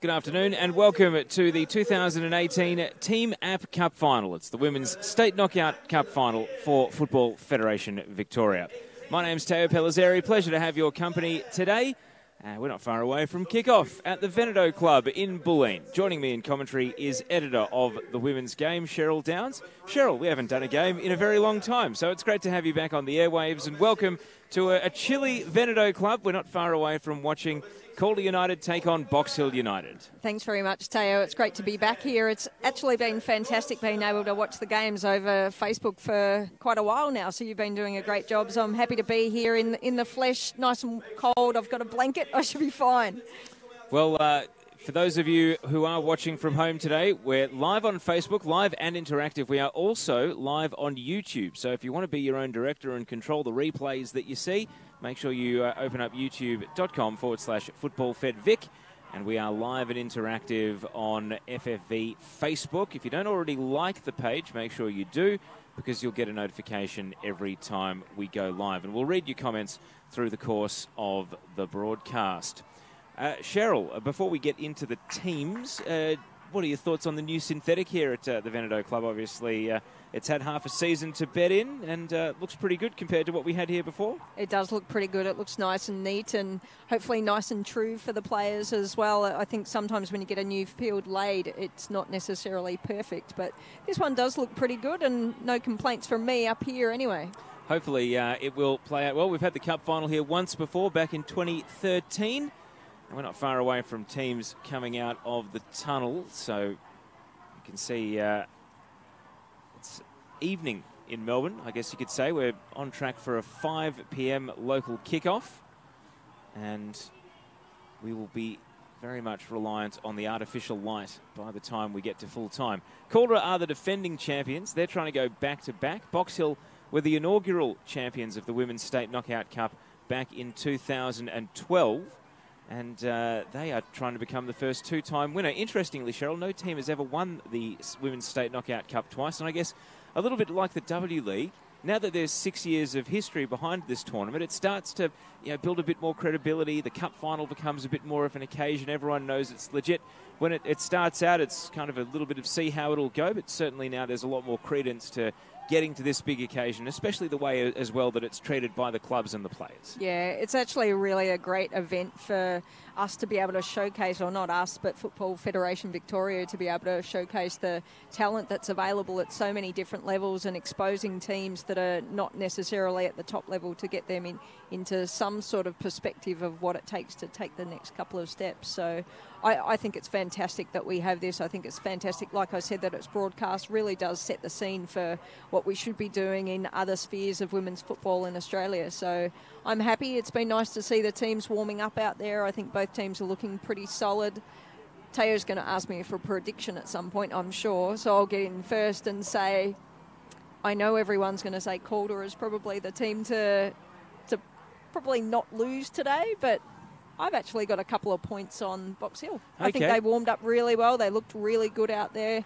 Good afternoon and welcome to the 2018 Team App Cup Final. It's the Women's State Knockout Cup Final for Football Federation Victoria. My name's Teo Pellizzeri. Pleasure to have your company today. We're not far away from kick-off at the Veneto Club in Bulleen. Joining me in commentary is editor of the Women's Game, Cheryl Downs. Cheryl, we haven't done a game in a very long time, so it's great to have you back on the airwaves, and welcome to a chilly Veneto Club. We're not far away from watching Calder United take on Box Hill United. Thanks very much, Teo. It's great to be back here. It's actually been fantastic being able to watch the games over Facebook for quite a while now, so you've been doing a great job. So I'm happy to be here in the flesh, nice and cold. I've got a blanket. I should be fine. Well, for those of you who are watching from home today, we're live on Facebook, live and interactive. We are also live on YouTube. So if you want to be your own director and control the replays that you see, make sure you open up youtube.com/footballfedvic. And we are live and interactive on FFV Facebook. If you don't already like the page, make sure you do, because you'll get a notification every time we go live. And we'll read your comments through the course of the broadcast. Cheryl, before we get into the teams, what are your thoughts on the new synthetic here at the Veneto Club? Obviously, it's had half a season to bed in and looks pretty good compared to what we had here before. It does look pretty good. It looks nice and neat and hopefully nice and true for the players as well. I think sometimes when you get a new field laid, it's not necessarily perfect, but this one does look pretty good and no complaints from me up here anyway. Hopefully it will play out well. We've had the Cup Final here once before, back in 2013. And we're not far away from teams coming out of the tunnel, so you can see it's evening in Melbourne, I guess you could say. We're on track for a 5 p.m. local kickoff, and we will be very much reliant on the artificial light by the time we get to full time. Calder are the defending champions. They're trying to go back-to-back. Box Hill were the inaugural champions of the Women's State Knockout Cup back in 2012. And they are trying to become the first two-time winner. Interestingly, Cheryl, no team has ever won the Women's State Knockout Cup twice. And I guess a little bit like the W League, now that there's 6 years of history behind this tournament, it starts to build a bit more credibility. The Cup Final becomes a bit more of an occasion. Everyone knows it's legit. When it starts out, it's kind of a little bit of see how it'll go. But certainly now there's a lot more credence to getting to this big occasion, especially the way as well that it's treated by the clubs and the players. Yeah, it's actually really a great event for us to be able to showcase, or not us, but Football Federation Victoria to be able to showcase the talent that's available at so many different levels and exposing teams that are not necessarily at the top level to get them into some sort of perspective of what it takes to take the next couple of steps. So I think it's fantastic that we have this. I think it's fantastic, like I said, that it's broadcast. Really does set the scene for what we should be doing in other spheres of women's football in Australia. So I'm happy. It's been nice to see the teams warming up out there. I think both teams are looking pretty solid. Teo's going to ask me for a prediction at some point, I'm sure. So I'll get in first and say, I know everyone's going to say Calder is probably the team to probably not lose today, but I've actually got a couple of points on Box Hill. Okay. I think they warmed up really well. They looked really good out there.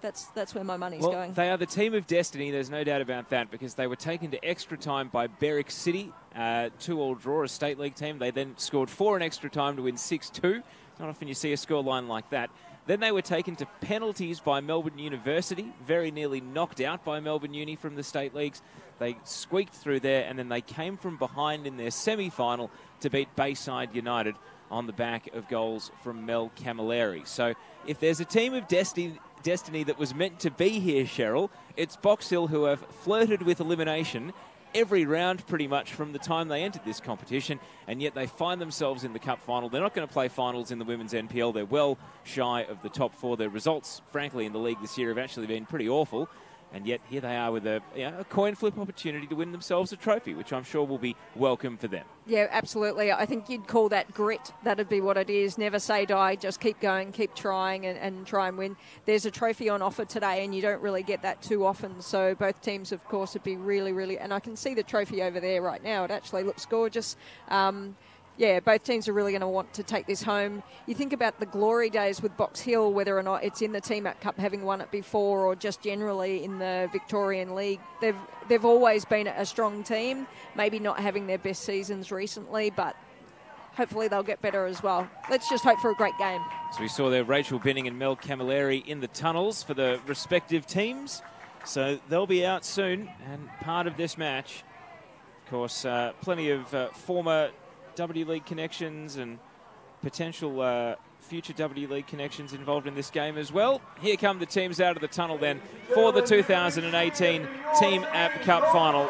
That's where my money's going. They are the team of destiny, there's no doubt about that, because they were taken to extra time by Berwick City, 2-2 draw, a state league team. They then scored 4 in extra time to win 6-2. Not often you see a scoreline like that. Then they were taken to penalties by Melbourne University, very nearly knocked out by Melbourne Uni from the state leagues. They squeaked through there, and then they came from behind in their semi-final to beat Bayside United on the back of goals from Mel Camilleri. So if there's a team of destiny that was meant to be here, Cheryl, it's Box Hill, who have flirted with elimination every round pretty much from the time they entered this competition, and yet they find themselves in the Cup Final. They're not going to play finals in the Women's NPL. They're well shy of the top 4. Their results, frankly, in the league this year have actually been pretty awful. And yet here they are with a coin flip opportunity to win themselves a trophy, which I'm sure will be welcome for them. Yeah, absolutely. I think you'd call that grit. That'd be what it is. Never say die. Just keep going, keep trying and try and win. There's a trophy on offer today, and you don't really get that too often. So both teams, of course, would be really, really... And I can see the trophy over there right now. It actually looks gorgeous. Yeah, both teams are really going to want to take this home. You think about the glory days with Box Hill, whether or not it's in the Team App Cup, having won it before, or just generally in the Victorian League. They've always been a strong team, maybe not having their best seasons recently, but hopefully they'll get better as well. Let's just hope for a great game. So we saw there Rachel Binning and Mel Camilleri in the tunnels for the respective teams. So they'll be out soon, and part of this match, of course, plenty of former W League connections and potential future W League connections involved in this game as well. Here come the teams out of the tunnel then for the 2018 Team App Cup Final.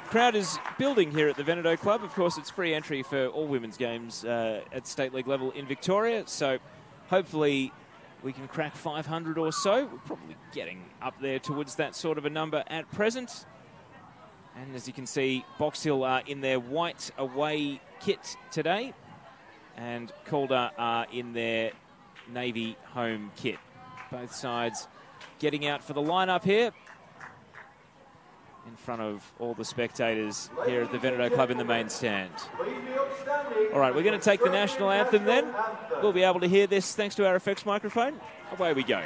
Crowd is building here at the Veneto Club. Of course, it's free entry for all women's games at State League level in Victoria. So hopefully we can crack 500 or so. We're probably getting up there towards that sort of a number at present. And as you can see, Box Hill are in their white away kit today. And Calder are in their navy home kit. Both sides getting out for the lineup here, in front of all the spectators here at the Veneto Club in the main stand. All right, we're going to take the national anthem then. We'll be able to hear this thanks to our effects microphone. Away we go.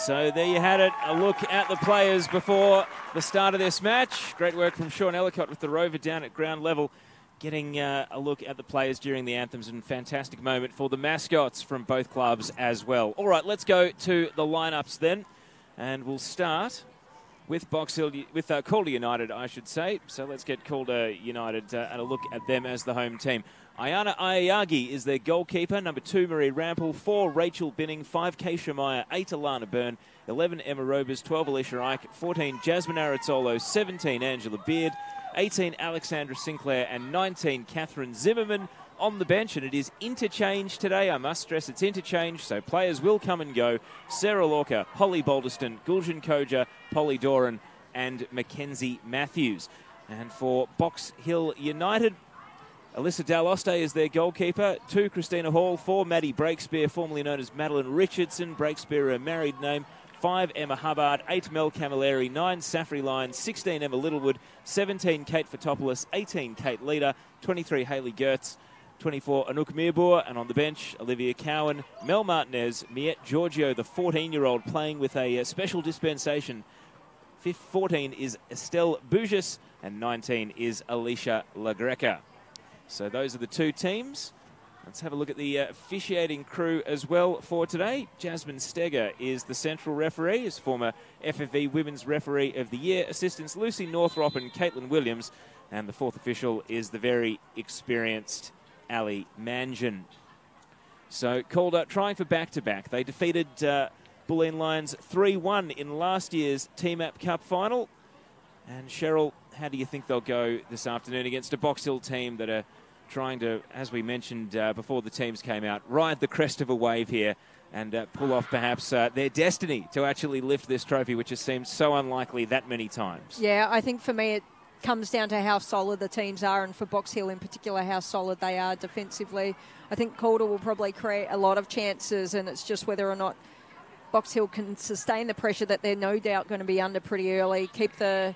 So there you had it, a look at the players before the start of this match. Great work from Sean Ellicott with the rover down at ground level, getting a look at the players during the anthems, and fantastic moment for the mascots from both clubs as well. All right, let's go to the lineups then, and we'll start with Box Hill, with Calder United, I should say. So let's get Calder United and a look at them as the home team. Ayana Ayagi is their goalkeeper. Number 2, Marie Rampel. 4, Rachel Binning. 5, Keisha Meyer. 8, Alana Byrne. 11, Emma Robers. 12, Alicia Ike. 14, Jasmine Arazzolo. 17, Angela Beard. 18, Alexandra Sinclair. And 19, Catherine Zimmerman on the bench. And it is interchange today. I must stress it's interchange, so players will come and go. Sarah Lorca, Holly Balderston, Gulshan Koja, Polly Doran, and Mackenzie Matthews. And for Box Hill United, Alyssa Daloste is their goalkeeper. 2, Christina Hall. 4, Maddie Breakspear, formerly known as Madeline Richardson. Breakspear, her married name. 5, Emma Hubbard. 8, Mel Camilleri. 9, Safri Lyons. 16, Emma Littlewood. 17, Kate Fotopoulos. 18, Kate Leader. 23, Hayley Gertz. 24, Anouk Mirbour. And on the bench, Olivia Cowan, Mel Martinez, Miette Giorgio, the 14-year-old, playing with a special dispensation. 14 is Estelle Bougis, and 19 is Alicia Lagreca. So those are the two teams. Let's have a look at the officiating crew as well for today. Jasmine Steger is the central referee, is former FFV Women's Referee of the Year. Assistants Lucy Northrop and Caitlin Williams. And the fourth official is the very experienced Ali Manjan. So Calder trying for back-to-back. They defeated Bulleen Lions 3-1 in last year's Team App Cup final. And Cheryl, how do you think they'll go this afternoon against a Box Hill team that are trying to, as we mentioned before the teams came out, ride the crest of a wave here and pull off perhaps their destiny to actually lift this trophy, which has seemed so unlikely that many times? Yeah, I think for me it comes down to how solid the teams are, and for Box Hill in particular, how solid they are defensively. I think Calder will probably create a lot of chances, and it's just whether or not Box Hill can sustain the pressure that they're no doubt going to be under pretty early, keep the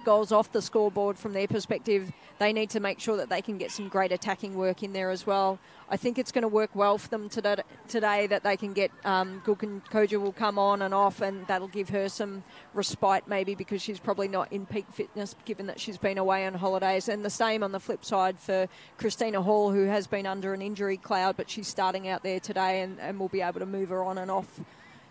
goals off the scoreboard from their perspective. They need to make sure that they can get some great attacking work in there as well. I think it's going to work well for them today that they can get Gulshan Koja will come on and off, and that'll give her some respite maybe because she's probably not in peak fitness given that she's been away on holidays. And the same on the flip side for Christina Hall, who has been under an injury cloud, but she's starting out there today and we'll be able to move her on and off.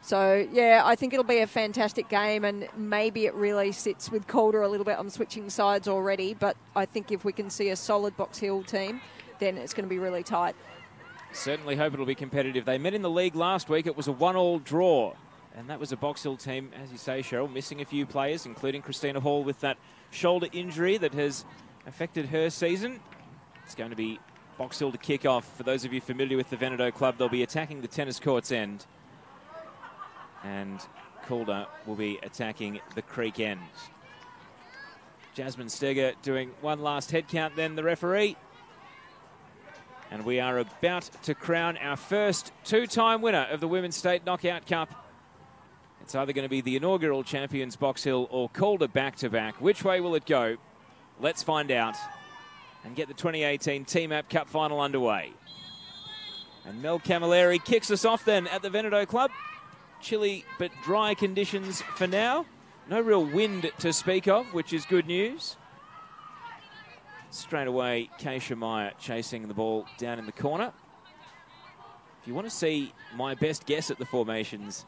So, yeah, I think it'll be a fantastic game, and maybe it really sits with Calder a little bit on switching sides already, but I think if we can see a solid Box Hill team, then it's going to be really tight. Certainly hope it'll be competitive. They met in the league last week. It was a 1-1 draw. And that was a Box Hill team, as you say, Cheryl, missing a few players, including Christina Hall with that shoulder injury that has affected her season. It's going to be Box Hill to kick off. For those of you familiar with the Veneto club, they'll be attacking the tennis court's end. And Calder will be attacking the creek end. Jasmine Steger doing one last head count, then the referee. And we are about to crown our first two-time winner of the Women's State Knockout Cup. It's either going to be the inaugural champions Box Hill or Calder back-to-back. Which way will it go? Let's find out and get the 2018 Team App Cup final underway. And Mel Camilleri kicks us off then at the Veneto Club. Chilly but dry conditions for now. No real wind to speak of, which is good news. Straight away, Keisha Meyer chasing the ball down in the corner. If you want to see my best guess at the formations,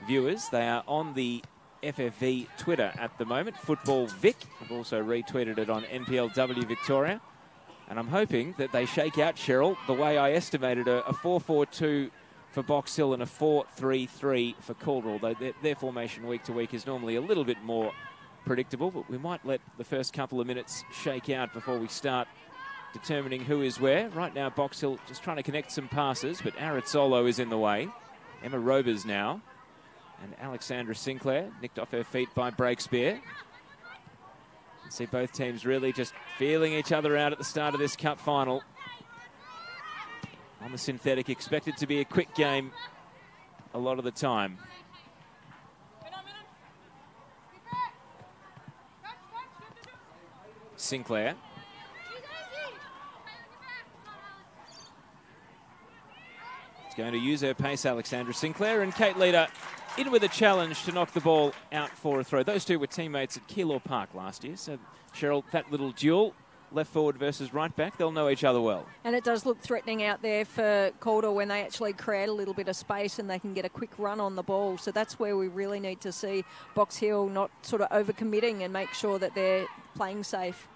viewers, they are on the FFV Twitter at the moment, Football Vic. I've also retweeted it on NPLW Victoria. And I'm hoping that they shake out, Cheryl, the way I estimated a 4-4-2 for Box Hill and a 4-3-3 for Calder, although their formation week to week is normally a little bit more predictable, but we might let the first couple of minutes shake out before we start determining who is where. Right now, Box Hill just trying to connect some passes, but Aritzolo is in the way. Emma Robers now. And Alexandra Sinclair nicked off her feet by Breakspear. You see both teams really just feeling each other out at the start of this cup final. On the synthetic, expected to be a quick game a lot of the time. Sinclair. It's going to use her pace, Alexandra Sinclair, and Kate Leader in with a challenge to knock the ball out for a throw. Those two were teammates at Keilor Park last year. So, Cheryl, that little duel, left forward versus right back, they'll know each other well. And it does look threatening out there for Calder when they actually create a little bit of space and they can get a quick run on the ball. So that's where we really need to see Box Hill not sort of overcommitting and make sure that they're playing safe.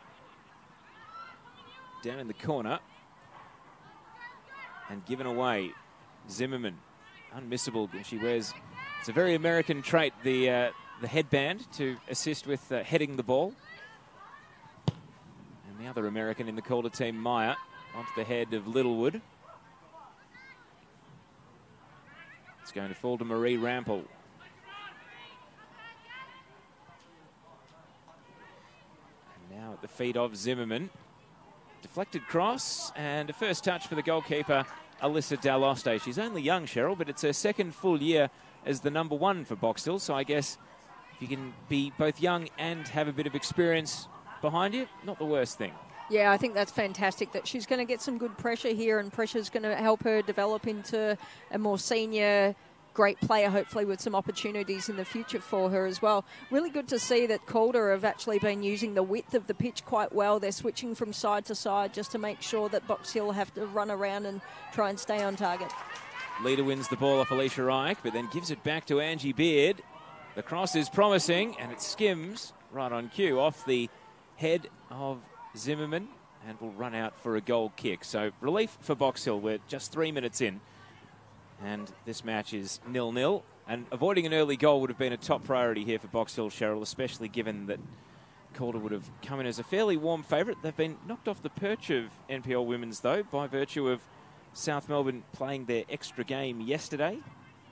Down in the corner. And given away. Zimmerman, unmissable. And she wears, it's a very American trait, the headband to assist with heading the ball. And the other American in the Calder team, Meyer, onto the head of Littlewood. It's going to fall to Marie Rampel. And now at the feet of Zimmerman. Deflected cross and a first touch for the goalkeeper, Alyssa Daloste. She's only young, Cheryl, but it's her second full year as the #1 for Box Hill. So I guess if you can be both young and have a bit of experience behind you, not the worst thing. Yeah, I think that's fantastic that she's going to get some good pressure here, and pressure's going to help her develop into a more senior great player, hopefully with some opportunities in the future for her as well. Really good to see that Calder have actually been using the width of the pitch quite well. They're switching from side to side just to make sure that Box Hill have to run around and try and stay on target. Leader wins the ball off Alicia Reich, but then gives it back to Angie Beard. The cross is promising, and it skims right on cue off the head of Zimmerman and will run out for a goal kick. So relief for Box Hill. We're just 3 minutes in. And this match is 0-0. And avoiding an early goal would have been a top priority here for Box Hill, Cheryl, especially given that Calder would have come in as a fairly warm favourite. They've been knocked off the perch of NPL Women's, though, by virtue of South Melbourne playing their extra game yesterday.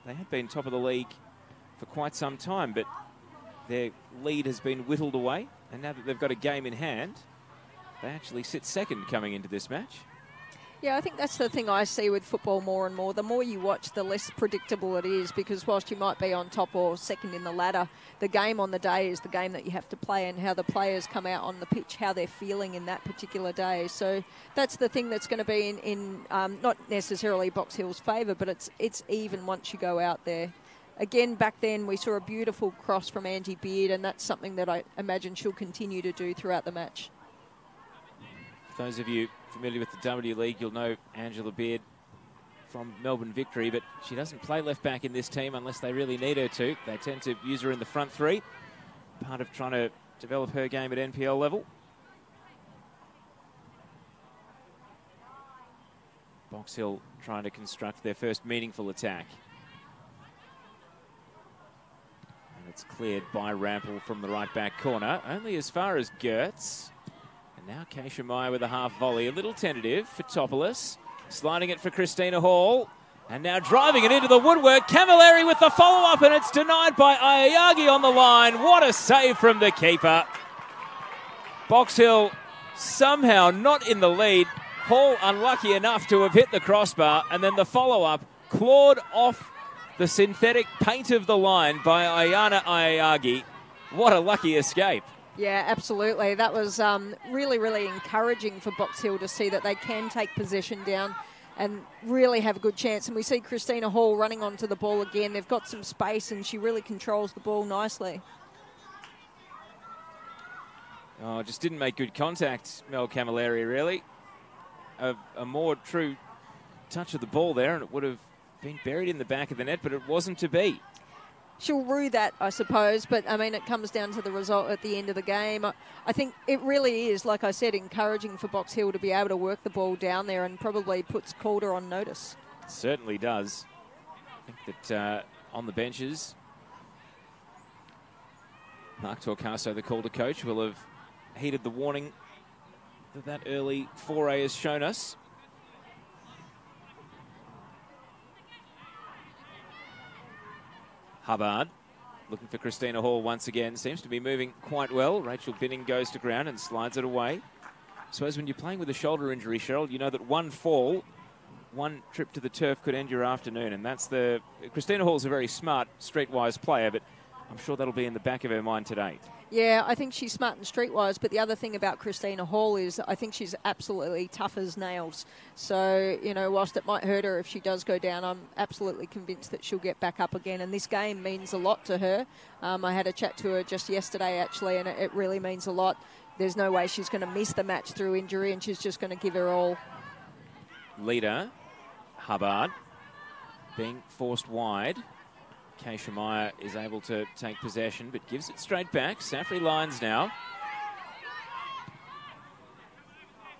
They had been top of the league for quite some time, but their lead has been whittled away. And now that they've got a game in hand, they actually sit second coming into this match. Yeah, I think that's the thing I see with football more and more. The more you watch, the less predictable it is, because whilst you might be on top or second in the ladder, the game on the day is the game that you have to play, and how the players come out on the pitch, how they're feeling in that particular day. So that's the thing that's going to be in not necessarily Box Hill's favour, but it's even once you go out there. Again, back then we saw a beautiful cross from Angie Beard, and that's something that I imagine she'll continue to do throughout the match. For those of you familiar with the W League, you'll know Angela Beard from Melbourne Victory, but she doesn't play left back in this team unless they really need her to. They tend to use her in the front three, part of trying to develop her game at NPL level. Box Hill trying to construct their first meaningful attack. And it's cleared by Rampel from the right back corner, only as far as Gertz. And now Keisha Meyer with a half volley, a little tentative for Topoulos. Sliding it for Christina Hall. And now driving it into the woodwork. Camilleri with the follow-up, and it's denied by Ayagi on the line. What a save from the keeper. Box Hill somehow not in the lead. Hall unlucky enough to have hit the crossbar, and then the follow-up clawed off the synthetic paint of the line by Ayana Ayagi. What a lucky escape. Yeah, absolutely. That was really, really encouraging for Box Hill to see that they can take possession down and really have a good chance. And we see Christina Hall running onto the ball again. They've got some space, and she really controls the ball nicely. Oh, just didn't make good contact, Mel Camilleri, really. A more true touch of the ball there, and it would have been buried in the back of the net, but it wasn't to be. She'll rue that, I suppose, but, I mean, it comes down to the result at the end of the game. I think it really is, like I said, encouraging for Box Hill to be able to work the ball down there, and probably puts Calder on notice. It certainly does. I think that on the benches, Mark Torcaso, the Calder coach, will have heeded the warning that early foray has shown us. Hubbard looking for Christina Hall once again. Seems to be moving quite well. Rachel Binning goes to ground and slides it away. So as when you're playing with a shoulder injury, Cheryl, you know that one fall, one trip to the turf could end your afternoon. And that's the... Christina Hall's a very smart, streetwise player, but I'm sure that'll be in the back of her mind today. Yeah, I think she's smart and streetwise, but the other thing about Christina Hall is I think she's absolutely tough as nails. So, you know, whilst it might hurt her if she does go down, I'm absolutely convinced that she'll get back up again. And this game means a lot to her. I had a chat to her just yesterday, actually, and it really means a lot. There's no way she's going to miss the match through injury, and she's just going to give her all. Leader, Hubbard, being forced wide. Keisha Meyer is able to take possession, but gives it straight back. Safri lines now.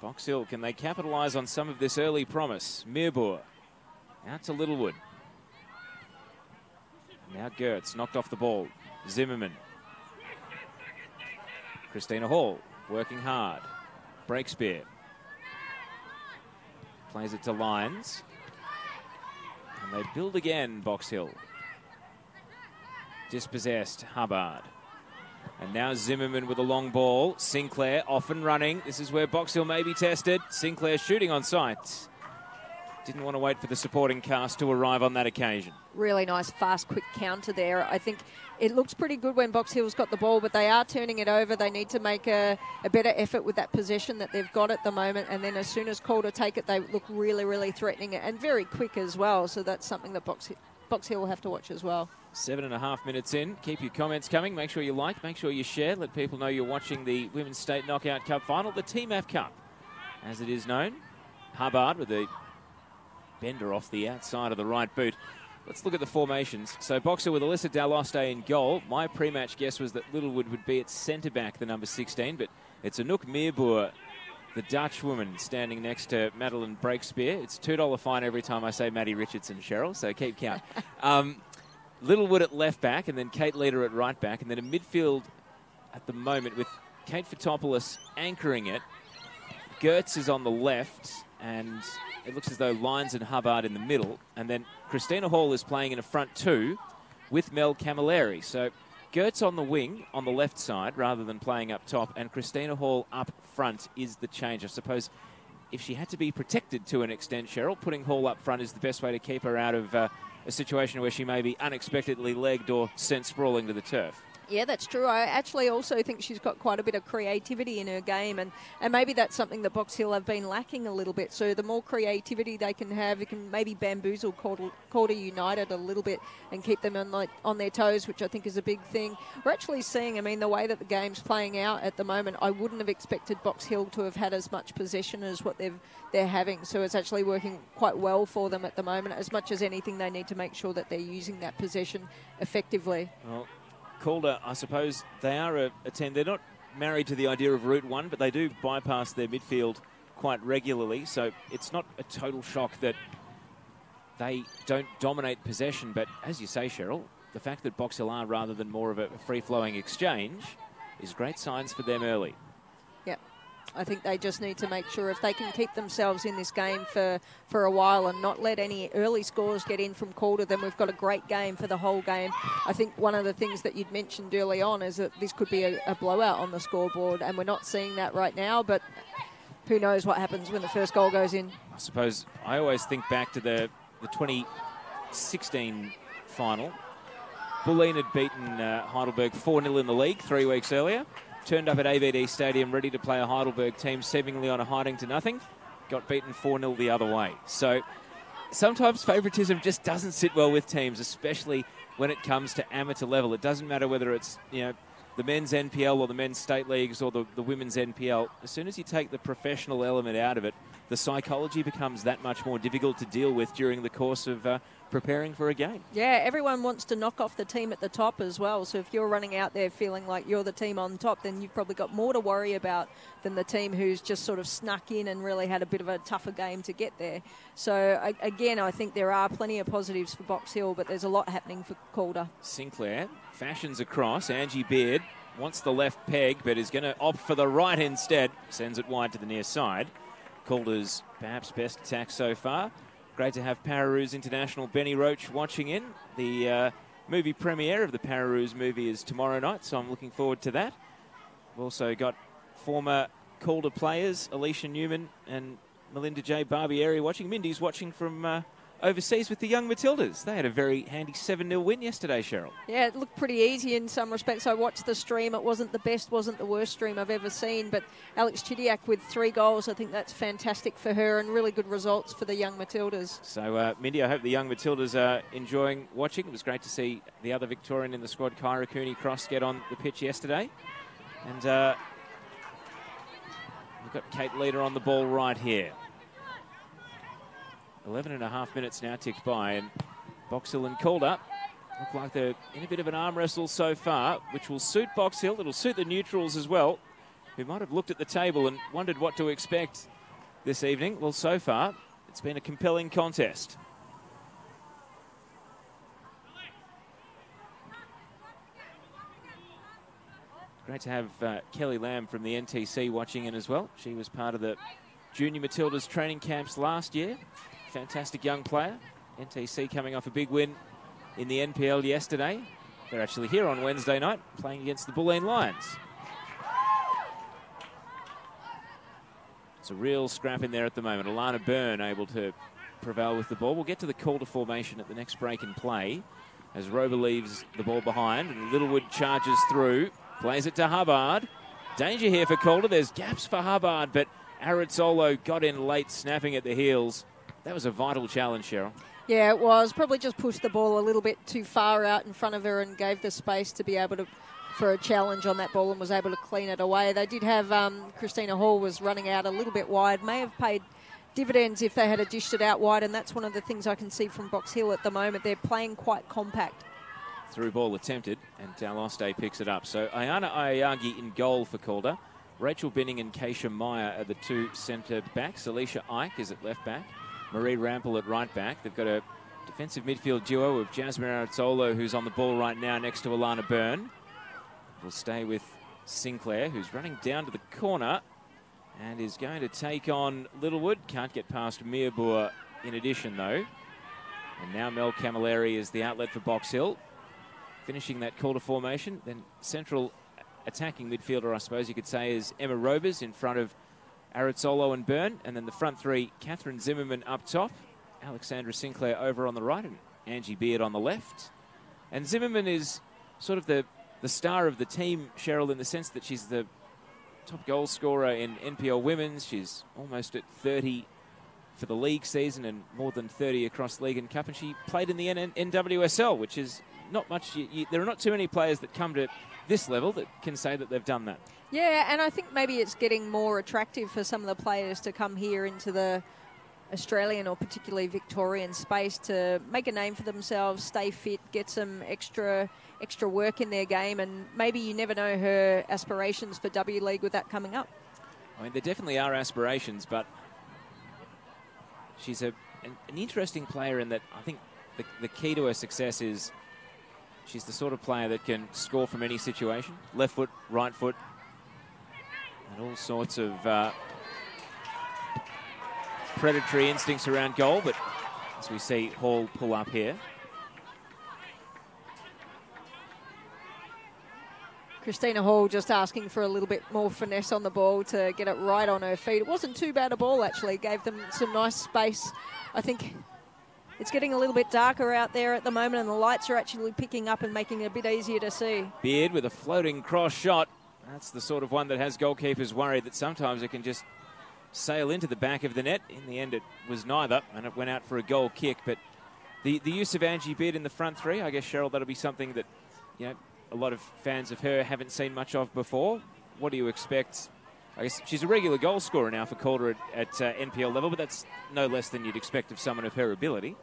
Box Hill, can they capitalise on some of this early promise? Mirbour out to Littlewood. Now Gertz knocked off the ball. Zimmerman. Christina Hall working hard. Breakspear. Plays it to Lyons. And they build again, Box Hill. Dispossessed, Hubbard. And now Zimmerman with a long ball. Sinclair off and running. This is where Box Hill may be tested. Sinclair shooting on sight. Didn't want to wait for the supporting cast to arrive on that occasion. Really nice, fast, quick counter there. I think it looks pretty good when Box Hill's got the ball, but they are turning it over. They need to make a better effort with that possession that they've got at the moment. And then as soon as Calder take it, they look really, really threatening and very quick as well. So that's something that Box Hill will have to watch as well. 7.5 minutes in. Keep your comments coming. Make sure you like, make sure you share. Let people know you're watching the Women's State Knockout Cup final, the TMAF Cup, as it is known. Hubbard with the bender off the outside of the right boot. Let's look at the formations. So Boxer with Alyssa Daloste in goal. My pre-match guess was that Littlewood would be at centre-back, the number 16, but it's Anouk Mirbour, the Dutch woman, standing next to Madeline Breakspear. It's $2 fine every time I say Maddie Richardson, Cheryl, so keep count. Littlewood at left back, and then Kate Leader at right back, and then a midfield at the moment with Kate Fotopoulos anchoring it. Gertz is on the left, and it looks as though Lyons and Hubbard in the middle, and then Christina Hall is playing in a front two with Mel Camilleri. So Gertz on the wing on the left side rather than playing up top, and Christina Hall up front is the change. I suppose if she had to be protected to an extent, Cheryl, putting Hall up front is the best way to keep her out of a situation where she may be unexpectedly legged or sent sprawling to the turf. Yeah, that's true. I actually also think she's got quite a bit of creativity in her game, and maybe that's something that Box Hill have been lacking a little bit. So the more creativity they can have, it can maybe bamboozle Calder United a little bit and keep them on their toes, which I think is a big thing. We're actually seeing, I mean, the way that the game's playing out at the moment, I wouldn't have expected Box Hill to have had as much possession as what they're having. So it's actually working quite well for them at the moment. As much as anything, they need to make sure that they're using that possession effectively. Well, Calder, I suppose they are a team. They're not married to the idea of route one, but they do bypass their midfield quite regularly, so it's not a total shock that they don't dominate possession. But as you say, Cheryl, the fact that Box Hill are rather than more of a free-flowing exchange is great signs for them early. Yep. I think they just need to make sure if they can keep themselves in this game for a while and not let any early scores get in from Calder, then we've got a great game for the whole game. I think one of the things that you'd mentioned early on is that this could be a blowout on the scoreboard, and we're not seeing that right now, but who knows what happens when the first goal goes in. I suppose I always think back to the 2016 final. Bulleen had beaten Heidelberg 4-0 in the league 3 weeks earlier. Turned up at AVD Stadium ready to play a Heidelberg team seemingly on a hiding to nothing. Got beaten 4-0 the other way. So sometimes favouritism just doesn't sit well with teams, especially when it comes to amateur level. It doesn't matter whether it's, you know, the men's NPL or the men's state leagues or the women's NPL. As soon as you take the professional element out of it, the psychology becomes that much more difficult to deal with during the course of preparing for a game. Yeah, everyone wants to knock off the team at the top as well. So if you're running out there feeling like you're the team on top, then you've probably got more to worry about than the team who's just sort of snuck in and really had a bit of a tougher game to get there. So again, I think there are plenty of positives for Box Hill, but there's a lot happening for Calder. Sinclair fashions across. Angie Beard wants the left peg, but is going to opt for the right instead. Sends it wide to the near side. Calder's perhaps best attack so far. Great to have Pararoos international Benny Roach watching in. The movie premiere of the Pararoos movie is tomorrow night, so I'm looking forward to that. We've also got former Calder players, Alicia Newman and Melinda J. Barbieri watching. Mindy's watching from overseas with the young Matildas. They had a very handy 7-0 win yesterday, Cheryl. Yeah, it looked pretty easy in some respects. I watched the stream. It wasn't the best, wasn't the worst stream I've ever seen, but Alex Chidiak with 3 goals, I think that's fantastic for her and really good results for the young Matildas. So, Mindy, I hope the young Matildas are enjoying watching. It was great to see the other Victorian in the squad, Kyra Cooney-Cross, get on the pitch yesterday. And we've got Kate Leader on the ball right here. 11.5 minutes now ticked by, and Box Hill and Calder look like they're in a bit of an arm wrestle so far, which will suit Box Hill. It'll suit the neutrals as well, who might have looked at the table and wondered what to expect this evening. Well, so far, it's been a compelling contest. Great to have Kelly Lamb from the NTC watching in as well. She was part of the Junior Matildas training camps last year. Fantastic young player. NTC coming off a big win in the NPL yesterday. They're actually here on Wednesday night playing against the Bulleen Lions. It's a real scrap in there at the moment. Alana Byrne able to prevail with the ball. We'll get to the Calder formation at the next break in play as Rober leaves the ball behind and Littlewood charges through. Plays it to Hubbard. Danger here for Calder. There's gaps for Hubbard, but Aritzolo got in late, snapping at the heels. That was a vital challenge, Cheryl. Yeah, it was. Probably just pushed the ball a little bit too far out in front of her and gave the space to be able to, for a challenge on that ball, and was able to clean it away. They did have Christina Hall was running out a little bit wide. May have paid dividends if they had dished it out wide, and that's one of the things I can see from Box Hill at the moment. They're playing quite compact. Through ball attempted, and Daloste picks it up. So Ayana Ayagi in goal for Calder. Rachel Binning and Keisha Meyer are the 2 centre backs. Alicia Ike is at left back. Marie Rampel at right back. They've got a defensive midfield duo of Jasmine Aritzolo, who's on the ball right now next to Alana Byrne. We'll stay with Sinclair, who's running down to the corner and is going to take on Littlewood. Can't get past Mirbour in addition, though. And now Mel Camilleri is the outlet for Box Hill. Finishing that Calder formation. Then central attacking midfielder, I suppose you could say, is Emma Robers in front of Aritzolo and Byrne. And then the front 3, Catherine Zimmerman up top, Alexandra Sinclair over on the right, and Angie Beard on the left. And Zimmerman is sort of the star of the team, Cheryl, in the sense that she's the top goal scorer in NPL Women's. She's almost at 30 for the league season and more than 30 across league and cup. And she played in the NWSL, which is not much. There are not too many players that come to this level that can say that they've done that. Yeah, and I think maybe it's getting more attractive for some of the players to come here into the Australian or particularly Victorian space to make a name for themselves, stay fit, get some extra work in their game, and maybe you never know her aspirations for W League with that coming up. I mean, there definitely are aspirations, but she's an interesting player in that I think the key to her success is she's the sort of player that can score from any situation. Left foot, right foot, and all sorts of predatory instincts around goal, but as we see Hall pull up here. Christina Hall just asking for a little bit more finesse on the ball to get it right on her feet. It wasn't too bad a ball, actually. Gave them some nice space. I think it's getting a little bit darker out there at the moment, and the lights are actually picking up and making it a bit easier to see. Beard with a floating cross shot. That's the sort of one that has goalkeepers worried that sometimes it can just sail into the back of the net. In the end, it was neither, and it went out for a goal kick. But the use of Angie Beard in the front three, I guess, Cheryl, that'll be something that, you know, a lot of fans of her haven't seen much of before. What do you expect? I guess she's a regular goal scorer now for Calder at NPL level, but that's no less than you'd expect of someone of her ability.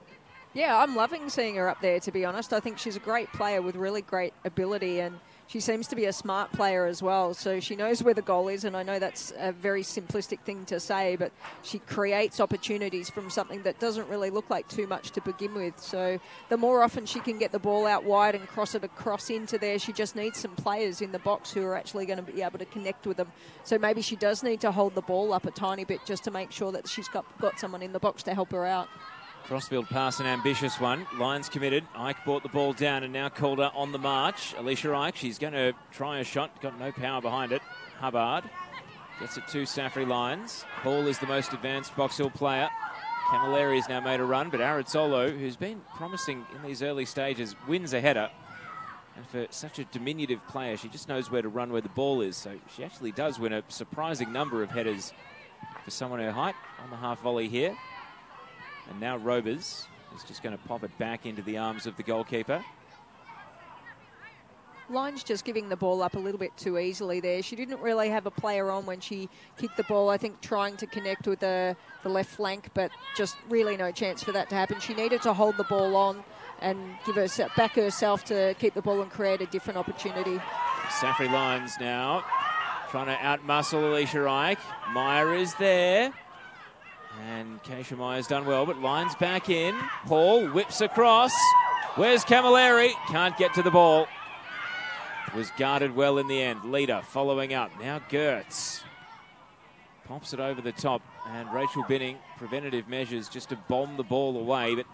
Yeah, I'm loving seeing her up there, to be honest. I think she's a great player with really great ability, and she seems to be a smart player as well. So she knows where the goal is, and I know that's a very simplistic thing to say, but she creates opportunities from something that doesn't really look like too much to begin with. So the more often she can get the ball out wide and cross it across into there, she just needs some players in the box who are actually going to be able to connect with them. So maybe she does need to hold the ball up a tiny bit just to make sure that she's got someone in the box to help her out. Crossfield pass, an ambitious one. Lions committed. Ike brought the ball down, and now Calder on the march. Alicia Ike, she's going to try a shot. Got no power behind it. Hubbard gets it to Safri Lions. Hall is the most advanced Box Hill player. Camilleri has now made a run, but Aritzolo, who's been promising in these early stages, wins a header. And for such a diminutive player, she just knows where to run where the ball is. So she actually does win a surprising number of headers for someone her height on the half volley here. And now Robers is just going to pop it back into the arms of the goalkeeper. Line's just giving the ball up a little bit too easily there. She didn't really have a player on when she kicked the ball, I think trying to connect with the left flank, but just really no chance for that to happen. She needed to hold the ball on and back herself to keep the ball and create a different opportunity. Safri Lions now trying to outmuscle Alicia Ike. Meyer is there. And Keisha Meyer's done well, but Lions back in. Hall whips across. Where's Camilleri? Can't get to the ball. Was guarded well in the end. Leader following up. Now Gertz pops it over the top. And Rachel Binning, preventative measures just to bomb the ball away. But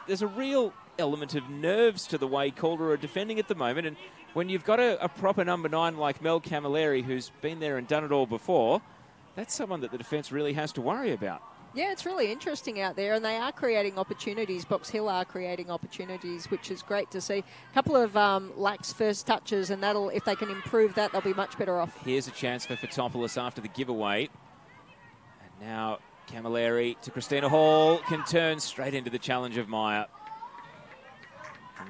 there's a real element of nerves to the way Calder are defending at the moment. And when you've got a proper number 9 like Mel Camilleri, who's been there and done it all before, that's someone that the defence really has to worry about. Yeah, it's really interesting out there, and they are creating opportunities. Box Hill are creating opportunities, which is great to see. A couple of lax first touches, and that'll, if they can improve that, they'll be much better off. Here's a chance for Fotopoulos after the giveaway. And now Camilleri to Christina Hall, can turn straight into the challenge of Meyer. And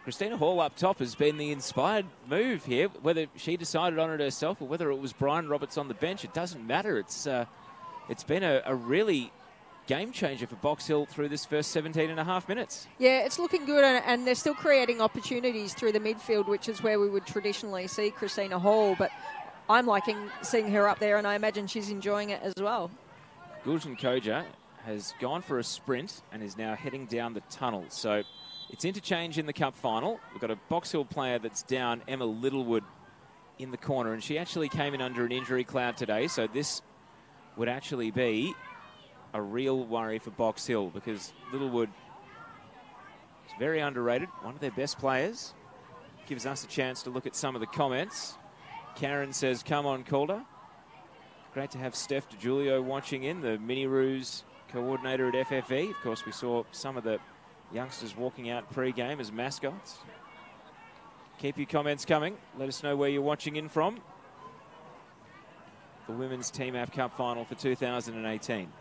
Christina Hall up top has been the inspired move here. Whether she decided on it herself or whether it was Brian Roberts on the bench, it doesn't matter. It's been a really game changer for Box Hill through this first 17 and a half minutes. Yeah, it's looking good, and they're still creating opportunities through the midfield, which is where we would traditionally see Christina Hall, but I'm liking seeing her up there, and I imagine she's enjoying it as well. Gulshan Koja has gone for a sprint and is now heading down the tunnel. So it's interchange in the cup final. We've got a Box Hill player that's down, Emma Littlewood, in the corner, and she actually came in under an injury cloud today, so this would actually be a real worry for Box Hill because Littlewood is very underrated, one of their best players. Gives us a chance to look at some of the comments. Karen says, come on, Calder. Great to have Steph DiGiulio watching in, the Mini-Roos coordinator at FFE. Of course, we saw some of the youngsters walking out pre-game as mascots. Keep your comments coming. Let us know where you're watching in from. The Women's Team App Cup Final for 2018.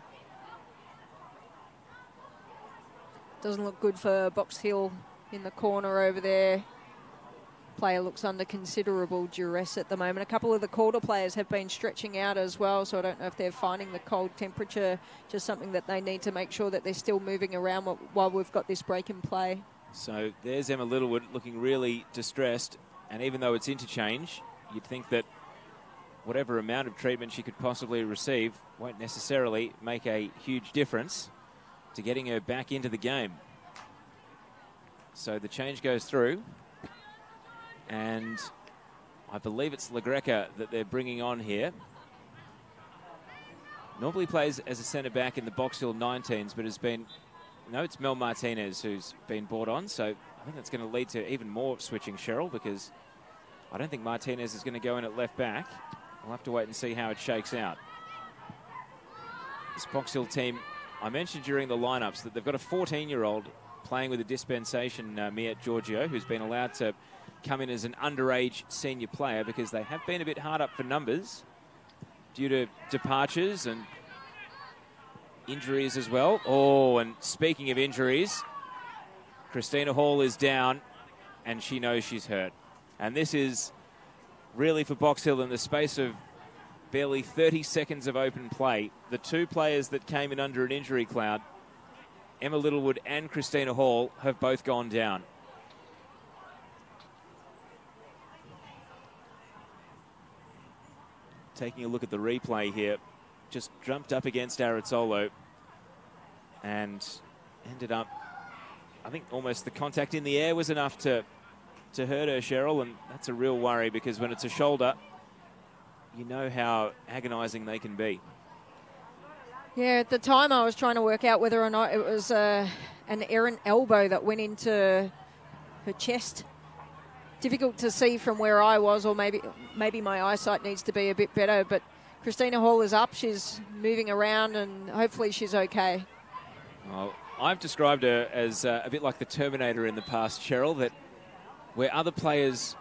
Doesn't look good for Box Hill in the corner over there. Player looks under considerable duress at the moment. A couple of the Calder players have been stretching out as well, so I don't know if they're finding the cold temperature just something that they need to make sure that they're still moving around while we've got this break in play. So there's Emma Littlewood looking really distressed, and even though it's interchange, you'd think that whatever amount of treatment she could possibly receive won't necessarily make a huge difference to getting her back into the game. So the change goes through, and I believe it's LaGreca that they're bringing on here. Normally plays as a centre-back in the Box Hill 19s, but has been... No, it's Mel Martinez who's been brought on, so I think that's going to lead to even more switching, Cheryl, because I don't think Martinez is going to go in at left back. We'll have to wait and see how it shakes out. This Box Hill team, I mentioned during the lineups that they've got a 14-year-old playing with a dispensation, Miette Giorgio, who's been allowed to come in as an underage senior player because they have been a bit hard up for numbers due to departures and injuries as well. Oh, and speaking of injuries, Christina Hall is down and she knows she's hurt. And this is really for Box Hill in the space of barely 30 seconds of open play. The two players that came in under an injury cloud, Emma Littlewood and Christina Hall, have both gone down. Taking a look at the replay here, just jumped up against Arazzolo and ended up, I think almost the contact in the air was enough to hurt her, Cheryl, and that's a real worry because when it's a shoulder, you know how agonising they can be. Yeah, at the time I was trying to work out whether or not it was an errant elbow that went into her chest. Difficult to see from where I was, or maybe my eyesight needs to be a bit better, but Christina Hall is up, she's moving around, and hopefully she's okay. Well, I've described her as a bit like the Terminator in the past, Cheryl, that where other players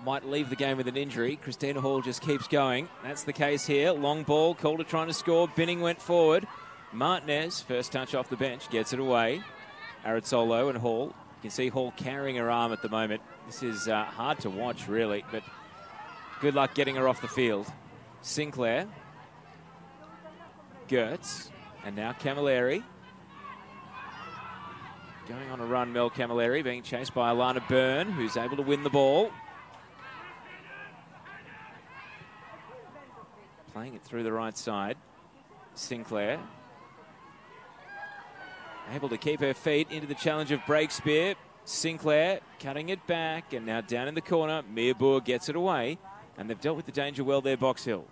might leave the game with an injury, Christina Hall just keeps going. That's the case here. Long ball, Calder trying to score. Binning went forward. Martinez, first touch off the bench, gets it away. Arazzolo and Hall. You can see Hall carrying her arm at the moment. This is hard to watch, really, but good luck getting her off the field. Sinclair. Gertz. And now Camilleri. Going on a run, Mel Camilleri, being chased by Alana Byrne, who's able to win the ball. Playing it through the right side. Sinclair. Able to keep her feet into the challenge of Breakspear. Sinclair cutting it back, and now down in the corner. Meerboer gets it away, and they've dealt with the danger well there, Box Hill.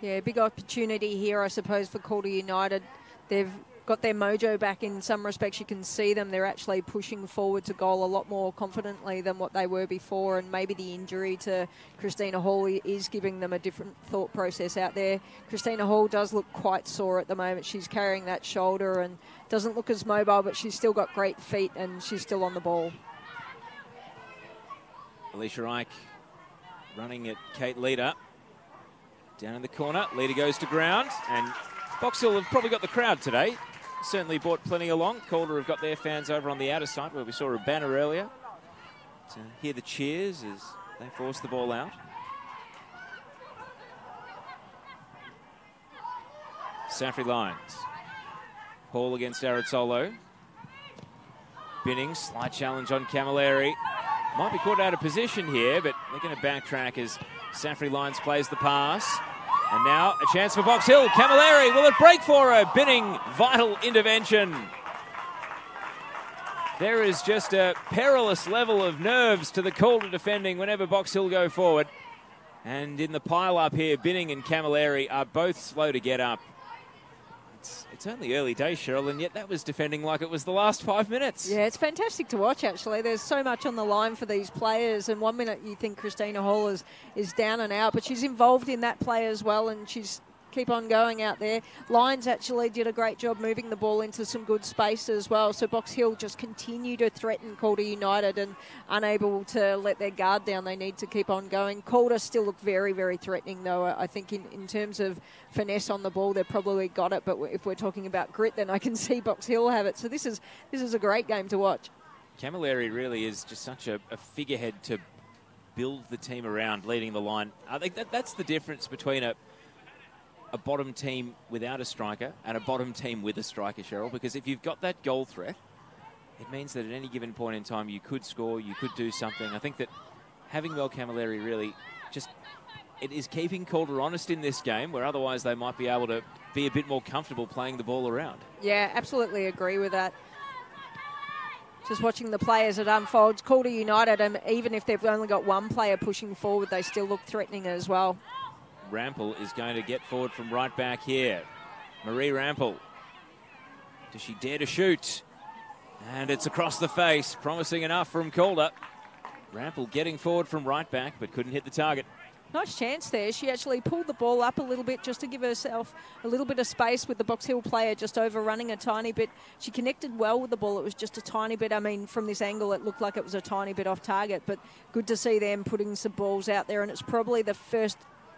Yeah, big opportunity here, I suppose, for Calder United. They've got their mojo back in some respects. You can see them. They're actually pushing forward to goal a lot more confidently than what they were before, and maybe the injury to Christina Hall is giving them a different thought process out there. Christina Hall does look quite sore at the moment. She's carrying that shoulder and doesn't look as mobile, but she's still got great feet and she's still on the ball. Alicia Ike running at Kate Leader. Down in the corner, Leader goes to ground, and Box Hill have probably got the crowd today. Certainly brought plenty along. Calder have got their fans over on the outer side where we saw a banner earlier to hear the cheers as they force the ball out. Saffrey Lyons. Hall against Arazzolo. Binning, slight challenge on Camilleri. Might be caught out of position here, but they're going to backtrack as Saffrey Lyons plays the pass. And now a chance for Box Hill. Camilleri, will it break for her? Binning, vital intervention. There is just a perilous level of nerves to the Calder defending whenever Box Hill go forward. And in the pile-up here, Binning and Camilleri are both slow to get up. It's only early days, Cheryl, and yet that was defending like it was the last 5 minutes. Yeah, it's fantastic to watch, actually. There's so much on the line for these players, and 1 minute you think Christina Hall is down and out, but she's involved in that play as well, and she's keep on going out there. Lyons actually did a great job moving the ball into some good space as well, so Box Hill just continue to threaten Calder United and unable to let their guard down. They need to keep on going. Calder still look very, very threatening, though. I think in terms of finesse on the ball, they've probably got it, but if we're talking about grit, then I can see Box Hill have it. So this is a great game to watch. Camilleri really is just such a figurehead to build the team around, leading the line. I think that's the difference between a bottom team without a striker and a bottom team with a striker, Cheryl, because if you've got that goal threat, it means that at any given point in time you could score, you could do something. I think that having Mel Camilleri really just it is keeping Calder honest in this game, where otherwise they might be able to be a bit more comfortable playing the ball around. Yeah, absolutely agree with that. Just watching the play as it unfolds, Calder United, and even if they've only got one player pushing forward, they still look threatening as well. Rampel is going to get forward from right back here. Marie Rampel. Does she dare to shoot? And it's across the face. Promising enough from Calder. Rampel getting forward from right back, but couldn't hit the target. Nice chance there. She actually pulled the ball up a little bit just to give herself a little bit of space with the Box Hill player just overrunning a tiny bit. She connected well with the ball. It was just a tiny bit. I mean, from this angle, it looked like it was a tiny bit off target, but good to see them putting some balls out there. And it's probably the first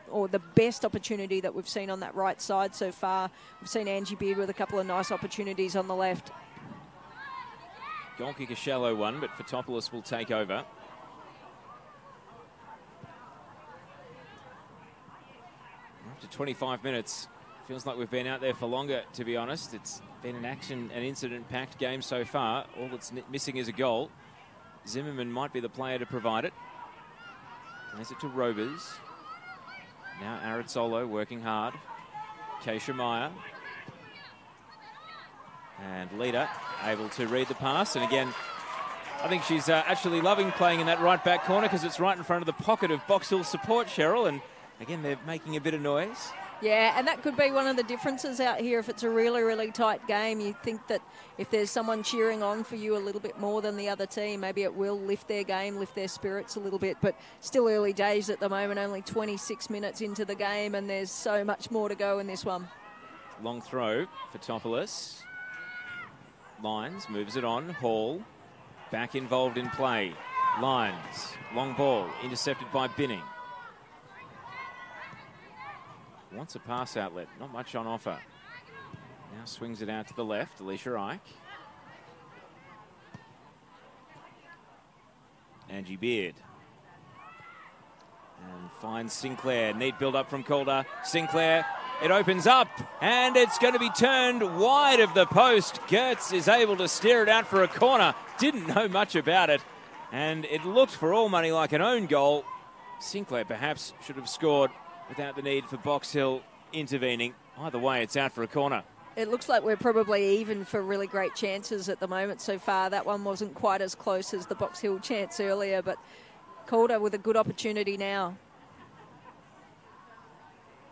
or the best opportunity that we've seen on that right side so far. We've seen Angie Beard with a couple of nice opportunities on the left. Goal kick, a shallow one, but Fotopoulos will take over. After 25 minutes, feels like we've been out there for longer, to be honest. It's been an action and incident-packed game so far. All that's missing is a goal. Zimmerman might be the player to provide it. Plays it to Robers. Now Aritzolo working hard. Keisha Meyer. And Lita able to read the pass. And again, I think she's actually loving playing in that right back corner because it's right in front of the pocket of Box Hill support, Cheryl. And again, they're making a bit of noise. Yeah, and that could be one of the differences out here. If it's a really, really tight game, you think that if there's someone cheering on for you a little bit more than the other team, maybe it will lift their game, lift their spirits a little bit. But still early days at the moment, only 26 minutes into the game, and there's so much more to go in this one. Long throw for Fotopoulos. Lyons moves it on. Hall back involved in play. Lyons, long ball, intercepted by Binning. Wants a pass outlet, not much on offer. Now swings it out to the left, Alicia Ike. Angie Beard. And finds Sinclair. Neat build up from Calder. Sinclair, it opens up, and it's going to be turned wide of the post. Gertz is able to steer it out for a corner. Didn't know much about it, and it looked for all money like an own goal. Sinclair perhaps should have scored without the need for Box Hill intervening. Either way, it's out for a corner. It looks like we're probably even for really great chances at the moment so far. That one wasn't quite as close as the Box Hill chance earlier, but Calder with a good opportunity now.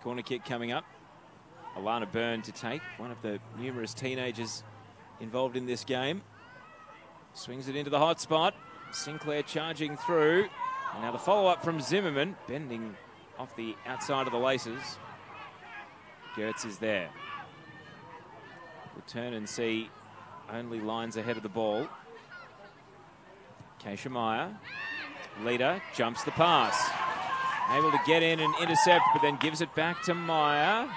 Corner kick coming up. Alana Byrne to take, one of the numerous teenagers involved in this game. Swings it into the hot spot. Sinclair charging through. And now the follow-up from Zimmerman, bending off the outside of the laces. Gertz is there. We'll turn and see only Lyons ahead of the ball. Keisha Meyer. Lita jumps the pass. Able to get in and intercept, but then gives it back to Meyer.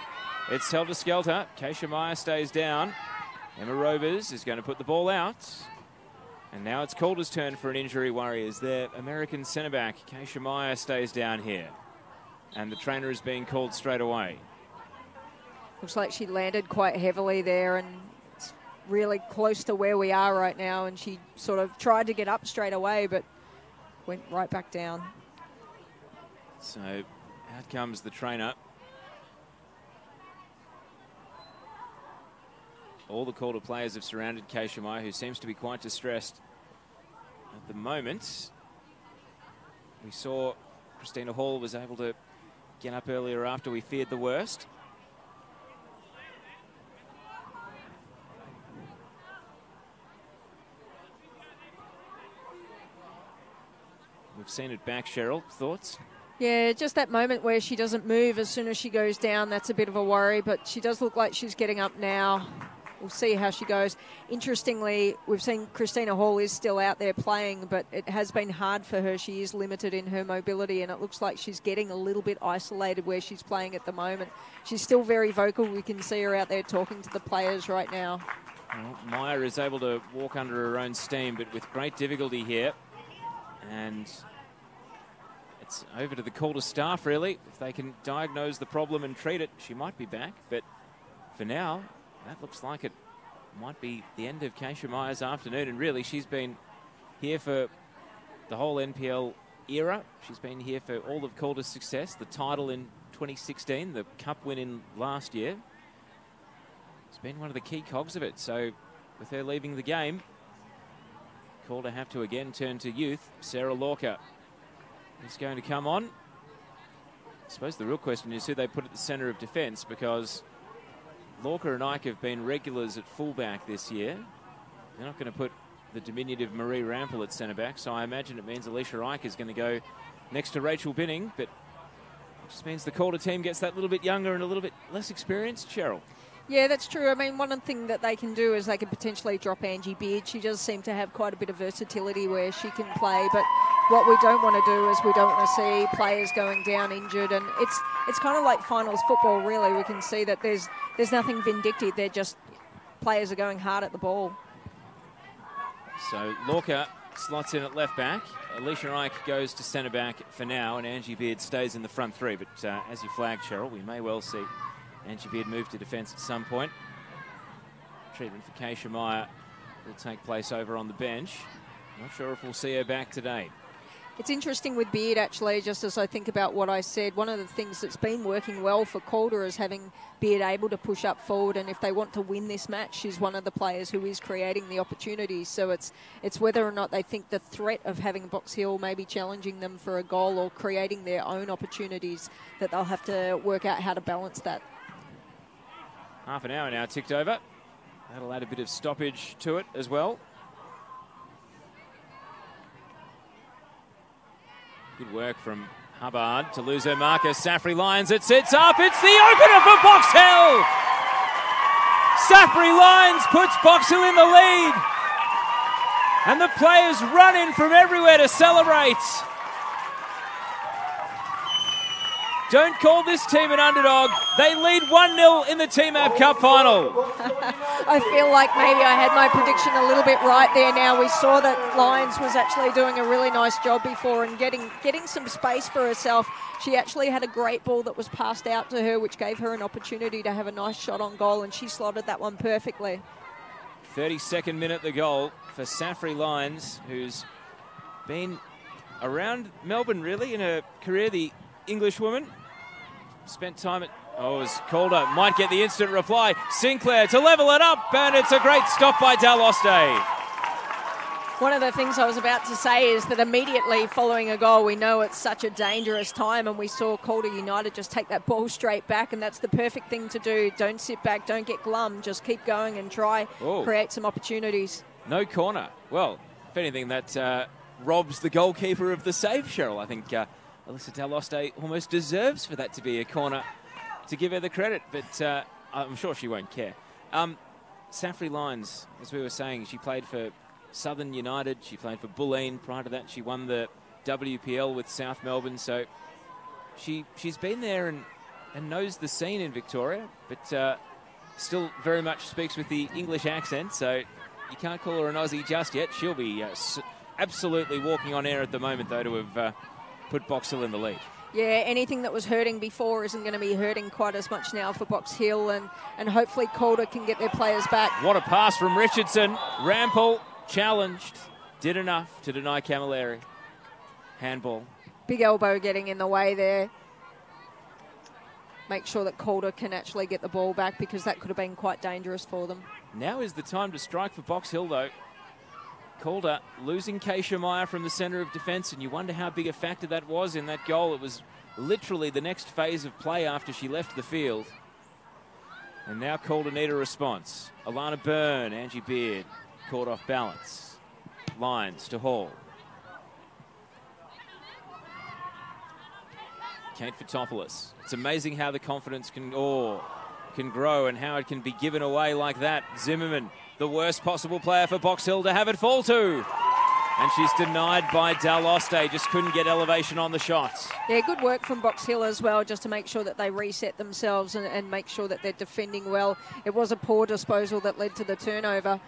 It's helter-skelter. Keisha Meyer stays down. Emma Robers is going to put the ball out. And now it's Calder's turn for an injury worry as their American centre-back, Keisha Meyer, stays down here. And the trainer is being called straight away. Looks like she landed quite heavily there, and it's really close to where we are right now, and she sort of tried to get up straight away, but went right back down. So out comes the trainer. All the Calder players have surrounded Keisha Meyer, who seems to be quite distressed at the moment. We saw Christina Hall was able to get up earlier after we feared the worst. We've seen it back, Cheryl. Thoughts? Yeah, just that moment where she doesn't move as soon as she goes down, that's a bit of a worry, but she does look like she's getting up now. We'll see how she goes. Interestingly, we've seen Christina Hall is still out there playing, but it has been hard for her. She is limited in her mobility, and it looks like she's getting a little bit isolated where she's playing at the moment. She's still very vocal. We can see her out there talking to the players right now. Well, Meyer is able to walk under her own steam, but with great difficulty here. And it's over to the Calder staff, really. If they can diagnose the problem and treat it, she might be back. But for now, that looks like it might be the end of Keisha Meyer's afternoon. And really, she's been here for the whole NPL era. She's been here for all of Calder's success, the title in 2016, the cup win in last year. It's been one of the key cogs of it. So with her leaving the game, Calder have to again turn to youth. Sarah Lorca is going to come on. I suppose the real question is who they put at the centre of defence, because Lorca and Ike have been regulars at fullback this year. They're not going to put the diminutive Marie Rampel at centre-back, so I imagine it means Alicia Ike is going to go next to Rachel Binning, but it just means the Calder team gets that little bit younger and a little bit less experienced. Cheryl. Yeah, that's true. I mean, one thing that they can do is they can potentially drop Angie Beard. She does seem to have quite a bit of versatility where she can play, but what we don't want to do is we don't want to see players going down injured, and it's kind of like finals football, really. We can see that there's nothing vindictive. They're just players are going hard at the ball. So Lorca slots in at left back. Alicia Ike goes to centre back for now, and Angie Beard stays in the front three. But as you flagged, Cheryl, we may well see Angie Beard move to defence at some point. Treatment for Keisha Meyer will take place over on the bench. Not sure if we'll see her back today. It's interesting with Beard, actually, just as I think about what I said. One of the things that's been working well for Calder is having Beard able to push up forward, and if they want to win this match, she's one of the players who is creating the opportunities. So it's whether or not they think the threat of having Box Hill maybe challenging them for a goal or creating their own opportunities that they'll have to work out how to balance that. Half an hour now ticked over. That'll add a bit of stoppage to it as well. Good work from Hubbard to lose her marker. Saffrey Lyons, it sits up. It's the opener for Box Hill. Saffrey Lyons puts Box Hill in the lead. And the players run in from everywhere to celebrate. Don't call this team an underdog. They lead 1-0 in the Team App Cup final. I feel like maybe I had my prediction a little bit right there now. We saw that Lyons was actually doing a really nice job before and getting some space for herself. She actually had a great ball that was passed out to her, which gave her an opportunity to have a nice shot on goal, and she slotted that one perfectly. 32nd minute the goal for Saffrey Lyons, who's been around Melbourne really in her career, the English woman. Spent time at... Oh, as Calder might get the instant reply. Sinclair to level it up, and it's a great stop by Daloste. One of the things I was about to say is that immediately following a goal, we know it's such a dangerous time, and we saw Calder United just take that ball straight back, and that's the perfect thing to do. Don't sit back, don't get glum, just keep going and try create some opportunities. No corner. Well, if anything, that robs the goalkeeper of the save, Cheryl. I think Alyssa Daloste almost deserves for that to be a corner, to give her the credit, but I'm sure she won't care. Saffrey Lyons, as we were saying, she played for Southern United, she played for Bulleen. Prior to that, she won the WPL with South Melbourne, so she's been there and knows the scene in Victoria, but still very much speaks with the English accent, so you can't call her an Aussie just yet. She'll be absolutely walking on air at the moment, though, to have put Box Hill in the lead. Yeah, anything that was hurting before isn't going to be hurting quite as much now for Box Hill, and hopefully Calder can get their players back. What a pass from Richardson. Rampel challenged, did enough to deny Camilleri. Handball. Big elbow getting in the way there. Make sure that Calder can actually get the ball back, because that could have been quite dangerous for them. Now is the time to strike for Box Hill, though. Calder losing Keisha Meyer from the centre of defence, and you wonder how big a factor that was in that goal. It was literally the next phase of play after she left the field. And now Calder need a response. Alana Byrne, Angie Beard, caught off balance. Lyons to Hall. Kate Fotopoulos. It's amazing how the confidence can grow and how it can be given away like that. Zimmerman, the worst possible player for Box Hill to have it fall to. And she's denied by Daloste, just couldn't get elevation on the shots. Yeah, good work from Box Hill as well, just to make sure that they reset themselves and make sure that they're defending well. It was a poor disposal that led to the turnover,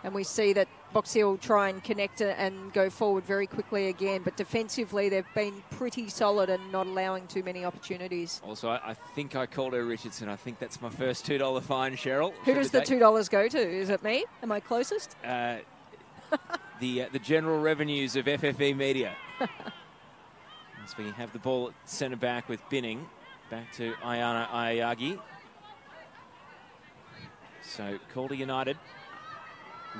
and we see that Box Hill try and connect and go forward very quickly again. But defensively, they've been pretty solid and not allowing too many opportunities. Also, I think I called her Richardson. I think that's my first $2 fine, Cheryl. Who does the $2 go to? Is it me? Am I closest? The general revenues of FFE Media. As we have the ball at centre back with Binning. Back to Ayana Ayagi. So Calder United.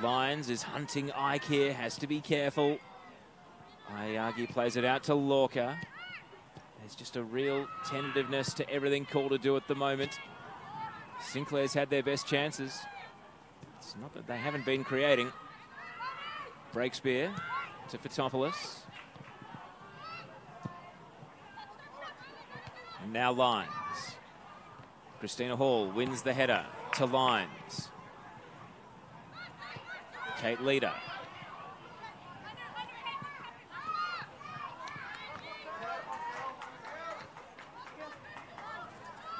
Lyons is hunting Ike here, has to be careful. Ayagi plays it out to Lorca. There's just a real tentativeness to everything Calder do at the moment. Sinclair's had their best chances. It's not that they haven't been creating. Breakspear to Fotopoulos. And now Lyons. Christina Hall wins the header to Lyons. Kate Leader.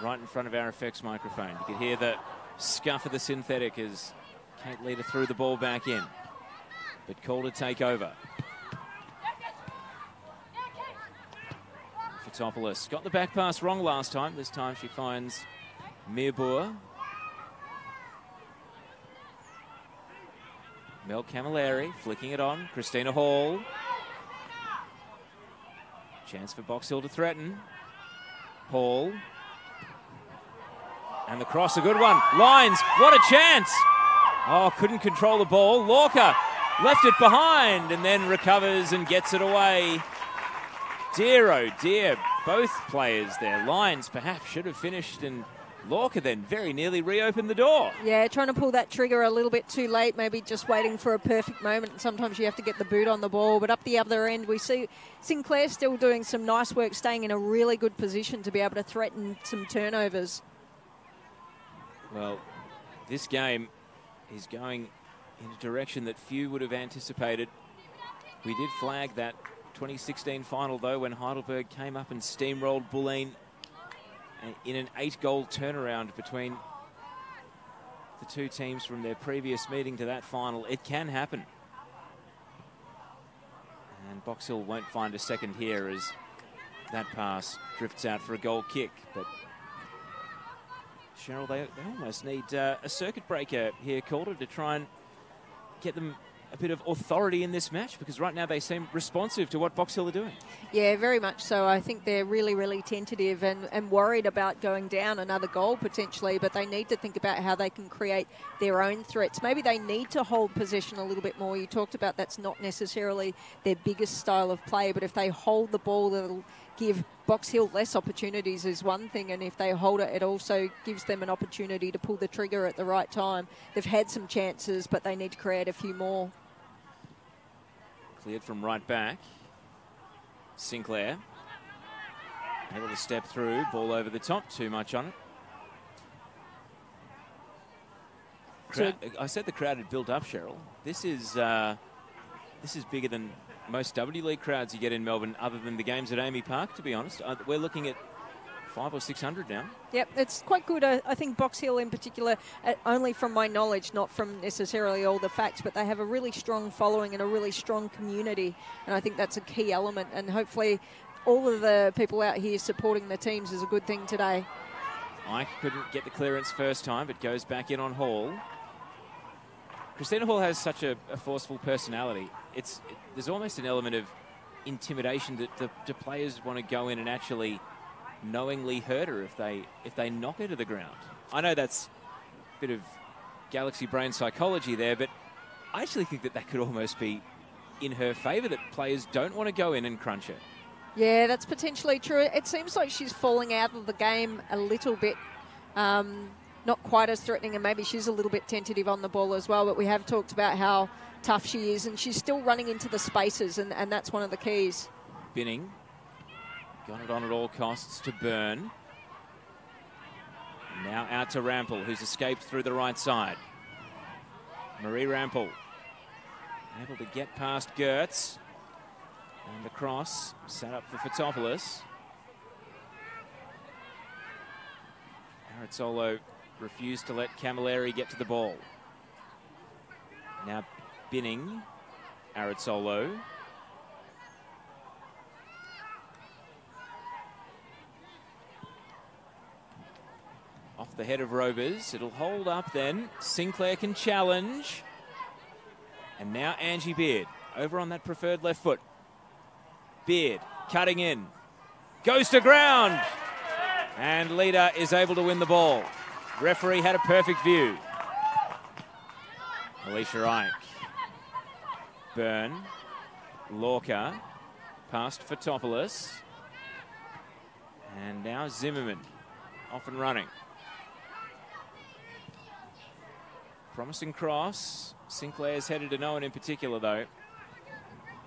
Right in front of our effects microphone. You could hear the scuff of the synthetic as Kate Leader threw the ball back in. But Calder take over. Fotopoulos got the back pass wrong last time. This time she finds Mirbour. Mel Camilleri flicking it on. Christina Hall. Chance for Box Hill to threaten. Hall. And the cross, a good one. Lyons, what a chance. Oh, couldn't control the ball. Lorca left it behind and then recovers and gets it away. Dear, oh dear, both players there. Lyons perhaps should have finished, and Lorca then very nearly reopened the door. Yeah, trying to pull that trigger a little bit too late, maybe just waiting for a perfect moment. Sometimes you have to get the boot on the ball, but up the other end we see Sinclair still doing some nice work, staying in a really good position to be able to threaten some turnovers. Well, this game is going in a direction that few would have anticipated. We did flag that 2016 final, though, when Heidelberg came up and steamrolled Bulleen in an 8-goal turnaround between the two teams from their previous meeting to that final. It can happen. And Box Hill won't find a second here as that pass drifts out for a goal kick. But Cheryl, they almost need a circuit breaker here, Calder, to try and get them a bit of authority in this match, because right now they seem responsive to what Box Hill are doing. Yeah, very much so. I think they're really, really tentative and worried about going down another goal potentially, but they need to think about how they can create their own threats. Maybe they need to hold possession a little bit more. You talked about that's not necessarily their biggest style of play, but if they hold the ball, that'll give Box Hill less opportunities is one thing, and if they hold it, it also gives them an opportunity to pull the trigger at the right time. They've had some chances, but they need to create a few more. Cleared from right back. Sinclair able to step through, ball over the top, too much on it. I said the crowd had built up, Cheryl. This is bigger than most W League crowds you get in Melbourne, other than the games at Amy Park, to be honest. We're looking at 500 or 600 now. Yep, it's quite good. I think Box Hill in particular, only from my knowledge, not from necessarily all the facts, but they have a really strong following and a really strong community, and I think that's a key element, and hopefully all of the people out here supporting the teams is a good thing today. Ike couldn't get the clearance first time, but goes back in on Hall. Christina Hall has such a forceful personality. There's almost an element of intimidation that the players want to go in and actually knowingly hurt her if they knock her to the ground. I know that's a bit of galaxy brain psychology there, but I actually think that could almost be in her favour, that players don't want to go in and crunch her. Yeah, that's potentially true. It seems like she's falling out of the game a little bit. Not quite as threatening, and maybe she's a little bit tentative on the ball as well, but we have talked about how tough she is, and she's still running into the spaces, and that's one of the keys. Binning got it on at all costs to Byrne. And now out to Rampel, who's escaped through the right side. Marie Rampel able to get past Gertz, and the cross set up for Fotopoulos. Arazzolo refused to let Camilleri get to the ball. Now Binning, Arazzolo. Off the head of Rovers. It'll hold up then. Sinclair can challenge. And now Angie Beard over on that preferred left foot. Beard cutting in. Goes to ground. And Leader is able to win the ball. Referee had a perfect view. Alicia Ike. Byrne. Lorca. Past Fotopoulos. And now Zimmerman. Off and running. Promising cross. Sinclair's headed to no one in particular, though.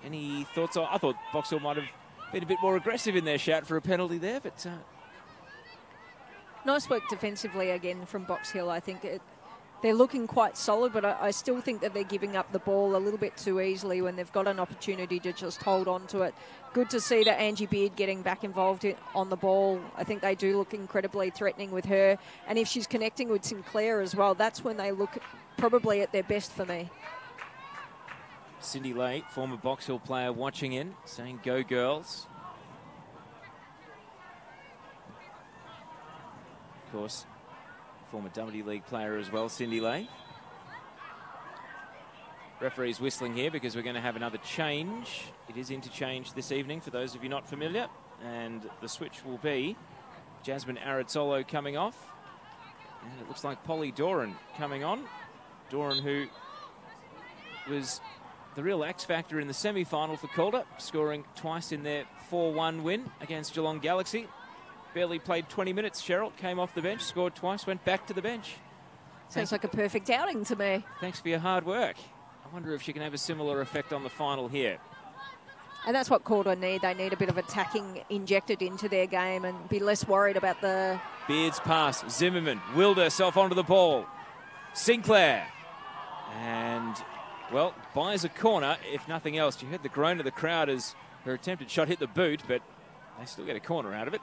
Any thoughts on... I thought Box Hill might have been a bit more aggressive in their shout for a penalty there, but... Nice work defensively again from Box Hill. I think they're looking quite solid, but I still think that they're giving up the ball a little bit too easily when they've got an opportunity to just hold on to it. Good to see that Angie Beard getting back involved on the ball. I think they do look incredibly threatening with her. And if she's connecting with Sinclair as well, that's when they look probably at their best for me. Cindy Lay, former Box Hill player, watching in, saying, "Go girls." Of course, former W League player as well, Cindy Lay. Referee's whistling here because we're going to have another change. It is interchange this evening for those of you not familiar. And the switch will be Jasmine Arazzolo coming off. And it looks like Polly Doran coming on. Doran, who was the real X factor in the semi-final for Calder, scoring twice in their 4-1 win against Geelong Galaxy. Barely played 20 minutes, Cheryl. Came off the bench, scored twice, went back to the bench. Sounds like a perfect outing to me. Thanks for your hard work. I wonder if she can have a similar effect on the final here. And that's what Calder need. They need a bit of attacking injected into their game and be less worried about the... Beard's pass. Zimmerman willed herself onto the ball. Sinclair. And, well, buys a corner, if nothing else. You heard the groan of the crowd as her attempted shot hit the boot, but they still get a corner out of it.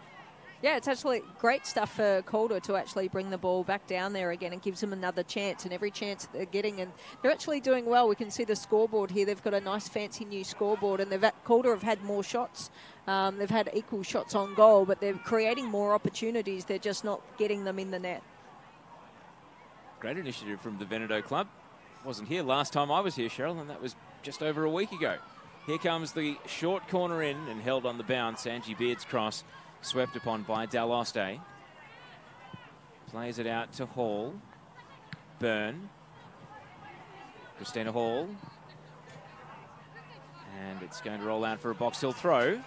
Yeah, it's actually great stuff for Calder to actually bring the ball back down there again and gives them another chance, and every chance they're getting, and they're actually doing well. We can see the scoreboard here. They've got a nice fancy new scoreboard, and Calder have had more shots. They've had equal shots on goal, but they're creating more opportunities. They're just not getting them in the net. Great initiative from the Veneto club. Wasn't here last time I was here, Cheryl, and that was just over a week ago. Here comes the short corner in and held on the bounce. Angie Beard's cross. Swept upon by Daloste. Plays it out to Hall. Byrne. Christina Hall. And it's going to roll out for a Box Hill throw.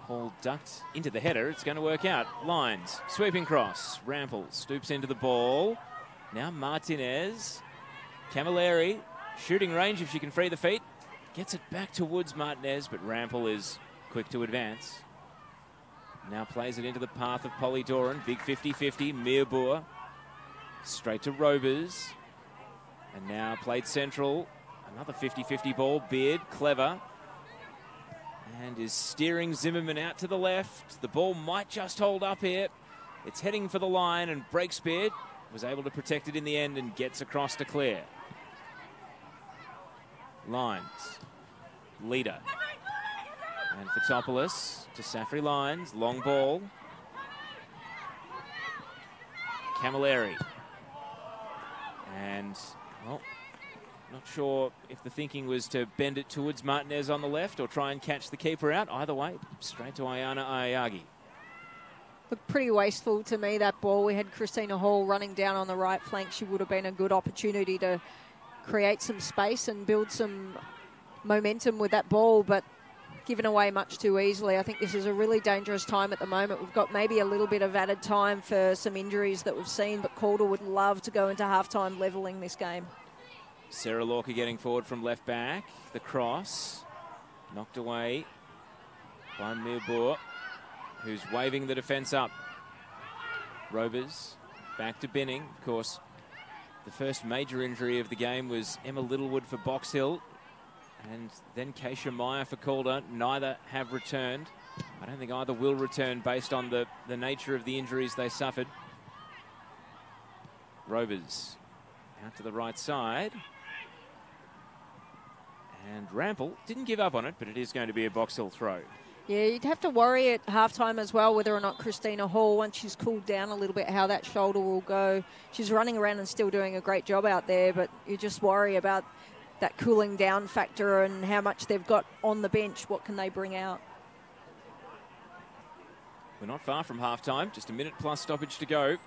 Hall ducked into the header. It's going to work out. Lines. Sweeping cross. Rampel stoops into the ball. Now Martinez, Camilleri, shooting range if she can free the feet. Gets it back towards Martinez, but Rampel is quick to advance. Now plays it into the path of Polly Doran. Big 50-50, Meerboer. Straight to Robers. And now played central. Another 50-50 ball, Beard, clever. And is steering Zimmerman out to the left. The ball might just hold up here. It's heading for the line and breaks Beard. Was able to protect it in the end and gets across to Claire. Lines. Leader. And Fotopoulos to Safri Lines. Long ball. Camilleri. And, well, not sure if the thinking was to bend it towards Martinez on the left or try and catch the keeper out. Either way, straight to Ayana Ayagi. Looked pretty wasteful to me, that ball. We had Christina Hall running down on the right flank. She would have been a good opportunity to create some space and build some momentum with that ball, but given away much too easily. I think this is a really dangerous time at the moment. We've got maybe a little bit of added time for some injuries that we've seen, but Calder would love to go into halftime levelling this game. Sarah Lorca getting forward from left back. The cross knocked away by Meerboer, who's waving the defence up. Robers back to Binning. Of course, the first major injury of the game was Emma Littlewood for Box Hill, and then Keisha Meyer for Calder. Neither have returned. I don't think either will return based on the nature of the injuries they suffered. Robers out to the right side. And Rampel didn't give up on it, but it is going to be a Box Hill throw. Yeah, you'd have to worry at halftime as well whether or not Christina Hall, once she's cooled down a little bit, how that shoulder will go. She's running around and still doing a great job out there, but you just worry about that cooling down factor and how much they've got on the bench. What can they bring out? We're not far from halftime, just a minute plus stoppage to go.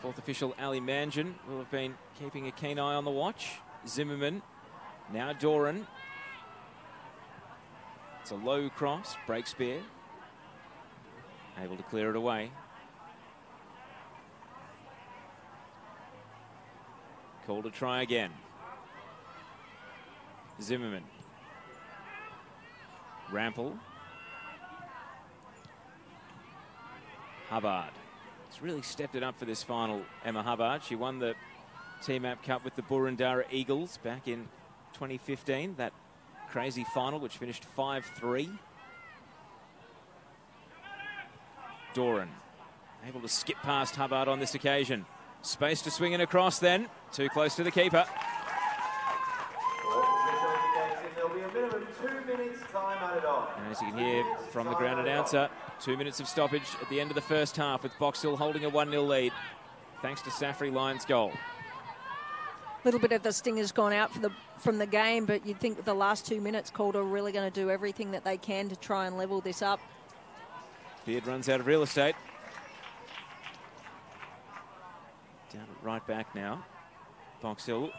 Fourth official Ali Manjin will have been keeping a keen eye on the watch. Zimmerman, now Doran. It's a low cross, Breakspear. Able to clear it away. Calder try again. Zimmerman. Rampel. Hubbard. It's really stepped it up for this final, Emma Hubbard. She won the T-Map Cup with the Burundara Eagles back in 2015. That crazy final, which finished 5-3. Doran able to skip past Hubbard on this occasion. Space to swing it across then. Too close to the keeper. There'll be a minimum 2 minutes time added on. And as you can hear from the ground announcer, 2 minutes of stoppage at the end of the first half with Box Hill holding a 1-0 lead thanks to Safri Lyons' goal. A little bit of the sting has gone out from the game, but you'd think with the last 2 minutes, Calder are really going to do everything that they can to try and level this up. Beard runs out of real estate. Down at right back now. Box Hill.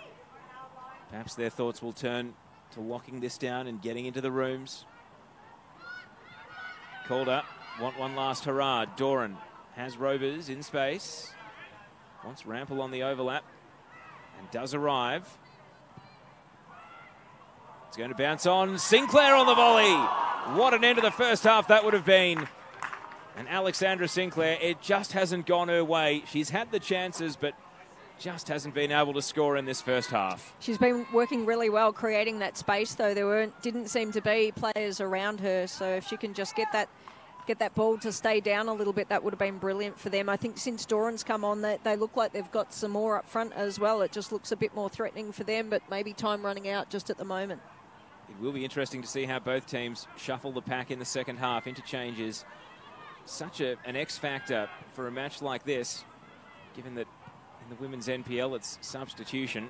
Perhaps their thoughts will turn to locking this down and getting into the rooms. Calder want one last hurrah. Doran has Rovers in space. Wants Rampel on the overlap. And does arrive. It's going to bounce on. Sinclair on the volley. What an end to the first half that would have been. And Alexandra Sinclair, it just hasn't gone her way. She's had the chances, but just hasn't been able to score in this first half. She's been working really well creating that space, though. There didn't seem to be players around her. So if she can just get that ball to stay down a little bit, that would have been brilliant for them. I think since Doran's come on, they look like they've got some more up front as well. It just looks a bit more threatening for them, but maybe time running out just at the moment. It will be interesting to see how both teams shuffle the pack in the second half. Interchanges, such an X factor for a match like this, given that in the women's NPL it's substitution.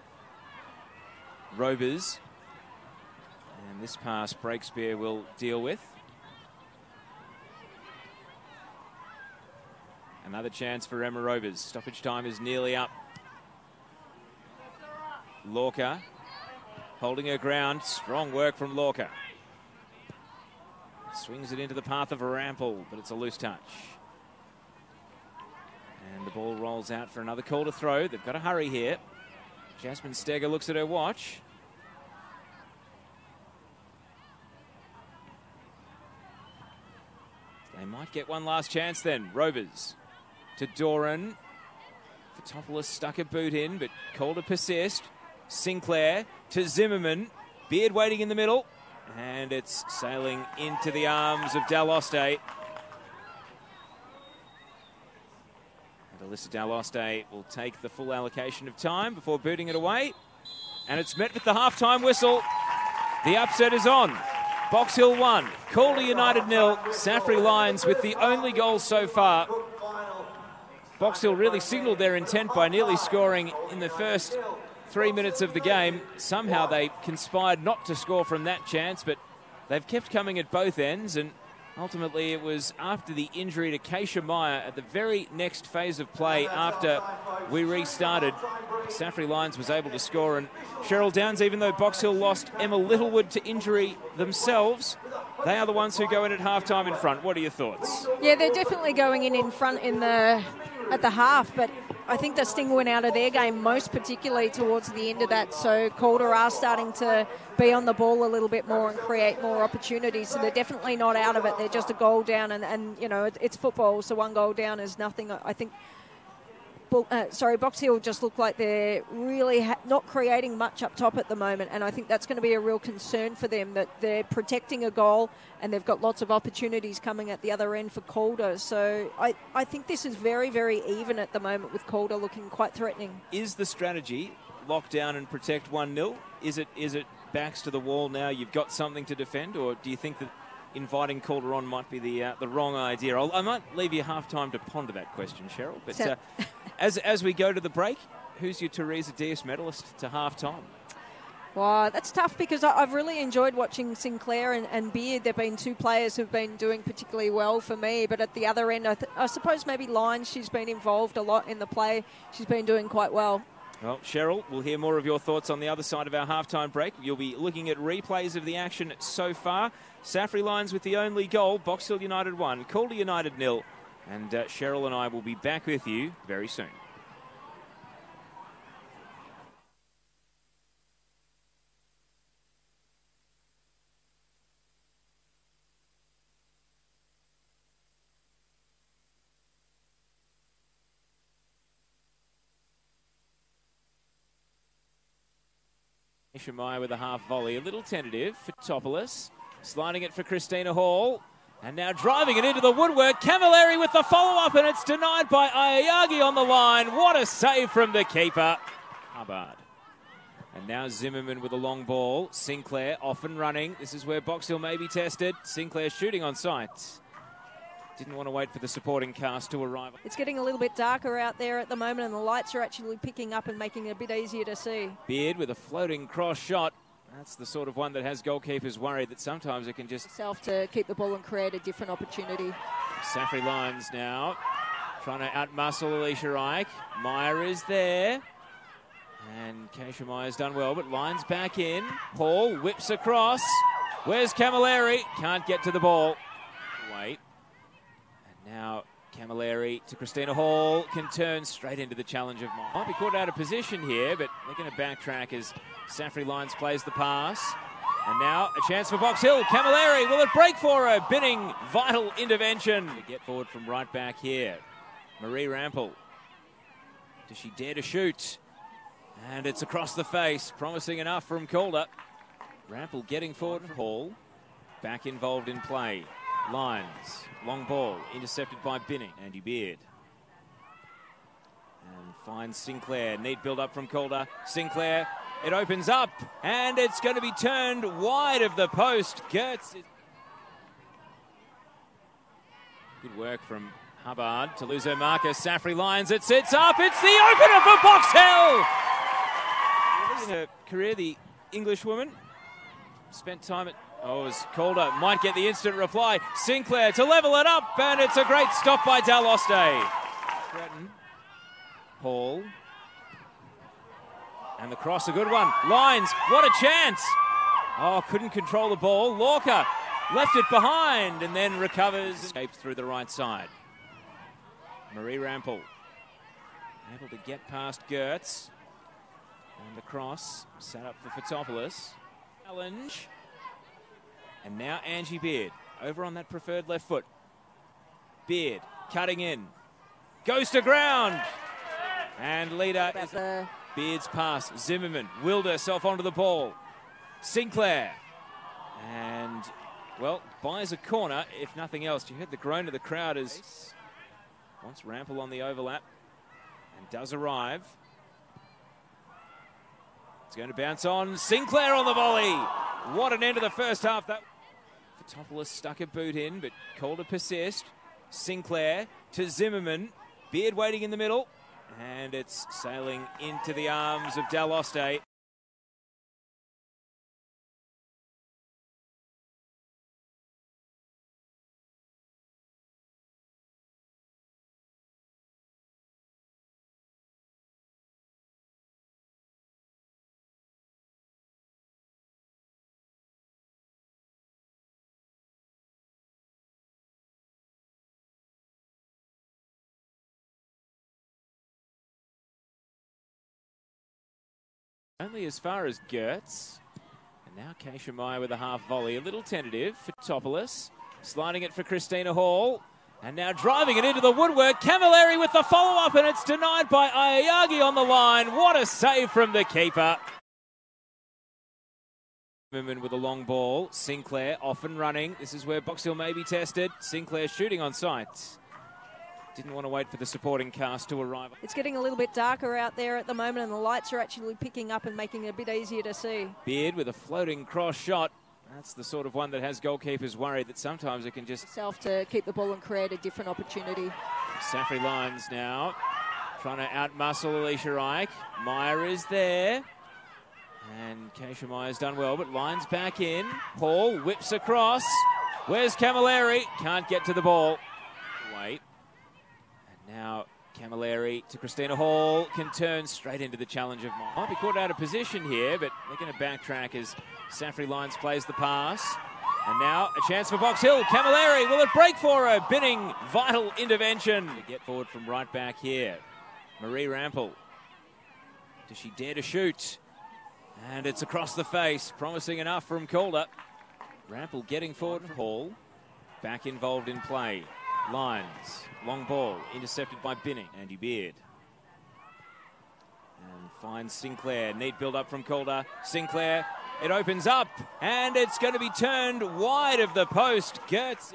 Rovers, and this pass Breakspear will deal with. Another chance for Emma Rovers. Stoppage time is nearly up. Lorca holding her ground. Strong work from Lorca. Swings it into the path of Rampel, but it's a loose touch. And the ball rolls out for another call to throw. They've got to hurry here. Jasmine Steger looks at her watch. They might get one last chance then. Rovers to Doran. Fotopoulos stuck a boot in, but Calder persist. Sinclair to Zimmerman. Beard waiting in the middle. And it's sailing into the arms of Daloste. And Alyssa Daloste will take the full allocation of time before booting it away. And it's met with the halftime whistle. The upset is on. Box Hill 1, Calder United 0. Safri Lyons with the only goal so far. Box Hill really signalled their intent by nearly scoring in the first 3 minutes of the game. Somehow they conspired not to score from that chance, but they've kept coming at both ends, and ultimately it was after the injury to Keisha Meyer at the very next phase of play after we restarted, Safri Lyons was able to score. And Cheryl Downs, even though Box Hill lost Emma Littlewood to injury themselves, they are the ones who go in at halftime in front. What are your thoughts? Yeah, they're definitely going in front at the half, but I think the sting went out of their game, most particularly towards the end of that. So Calder are starting to be on the ball a little bit more and create more opportunities. So they're definitely not out of it. They're just a goal down, and you know, it's football, so one goal down is nothing. I think Box Hill just look like they're really not creating much up top at the moment, and I think that's going to be a real concern for them, that they're protecting a goal and they've got lots of opportunities coming at the other end for Calder. So I think this is very, very even at the moment, with Calder looking quite threatening. Is the strategy lock down and protect 1-0? Is it backs to the wall now, you've got something to defend, or do you think that inviting Calder on might be the wrong idea. I might leave you half time to ponder that question, Cheryl. But as we go to the break, who's your Teresa Diaz medalist to half time? Well, that's tough because I've really enjoyed watching Sinclair and Beard. There have been two players who've been doing particularly well for me, but at the other end, I suppose maybe Lyons, she's been involved a lot in the play. She's been doing quite well. Well, Cheryl, we'll hear more of your thoughts on the other side of our halftime break. You'll be looking at replays of the action so far. Saffrey Lions with the only goal, Box Hill United 1, Calder United 0. And Cheryl and I will be back with you very soon. Shamaya with a half volley, a little tentative for Topolis, sliding it for Christina Hall, and now driving it into the woodwork. Camilleri with the follow-up, and it's denied by Ayagi on the line. What a save from the keeper, Hubbard. And now Zimmerman with a long ball. Sinclair off and running. This is where Box Hill may be tested. Sinclair shooting on sight. Didn't want to wait for the supporting cast to arrive. It's getting a little bit darker out there at the moment, and the lights are actually picking up and making it a bit easier to see. Beard with a floating cross shot. That's the sort of one that has goalkeepers worried that sometimes it can just... Self to keep the ball and create a different opportunity. Saffrey Lions now trying to outmuscle Alicia Ike. Meyer is there. And Keisha Meyer's done well, but Lions back in. Hall whips across. Where's Camilleri? Can't get to the ball. Wait. Now Camilleri to Christina Hall, can turn straight into the challenge of Meyer. Might be caught out of position here, but they're going to backtrack as Saffrey Lions plays the pass. And now a chance for Box Hill. Camilleri, will it break for her? Binning, vital intervention. To get forward from right back here. Marie Rampel. Does she dare to shoot? And it's across the face. Promising enough from Calder. Rampel getting forward for Hall. Back involved in play. Lions, long ball, intercepted by Binning. Andy Beard. And finds Sinclair. Neat build up from Calder. Sinclair, it opens up, and it's going to be turned wide of the post. Gertz. Good work from Hubbard to lose her marker. Saffrey Lions, it sits up. It's the opener for Box Hill. In her career, the Englishwoman spent time at... Oh, as Calder might get the instant reply. Sinclair to level it up, and it's a great stop by Daloste. Stratton. Hall. And the cross, a good one. Lines, what a chance. Oh, couldn't control the ball. Lorca left it behind and then recovers. Escapes through the right side. Marie Rampel able to get past Gertz. And the cross set up for Fotopoulos. Challenge. And now Angie Beard over on that preferred left foot. Beard cutting in. Goes to ground. And leader is Beard's pass. Zimmerman willed herself onto the ball. Sinclair. And, well, buys a corner, if nothing else. You heard the groan of the crowd as wants Rampel on the overlap. And does arrive. It's going to bounce on. Sinclair on the volley. What an end to the first half. That Fotopoulos stuck a boot in, but Calder persist. Sinclair to Zimmerman. Beard waiting in the middle. And it's sailing into the arms of Daloste. Only as far as Gertz. And now Keisha Meyer with a half volley. A little tentative for Topolis. Sliding it for Christina Hall. And now driving it into the woodwork. Camilleri with the follow-up, and it's denied by Ayagi on the line. What a save from the keeper. Zimmerman with a long ball. Sinclair off and running. This is where Box Hill may be tested. Sinclair shooting on sight. Didn't want to wait for the supporting cast to arrive. It's getting a little bit darker out there at the moment, and the lights are actually picking up and making it a bit easier to see. Beard with a floating cross shot. That's the sort of one that has goalkeepers worried that sometimes it can just... Self to keep the ball and create a different opportunity. Safri Lyons now trying to outmuscle Alicia Ike. Meyer is there. And Keisha Meyer's done well, but Lyons back in. Hall whips across. Where's Camilleri? Can't get to the ball. Wait. And now Camilleri to Christina Hall. Can turn straight into the challenge of Meyer. Might be caught out of position here, but they're going to backtrack as Safri Lyons plays the pass. And now a chance for Box Hill. Camilleri, will it break for her? Binning, vital intervention. To get forward from right back here. Marie Rampel. Does she dare to shoot? And it's across the face. Promising enough from Calder. Rampel getting forward for Hall. Back involved in play. Lyons, long ball, intercepted by Binning. Andy Beard. And finds Sinclair. Neat build up from Calder. Sinclair. It opens up, and it's going to be turned wide of the post. Gertz.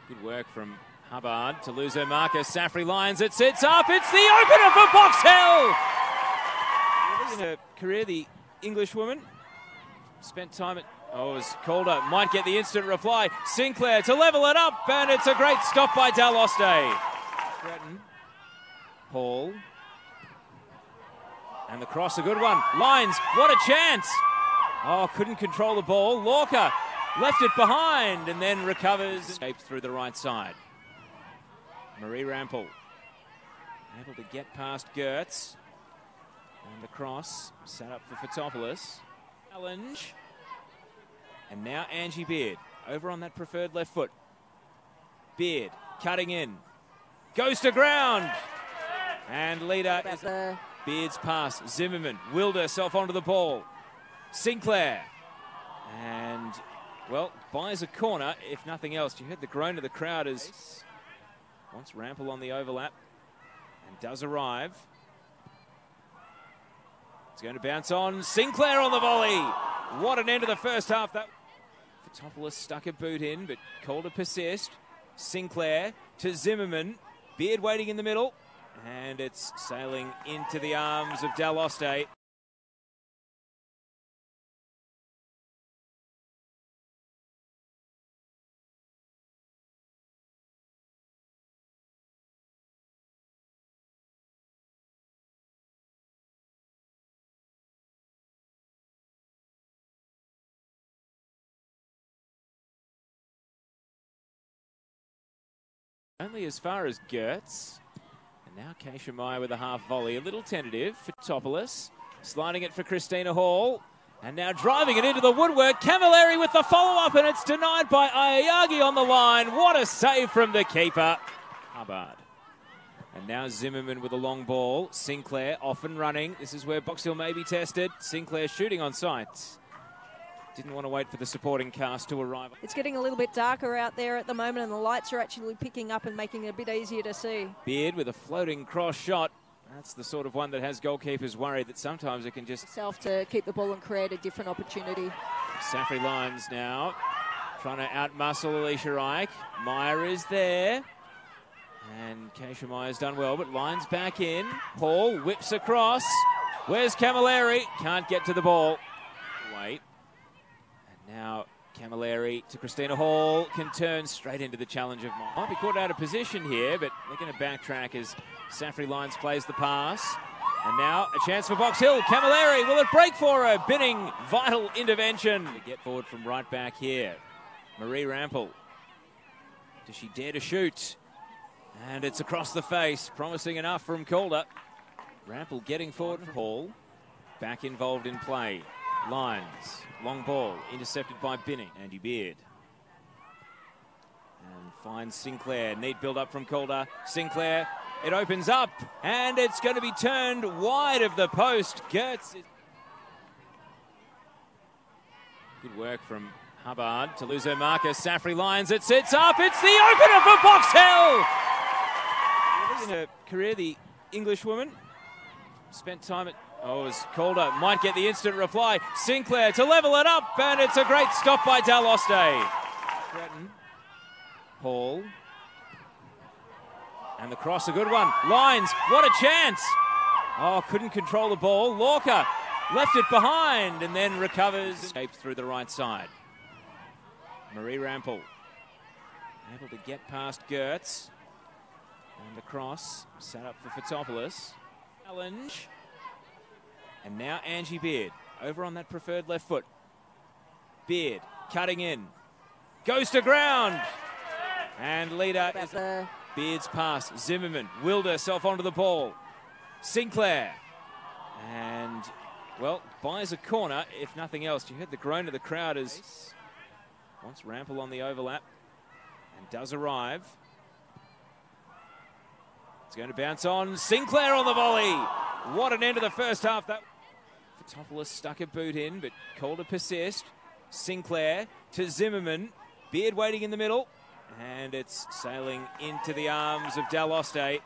Good work from Hubbard to lose her marker. Safri Lyons, it sits up. It's the opener for Box Hill. In her career, the Englishwoman spent time at... Oh, as Calder might get the instant reply. Sinclair to level it up, and it's a great stop by Daloste. Breton. Hall. And the cross, a good one. Lyons, what a chance. Oh, couldn't control the ball. Lorca left it behind and then recovers. Escapes through the right side. Marie Rampel able to get past Gertz. And the cross set up for Fotopoulos. Challenge. And now Angie Beard over on that preferred left foot. Beard cutting in. Goes to ground. And leader is... Beard's pass, Zimmerman willed herself onto the ball. Sinclair, and, well, buys a corner, if nothing else. You heard the groan of the crowd as wants Rampel on the overlap, and does arrive. It's going to bounce on. Sinclair on the volley. What an end to the first half. That Fotopoulos stuck a boot in, but Calder persist. Sinclair to Zimmerman. Beard waiting in the middle. And it's sailing into the arms of Daloste. Only as far as Gertz. Now Keisha Meyer with a half volley, a little tentative for Fotopoulos, sliding it for Christina Hall, and now driving it into the woodwork. Camilleri with the follow-up, and it's denied by Ayagi on the line. What a save from the keeper, Hubbard. And now Zimmerman with a long ball. Sinclair off and running. This is where Box Hill may be tested. Sinclair shooting on sight. Didn't want to wait for the supporting cast to arrive. It's getting a little bit darker out there at the moment, and the lights are actually picking up and making it a bit easier to see. Beard with a floating cross shot. That's the sort of one that has goalkeepers worried that sometimes it can just... Self to keep the ball and create a different opportunity. Safri Lyons now trying to outmuscle Alicia Ike. Meyer is there. And Keisha Meyer's done well, but Lyons back in. Hall whips across. Where's Camilleri? Can't get to the ball. Wait. Now Camilleri to Christina Hall, can turn straight into the challenge of Meyer. Might be caught out of position here, but they're going to backtrack as Safri Lyons plays the pass. And now a chance for Box Hill. Camilleri, will it break for her? Binning, vital intervention. To get forward from right back here. Marie Rampel. Does she dare to shoot? And it's across the face. Promising enough from Calder. Rampel getting forward for Hall. Back involved in play. Lyons, long ball, intercepted by Binning. Andy Beard. And finds Sinclair. Neat build up from Calder. Sinclair, it opens up, and it's going to be turned wide of the post. Gertz. Good work from Hubbard to lose her marker. Safri Lyons, it sits up. It's the opener for Box Hill. In her career, the Englishwoman spent time at... Oh, as Calder might get the instant reply. Sinclair to level it up, and it's a great stop by Daloste. Breton. Hall. And the cross, a good one. Lyons, what a chance. Oh, couldn't control the ball. Lorca left it behind and then recovers. Escapes through the right side. Marie Rampel able to get past Gertz. And across, set up for Fotopoulos. Challenge. And now Angie Beard over on that preferred left foot. Beard cutting in. Goes to ground. And leader is Beard's pass. Zimmerman willed herself onto the ball. Sinclair. And, well, buys a corner, if nothing else. You heard the groan of the crowd as wants Rampel on the overlap. And does arrive. It's going to bounce on. Sinclair on the volley. What an end to the first half. That Fotopoulos stuck a boot in, but Calder persist. Sinclair to Zimmerman. Beard waiting in the middle. And it's sailing into the arms of Daloste.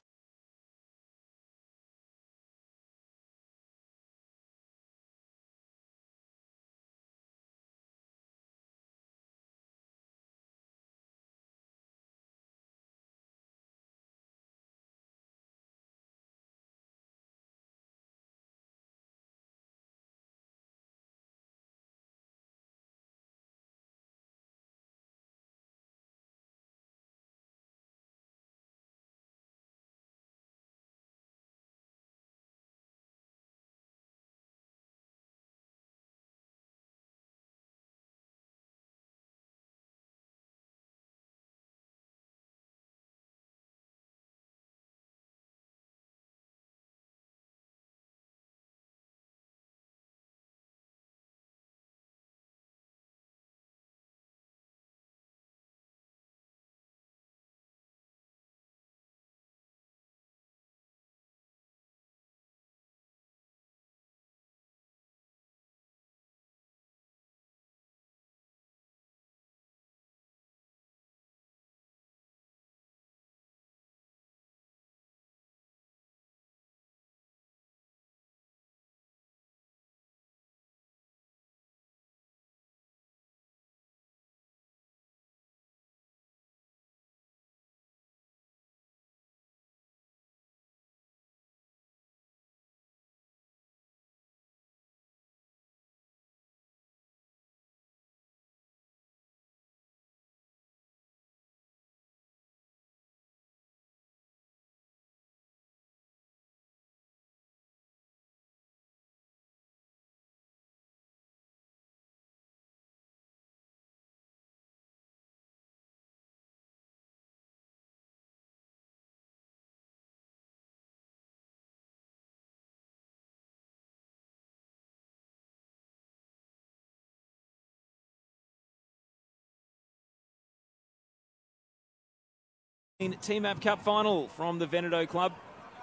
Team App Cup final from the Veneto Club.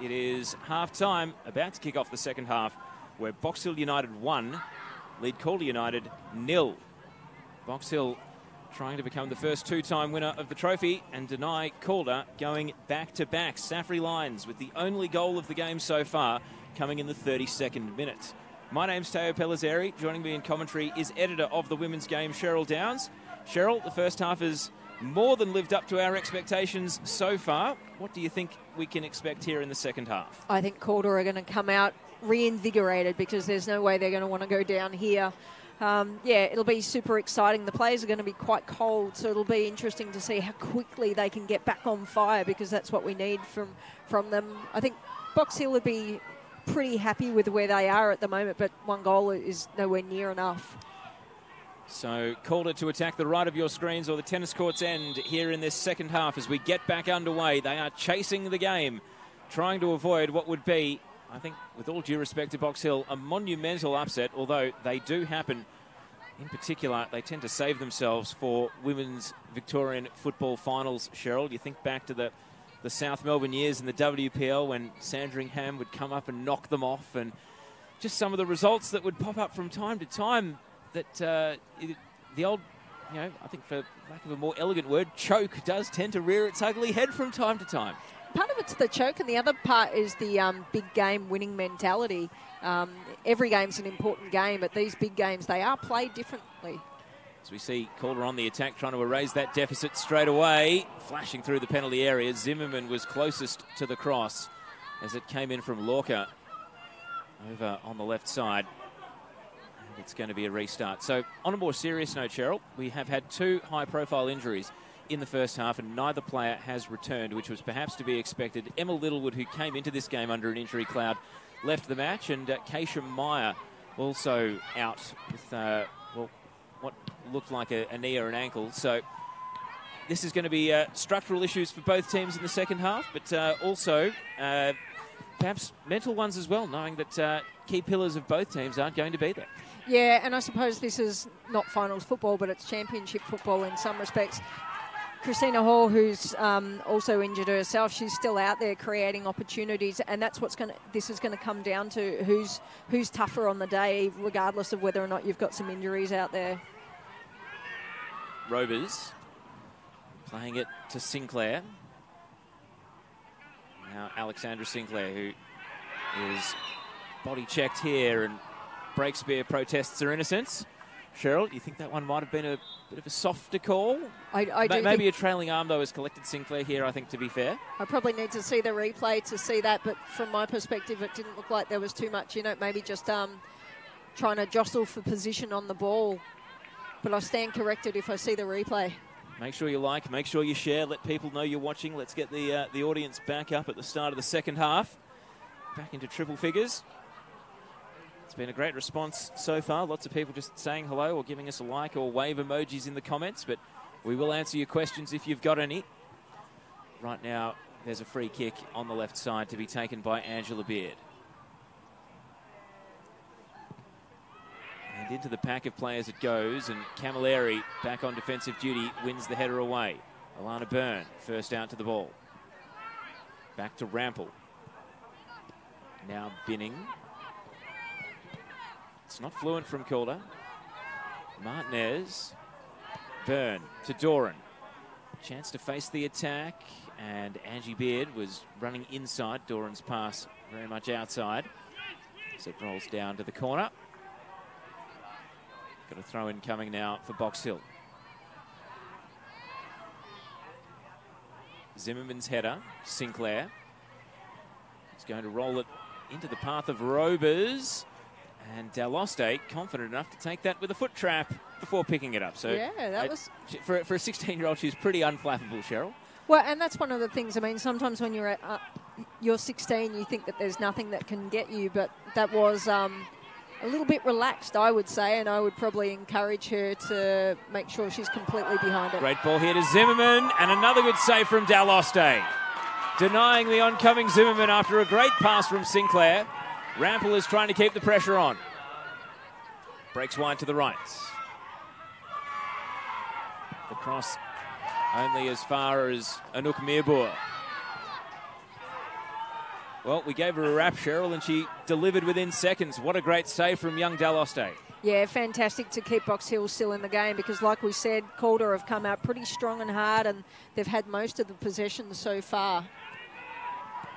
It is half-time, about to kick off the second half, where Box Hill United 1, lead Calder United 0. Box Hill trying to become the first two-time winner of the trophy and deny Calder going back-to-back. Safri Lines with the only goal of the game so far coming in the 32nd minute. My name's Teo Pellizzeri. Joining me in commentary is editor of the women's game, Cheryl Downs. Cheryl, the first half is more than lived up to our expectations so far. What do you think we can expect here in the second half? I think Calder are going to come out reinvigorated because there's no way they're going to want to go down here. Yeah, it'll be super exciting. The players are going to be quite cold, so it'll be interesting to see how quickly they can get back on fire because that's what we need from them. I think Box Hill would be pretty happy with where they are at the moment, but one goal is nowhere near enough. So Calder to attack the right of your screens or the tennis court's end here in this second half as we get back underway. They are chasing the game, trying to avoid what would be, I think, with all due respect to Box Hill, a monumental upset, although they do happen. In particular, they tend to save themselves for women's Victorian football finals, Cheryl. You think back to the South Melbourne years in the WPL when Sandringham would come up and knock them off, and just some of the results that would pop up from time to time that the old, you know, I think for lack of a more elegant word, choke does tend to rear its ugly head from time to time. Part of it's the choke and the other part is the big game winning mentality. Every game's an important game, but these big games, they are played differently. As we see Calder on the attack, trying to erase that deficit straight away. Flashing through the penalty area. Zimmerman was closest to the cross as it came in from Lorca over on the left side. it's going to be a restart. So on a more serious note, Cheryl, we have had 2 high-profile injuries in the first half, and neither player has returned, which was perhaps to be expected. Emma Littlewood, who came into this game under an injury cloud, left the match, and Keisha Meyer also out with, what looked like a knee or an ankle. So this is going to be structural issues for both teams in the second half, but also perhaps mental ones as well, knowing that key pillars of both teams aren't going to be there. Yeah, and I suppose this is not finals football, but it's championship football in some respects. Christina Hall, who's also injured herself, she's still out there creating opportunities, and that's this is going to come down to who's tougher on the day, regardless of whether or not you've got some injuries out there. Robers playing it to Sinclair. Now Alexandra Sinclair, who is body checked here, and Breakspear protests her innocence. Cheryl, do you think that one might have been a bit of a softer call? I do maybe a trailing arm, though, has collected Sinclair here, I think, to be fair. I probably need to see the replay to see that, but from my perspective, it didn't look like there was too much in it. Maybe just trying to jostle for position on the ball. But I stand corrected if I see the replay. Make sure you like, make sure you share, let people know you're watching. Let's get the audience back up at the start of the second half. Back into triple figures. It's been a great response so far. Lots of people just saying hello or giving us a like or wave emojis in the comments, but we will answer your questions if you've got any. Right now, there's a free kick on the left side to be taken by Angela Beard. And into the pack of players it goes, and Camilleri, back on defensive duty, wins the header away. Alana Byrne, first out to the ball. Back to Rampel. Now Binning. It's not fluent from Calder. Martinez. Byrne to Doran. Chance to face the attack, and Angie Beard was running inside. Doran's pass very much outside. So it rolls down to the corner. Got a throw in coming now for Box Hill. Zimmerman's header, Sinclair. He's going to roll it into the path of Robers. And Daloste confident enough to take that with a foot trap before picking it up. So yeah, that was... For a 16-year-old, she's pretty unflappable, Cheryl. Well, and that's one of the things. I mean, sometimes when you're 16, you think that there's nothing that can get you, but that was a little bit relaxed, I would say, and I would probably encourage her to make sure she's completely behind it. Great ball here to Zimmerman, and another good save from Daloste. Denying the oncoming Zimmerman after a great pass from Sinclair. Rampel is trying to keep the pressure on. Breaks wide to the right. The cross only as far as Anouk Mirbour. Well, we gave her a rap, Cheryl, and she delivered within seconds. What a great save from young Daloste. Yeah, fantastic to keep Box Hill still in the game because, like we said, Calder have come out pretty strong and hard, and they've had most of the possession so far.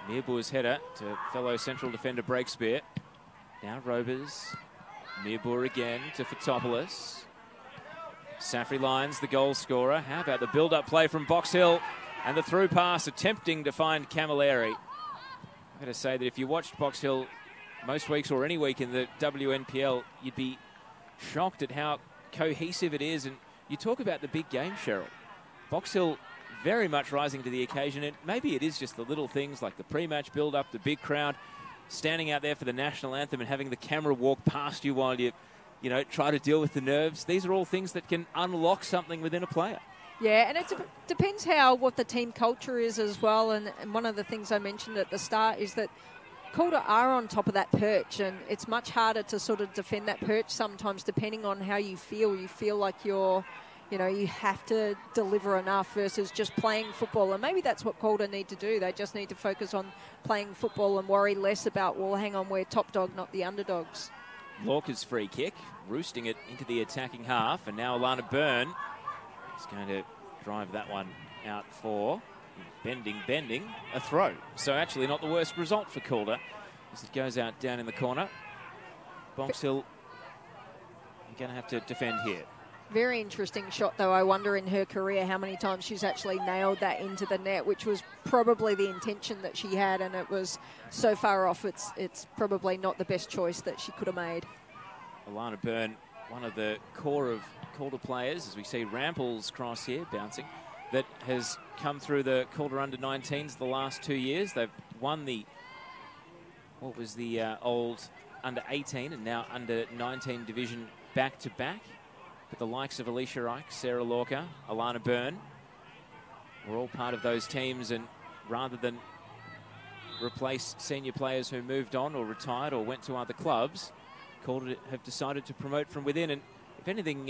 Mirbour's header to fellow central defender Breakspear. Now Robers. Mirbour again to Fotopoulos. Safri Lyons, the goal scorer. How about the build-up play from Box Hill and the through pass attempting to find Camilleri. I've got to say that if you watched Box Hill most weeks or any week in the WNPL, you'd be shocked at how cohesive it is. And you talk about the big game, Cheryl. Box Hill very much rising to the occasion, and maybe it is just the little things like the pre-match build-up, the big crowd, standing out there for the national anthem and having the camera walk past you while you try to deal with the nerves. These are all things that can unlock something within a player. Yeah, and it depends what the team culture is as well, and one of the things I mentioned at the start is that Calder are on top of that perch, and it's much harder to sort of defend that perch sometimes depending on how you feel. You feel like you have to deliver enough versus just playing football. And maybe that's what Calder need to do. They just need to focus on playing football and worry less about, well, hang on, we're top dog, not the underdogs. Lorca's free kick, roosting it into the attacking half. And now Alana Byrne is going to drive that one out for bending, a throw. So actually not the worst result for Calder as it goes out down in the corner. Box Hill, you're going to have to defend here. Very interesting shot, though. I wonder in her career how many times she's actually nailed that into the net, which was probably the intention that she had, and it was so far off, it's probably not the best choice that she could have made. Alana Byrne, one of the core of Calder players, as we see Rample's cross here bouncing, that has come through the Calder under-19s the last 2 years. They've won the, what was the old under-18 and now under-19 division back-to-back. But the likes of Alicia Ike, Sarah Lorca, Alana Byrne were all part of those teams, and rather than replace senior players who moved on or retired or went to other clubs, Calder have decided to promote from within. And if anything,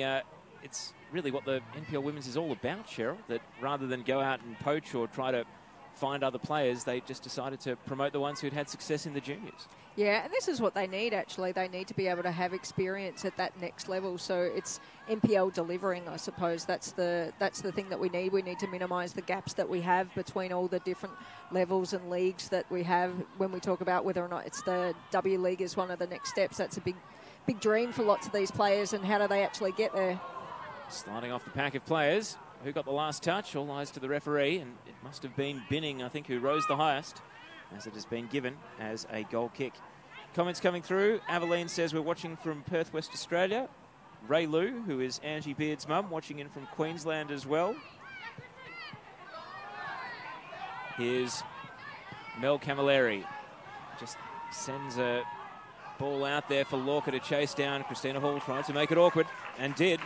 it's really what the NPL Women's is all about, Cheryl, that rather than go out and poach or try to find other players, they just decided to promote the ones who'd had success in the juniors. Yeah, and this is what they need, actually. They need to be able to have experience at that next level. So it's NPL delivering, I suppose. That's the thing that we need. We need to minimise the gaps that we have between all the different levels and leagues that we have. When we talk about whether or not it's the W League is one of the next steps, that's a big dream for lots of these players, and how do they actually get there? Sliding off the pack of players. Who got the last touch? All eyes to the referee, and it must have been Binning, I think, who rose the highest, as it has been given as a goal kick. Comments coming through. Aveline says we're watching from Perth, West Australia. Ray Lou, who is Angie Beard's mum, watching in from Queensland as well. Here's Mel Camilleri. Just sends a ball out there for Lorca to chase down. Christina Hall tried to make it awkward, and did,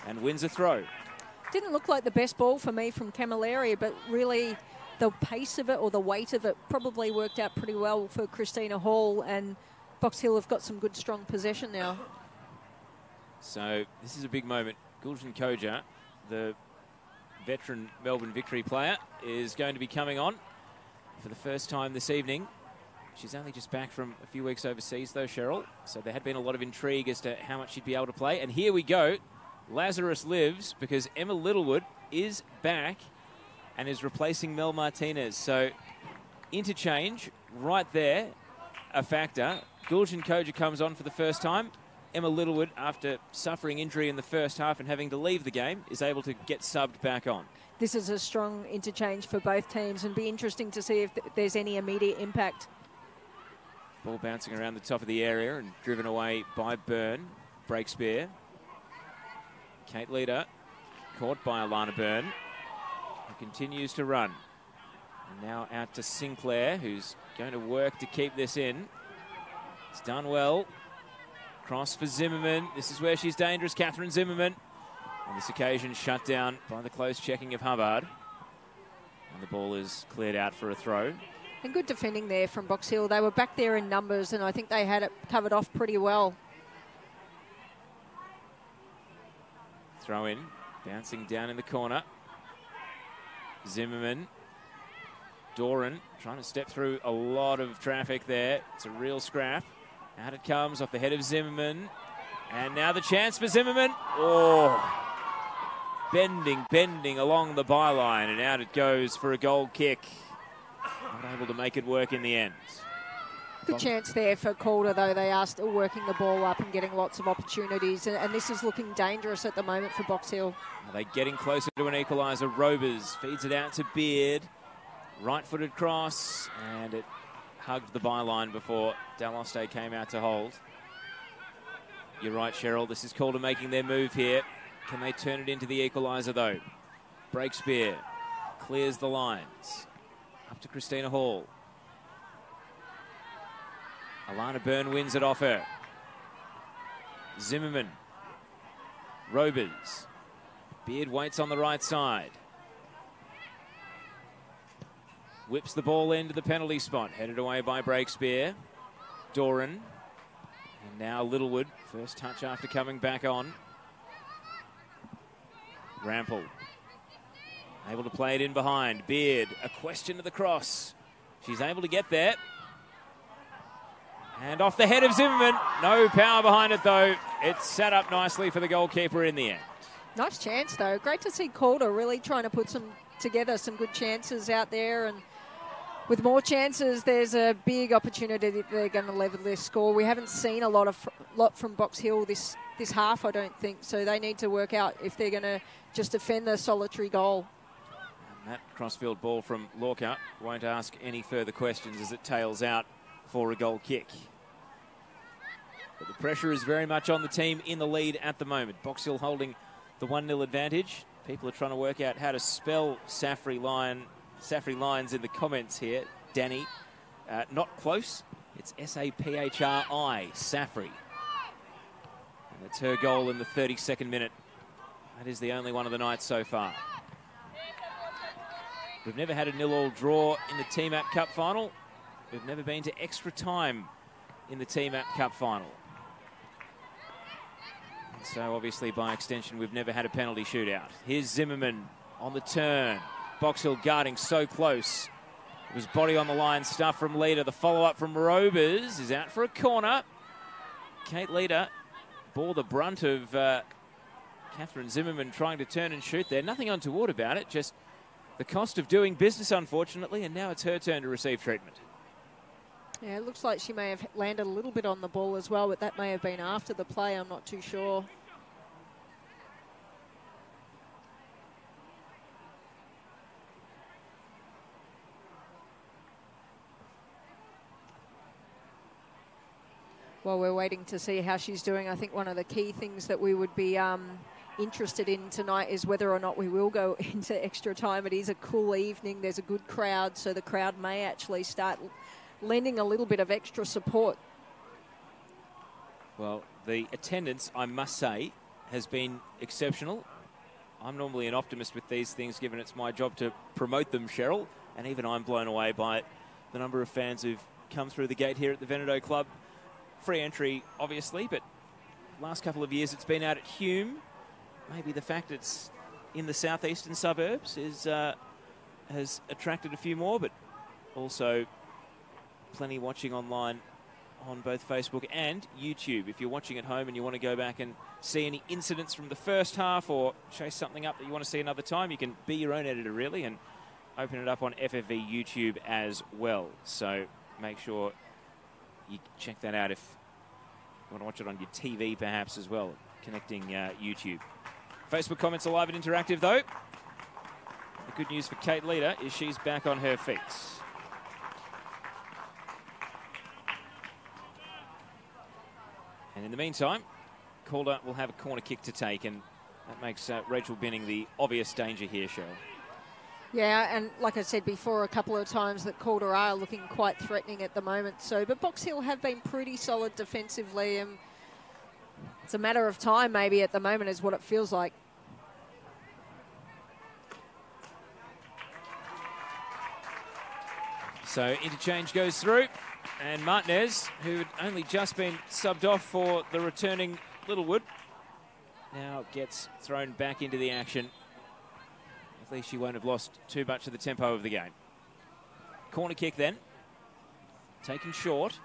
and wins a throw. Didn't look like the best ball for me from Camilleri, but really the pace of it or the weight of it probably worked out pretty well for Christina Hall, and Box Hill have got some good strong possession now. So this is a big moment. Gulshan Koja, the veteran Melbourne Victory player, is going to be coming on for the first time this evening. She's only just back from a few weeks overseas though, Cheryl, so there had been a lot of intrigue as to how much she'd be able to play, and here we go. Lazarus lives because Emma Littlewood is back and is replacing Mel Martinez. So interchange right there, a factor. Gulshan Koja comes on for the first time. Emma Littlewood, after suffering injury in the first half and having to leave the game, is able to get subbed back on. This is a strong interchange for both teams, and be interesting to see if there's any immediate impact. Ball bouncing around the top of the area and driven away by Byrne. Break spear. Kate Leader caught by Alana Byrne, who continues to run. And now out to Sinclair, who's going to work to keep this in. It's done well. Cross for Zimmerman. This is where she's dangerous, Catherine Zimmerman. On this occasion, shut down by the close checking of Hubbard. And the ball is cleared out for a throw. And good defending there from Box Hill. They were back there in numbers, and I think they had it covered off pretty well. Throw in, bouncing down in the corner. Zimmerman. Doran trying to step through a lot of traffic there. It's a real scrap. Out it comes off the head of Zimmerman. And now the chance for Zimmerman. Oh, bending along the byline, and out it goes for a goal kick. Not able to make it work in the end. Good chance there for Calder, though. They are still working the ball up and getting lots of opportunities, and this is looking dangerous at the moment for Box Hill. Are they getting closer to an equaliser? Robers feeds it out to Beard. Right-footed cross, and it hugged the byline before Daloste came out to hold. You're right, Cheryl. This is Calder making their move here. Can they turn it into the equaliser, though? Break spear. Clears the lines. Up to Christina Hall. Alana Byrne wins it off her. Zimmerman. Robers. Beard waits on the right side. Whips the ball into the penalty spot. Headed away by Breakspear. Doran. And now Littlewood. First touch after coming back on. Rample. Able to play it in behind. Beard. A question to the cross. She's able to get there. And off the head of Zimmerman. No power behind it, though. It's set up nicely for the goalkeeper in the end. Nice chance, though. Great to see Calder really trying to put together some good chances out there. And with more chances, there's a big opportunity that they're going to level their score. We haven't seen a lot from Box Hill this half, I don't think. So they need to work out if they're going to just defend the solitary goal. And that crossfield ball from Lorca won't ask any further questions as it tails out for a goal kick. But the pressure is very much on the team in the lead at the moment. Box Hill holding the 1-0 advantage. People are trying to work out how to spell Saffrey Lions in the comments here. Danny, not close. It's S-A-P-H-R-I, Saffrey. And it's her goal in the 32nd minute. That is the only one of the night so far. We've never had a 0-0 draw in the Team App Cup final. We've never been to extra time in the Team App Cup final. And so obviously by extension we've never had a penalty shootout. Here's Zimmerman on the turn. Box Hill guarding so close. It was body on the line stuff from Leader. The follow-up from Robers is out for a corner. Kate Leader bore the brunt of Catherine Zimmerman trying to turn and shoot there. Nothing untoward about it, just the cost of doing business, unfortunately, and now it's her turn to receive treatment. Yeah, it looks like she may have landed a little bit on the ball as well, but that may have been after the play. I'm not too sure. While we're waiting to see how she's doing, I think one of the key things that we would be interested in tonight is whether or not we will go into extra time. It is a cool evening. There's a good crowd, so the crowd may actually start lending a little bit of extra support. Well, the attendance, I must say, has been exceptional. I'm normally an optimist with these things, given it's my job to promote them, Cheryl, and even I'm blown away by the number of fans who've come through the gate here at the Veneto Club. Free entry, obviously, but last couple of years it's been out at Hume. Maybe the fact it's in the southeastern suburbs has attracted a few more, but also plenty watching online on both Facebook and YouTube. If you're watching at home and you want to go back and see any incidents from the first half or chase something up that you want to see another time, you can be your own editor, really, and open it up on FFV YouTube as well. So make sure you check that out if you want to watch it on your TV perhaps as well, connecting YouTube. Facebook comments are live and interactive though. The good news for Kate Leader is she's back on her feet. And in the meantime, Calder will have a corner kick to take, and that makes Rachel Binning the obvious danger here, Cheryl. Yeah, and like I said before a couple of times, that Calder are looking quite threatening at the moment. So, but Box Hill have been pretty solid defensively, and it's a matter of time maybe at the moment is what it feels like. So interchange goes through, and Martinez, who had only just been subbed off for the returning Littlewood, now gets thrown back into the action. At least she won't have lost too much of the tempo of the game. Corner kick then, taken short.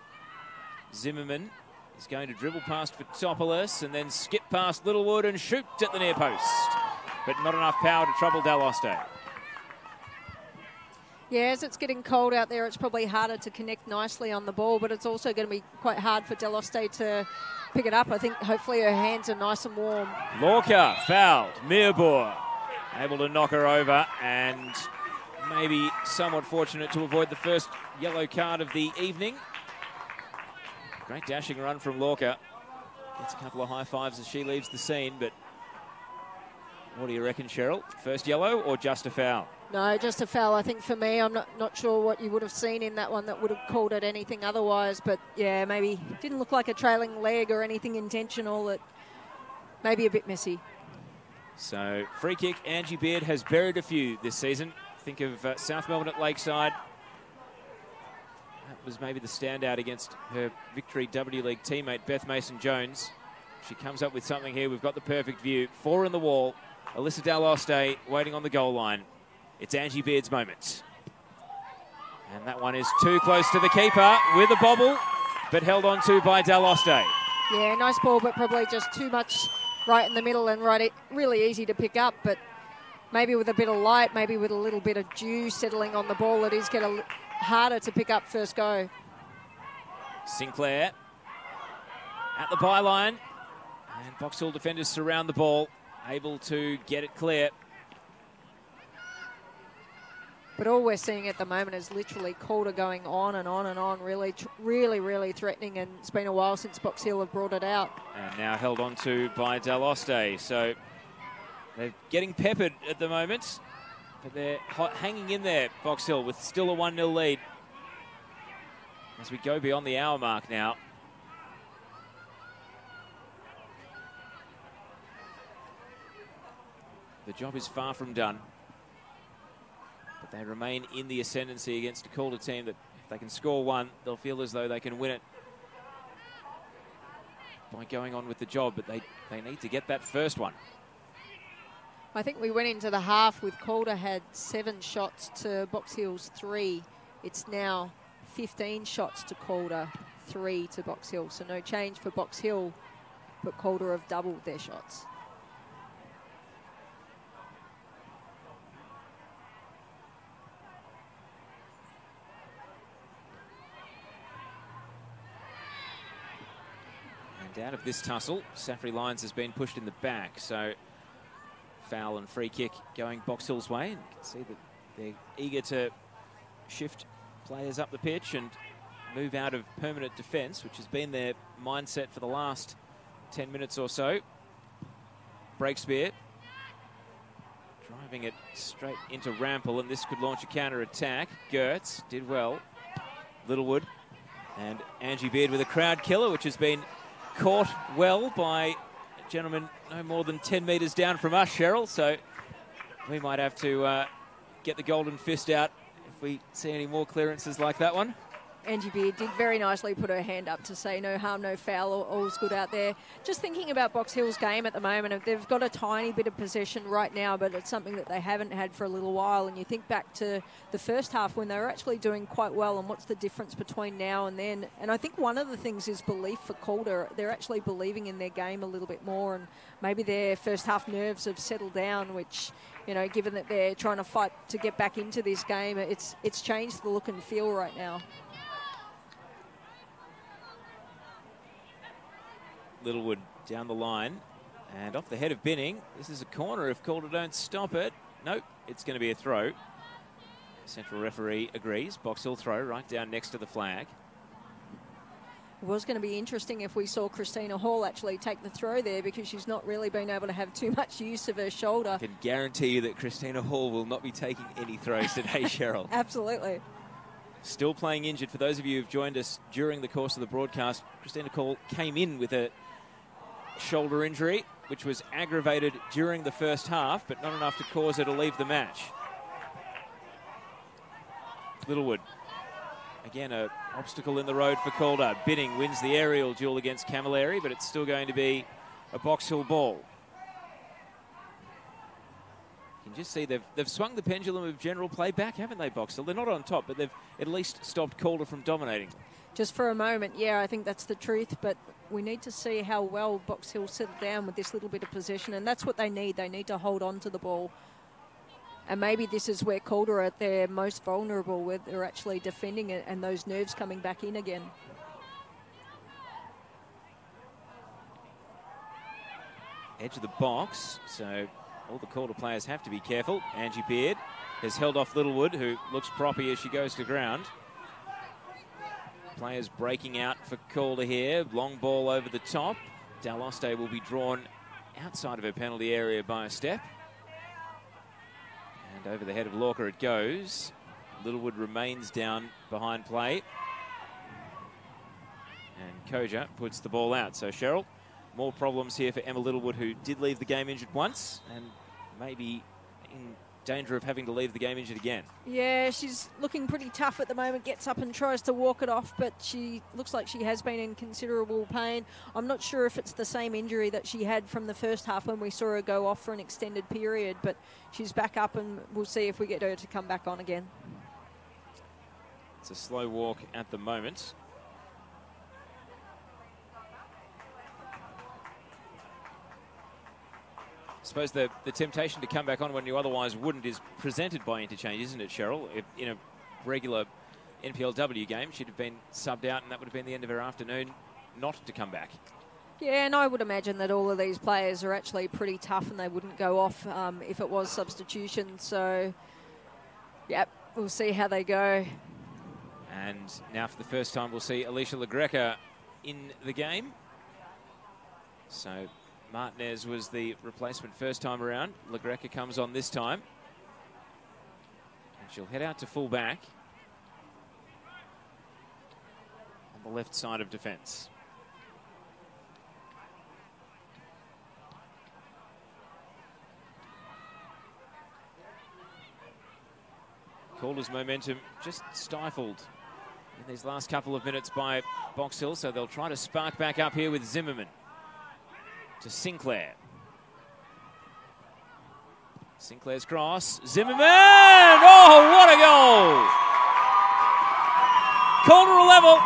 Zimmerman is going to dribble past Fotopoulos and then skip past Littlewood and shoot at the near post. But not enough power to trouble Daloste. Yeah, as it's getting cold out there, it's probably harder to connect nicely on the ball, but it's also going to be quite hard for Daloste to pick it up. I think hopefully her hands are nice and warm. Lorca fouled. Mirbour able to knock her over, and maybe somewhat fortunate to avoid the first yellow card of the evening. Great dashing run from Lorca. Gets a couple of high fives as she leaves the scene, but what do you reckon, Cheryl? First yellow or just a foul? No, just a foul, I think, for me. I'm not sure what you would have seen in that one that would have called it anything otherwise, but yeah, maybe didn't look like a trailing leg or anything intentional. It maybe a bit messy. So, free kick, Angie Beard has buried a few this season. Think of South Melbourne at Lakeside. That was maybe the standout against her Victory W League teammate, Beth Mason-Jones. She comes up with something here. We've got the perfect view. 4 in the wall. Alyssa Daloste waiting on the goal line. It's Angie Beard's moment. And that one is too close to the keeper with a bobble, but held on to by Daloste. Yeah, nice ball, but probably just too much right in the middle and really easy to pick up, but maybe with a bit of light, maybe with a little bit of dew settling on the ball, it is getting harder to pick up first go. Sinclair at the byline, and Box Hill defenders surround the ball, able to get it clear. But all we're seeing at the moment is literally Calder going on and on and on, really threatening, and it's been a while since Box Hill have brought it out. And now held on to by Daloste. So they're getting peppered at the moment, but they're hanging in there, Box Hill, with still a 1-0 lead. As we go beyond the hour mark now. The job is far from done. But they remain in the ascendancy against a Calder team that if they can score one, they'll feel as though they can win it by going on with the job. But they need to get that first one. I think we went into the half with Calder had 7 shots to Box Hill's 3. It's now 15 shots to Calder, 3 to Box Hill. So no change for Box Hill, but Calder have doubled their shots. And out of this tussle, Safri Lyons has been pushed in the back. So foul and free kick going Box Hill's way. And you can see that they're eager to shift players up the pitch and move out of permanent defence, which has been their mindset for the last 10 minutes or so. Breakspear driving it straight into Rampel, and this could launch a counter-attack. Gertz did well. Littlewood and Angie Beard with a crowd killer, which has been caught well by a gentleman no more than 10 metres down from us, Cheryl. So we might have to get the golden fist out if we see any more clearances like that one. Angie Beard did very nicely put her hand up to say no harm, no foul, all's good out there. Just thinking about Box Hill's game at the moment, they've got a tiny bit of possession right now, but it's something that they haven't had for a little while. And you think back to the first half when they were actually doing quite well, and what's the difference between now and then. And I think one of the things is belief for Calder. They're actually believing in their game a little bit more, and maybe their first half nerves have settled down, which, you know, given that they're trying to fight to get back into this game, it's changed the look and feel right now. Littlewood down the line and off the head of Binning. This is a corner if Calder don't stop it. Nope, it's going to be a throw. Central referee agrees. Box Hill throw right down next to the flag. It was going to be interesting if we saw Christina Hall actually take the throw there, because she's not really been able to have too much use of her shoulder. I can guarantee you that Christina Hall will not be taking any throws today, Cheryl. Absolutely. Still playing injured. For those of you who've joined us during the course of the broadcast, Christina Hall came in with a shoulder injury, which was aggravated during the first half, but not enough to cause her to leave the match. Littlewood. Again, an obstacle in the road for Calder. Binning wins the aerial duel against Camilleri, but it's still going to be a Box Hill ball. You can just see they've swung the pendulum of general play back, haven't they, Box Hill? They're not on top, but they've at least stopped Calder from dominating them. Just for a moment, yeah, I think that's the truth, but we need to see how well Box Hill settle down with this little bit of possession, and that's what they need. They need to hold on to the ball. And maybe this is where Calder are at their most vulnerable, where they're actually defending it and those nerves coming back in again. Edge of the box, so all the Calder players have to be careful. Angie Beard has held off Littlewood, who looks proppy as she goes to ground. Players breaking out for Calder here. Long ball over the top. Daloste will be drawn outside of her penalty area by a step. And over the head of Lorca it goes. Littlewood remains down behind play. And Koja puts the ball out. So, Cheryl, more problems here for Emma Littlewood, who did leave the game injured once and maybe in danger of having to leave the game injured again. Yeah, she's looking pretty tough at the moment, gets up and tries to walk it off, but she looks like she has been in considerable pain. I'm not sure if it's the same injury that she had from the first half when we saw her go off for an extended period, but she's back up, and we'll see if we get her to come back on again. It's a slow walk at the moment. I suppose the temptation to come back on when you otherwise wouldn't is presented by interchange, isn't it, Cheryl? If in a regular NPLW game, she'd have been subbed out, and that would have been the end of her afternoon not to come back. Yeah, and I would imagine that all of these players are actually pretty tough, and they wouldn't go off if it was substitution. So, yep, We'll see how they go. And now for the first time, we'll see Alicia LaGreca in the game. So Martinez was the replacement first time around. LaGreca comes on this time. And she'll head out to full back on the left side of defence. Calder's momentum just stifled in these last couple of minutes by Box Hill, so they'll try to spark back up here with Zimmerman to Sinclair. Sinclair's cross. Zimmerman! Oh, what a goal! Calder a level,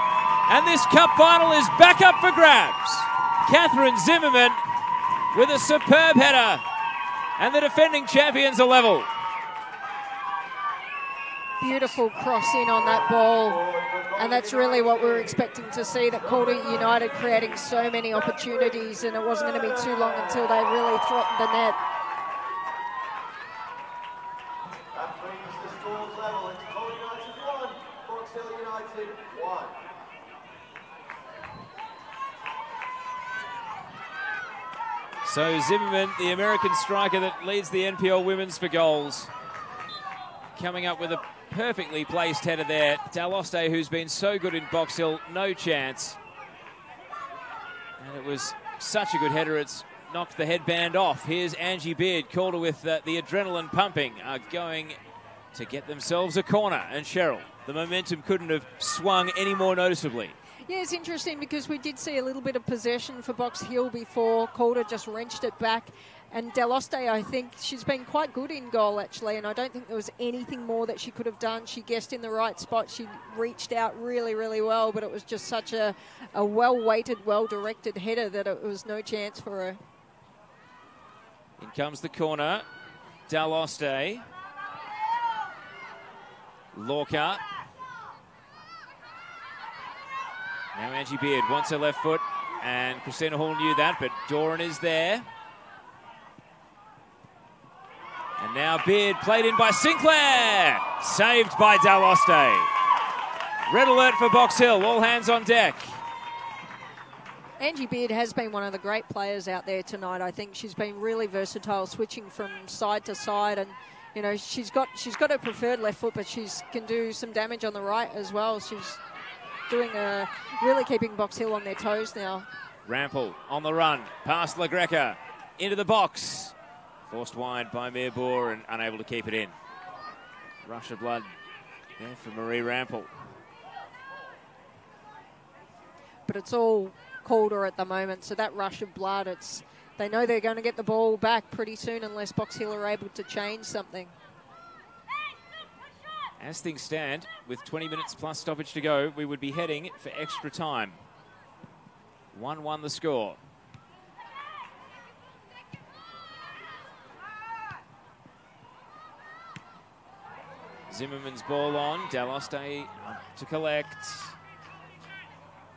and this cup final is back up for grabs. Catherine Zimmerman with a superb header, and the defending champions are level. Beautiful cross in on that ball, and that's really what we were expecting to see, that Calder United creating so many opportunities, and it wasn't going to be too long until they really threatened the net. That brings the scores level. It's Calder United 1, Box Hill United 1. So Zimmerman, the American striker that leads the NPL Women's for goals, coming up with a perfectly placed header there. Daloste, who's been so good in Box Hill, no chance. And it was such a good header, it's knocked the headband off. Here's Angie Beard. Calder with the adrenaline pumping, are going to get themselves a corner. And Cheryl, the momentum couldn't have swung any more noticeably. Yeah, it's interesting because we did see a little bit of possession for Box Hill before. Calder just wrenched it back. And Daloste, I think she's been quite good in goal, actually, and I don't think there was anything more that she could have done. She guessed in the right spot. She reached out really, really well, but it was just such a well-weighted, well-directed header that it was no chance for her. In comes the corner. Daloste. Lorca. Now Angie Beard wants her left foot, and Christina Hall knew that, but Doran is there. And now Beard played in by Sinclair. Saved by Daloste. Red alert for Box Hill. All hands on deck. Angie Beard has been one of the great players out there tonight. I think she's been really versatile, switching from side to side, and you know she's got her preferred left foot, but she can do some damage on the right as well. She's doing really keeping Box Hill on their toes now. Rampel on the run, past LaGreca, into the box. Forced wide by Mirbour and unable to keep it in. Rush of blood there for Marie Rampel. But it's all Calder at the moment, so that rush of blood, they know they're going to get the ball back pretty soon unless Box Hill are able to change something. As things stand, with 20 minutes plus stoppage to go, we would be heading for extra time. 1-1 the score. Zimmerman's ball on. Daloste to collect.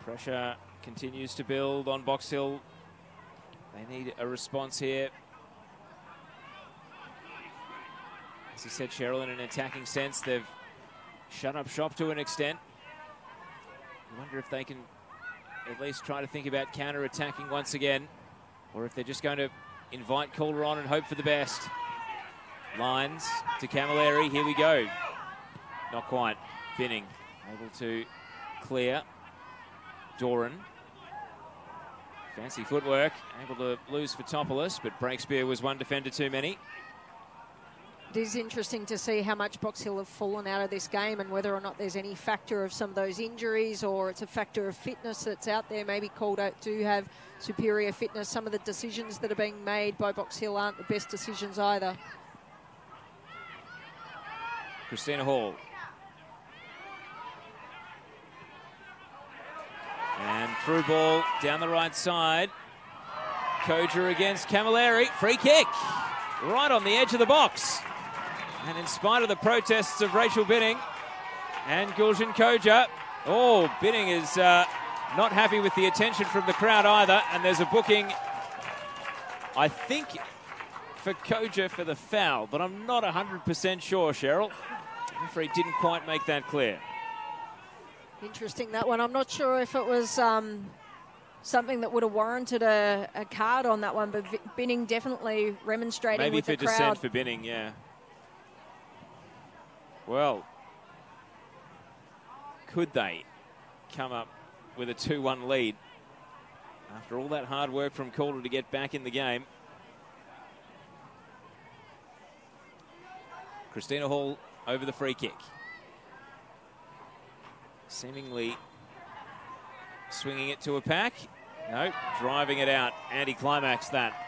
Pressure continues to build on Box Hill. They need a response here. As you said, Cheryl, in an attacking sense, they've shut up shop to an extent. I wonder if they can at least try to think about counter-attacking once again, or if they're just going to invite Calder on and hope for the best. Lines to Camilleri. Here we go. Not quite. Binning able to clear. Doran. Fancy footwork. Able to lose for Topoulos, but Breakspear was one defender too many. It is interesting to see how much Box Hill have fallen out of this game and whether or not there's any factor of some of those injuries or it's a factor of fitness that's out there. Maybe Calder do have superior fitness. Some of the decisions that are being made by Box Hill aren't the best decisions either. Christina Hall. And through ball down the right side. Koja against Camilleri. Free kick. Right on the edge of the box. And in spite of the protests of Rachel Binning and Gulshan Koja, Binning is not happy with the attention from the crowd either. And there's a booking, I think, for Koja for the foul, but I'm not 100% sure, Cheryl. Referee didn't quite make that clear. Interesting, that one. I'm not sure if it was something that would have warranted a card on that one, but Binning definitely remonstrating with the crowd. Maybe for dissent for Binning, yeah. Well, could they come up with a 2-1 lead after all that hard work from Calder to get back in the game? Christina Hall over the free kick. Seemingly swinging it to a pack. No, driving it out. Anti-climax that.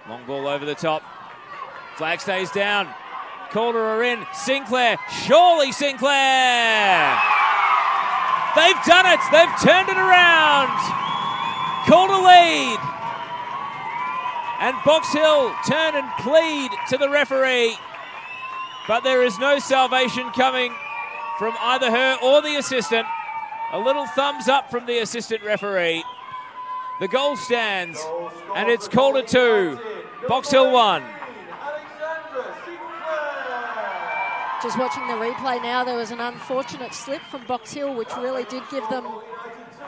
Long ball over the top. Flag stays down. Calder are in. Sinclair. Surely Sinclair. They've done it. They've turned it around. Calder lead. And Box Hill turn and plead to the referee. But there is no salvation coming from either her or the assistant. A little thumbs up from the assistant referee. The goal stands, and it's Calder 2, Box Hill 1. Just watching the replay now, there was an unfortunate slip from Box Hill, which really did give them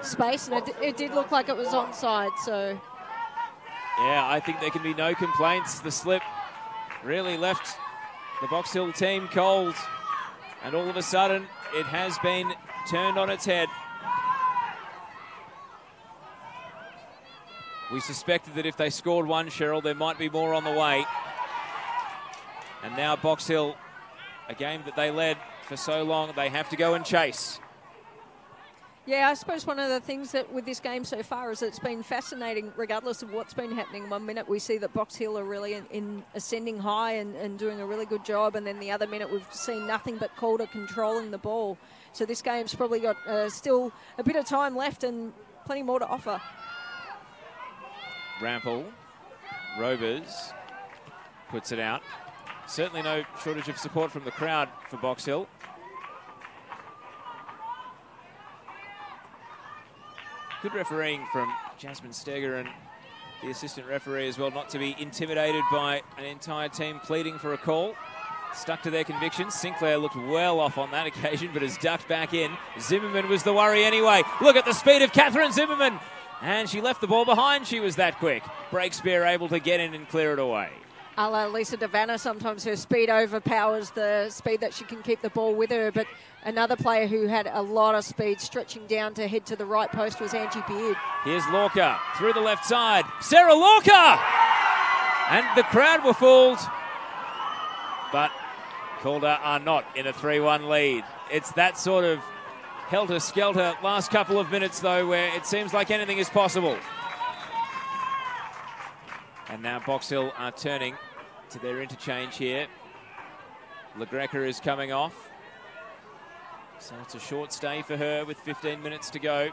space, and it did look like it was onside. So, yeah, I think there can be no complaints. The slip really left the Box Hill team cold, and all of a sudden, it has been turned on its head. We suspected that if they scored one, Cheryl, there might be more on the way. And now Box Hill, a game that they led for so long, they have to go and chase. Yeah, I suppose one of the things that with this game so far is it's been fascinating, regardless of what's been happening. 1 minute we see that Box Hill are really in ascending high and doing a really good job, and then the other minute we've seen nothing but Calder controlling the ball. So this game's probably got still a bit of time left and plenty more to offer. Rampel, Rovers puts it out. Certainly no shortage of support from the crowd for Box Hill. Good refereeing from Jasmine Steger and the assistant referee as well, not to be intimidated by an entire team pleading for a call. Stuck to their convictions. Sinclair looked well off on that occasion, but has ducked back in. Zimmerman was the worry anyway. Look at the speed of Catherine Zimmerman. And she left the ball behind. She was that quick. Breakspear able to get in and clear it away. A la Lisa DeVanna, sometimes her speed overpowers the speed that she can keep the ball with her. But another player who had a lot of speed stretching down to head to the right post was Angie Beard. Here's Lorca through the left side. Sarah Lorca! And the crowd were fooled. But Calder are not in a 3-1 lead. It's that sort of helter-skelter last couple of minutes, though, where it seems like anything is possible. And now Box Hill are turning to their interchange here. LaGreca is coming off. So it's a short stay for her with 15 minutes to go.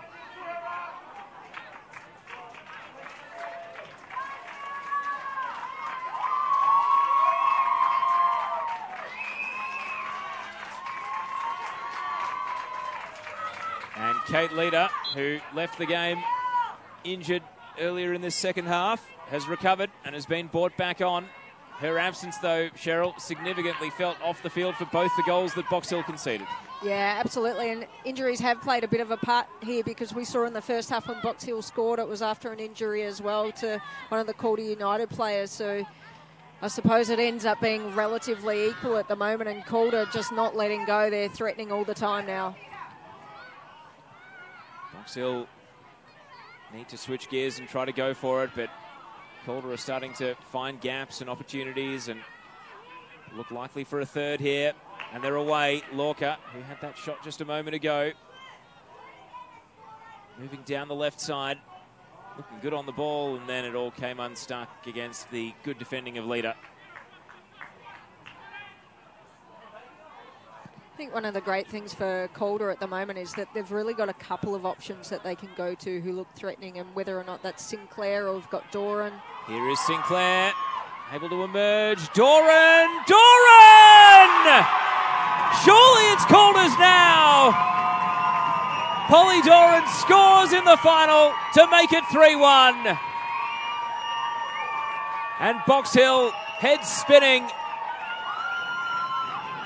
And Kate Leader, who left the game injured earlier in this second half, has recovered and has been brought back on. Her absence, though, Cheryl, significantly felt off the field for both the goals that Box Hill conceded. Yeah, absolutely. And injuries have played a bit of a part here, because we saw in the first half when Box Hill scored, it was after an injury as well to one of the Calder United players. So I suppose it ends up being relatively equal at the moment, and Calder just not letting go. They're threatening all the time now. Box Hill need to switch gears and try to go for it, but Calder are starting to find gaps and opportunities and look likely for a third here. And they're away. Lorca, who had that shot just a moment ago, moving down the left side, looking good on the ball, and then it all came unstuck against the good defending of Leader. I think one of the great things for Calder at the moment is that they've really got a couple of options that they can go to who look threatening, and whether or not that's Sinclair or we've got Doran. Here is Sinclair, able to emerge. Doran! Doran! Surely it's Calder's now! Holly Doran scores in the final to make it 3-1. And Box Hill heads spinning.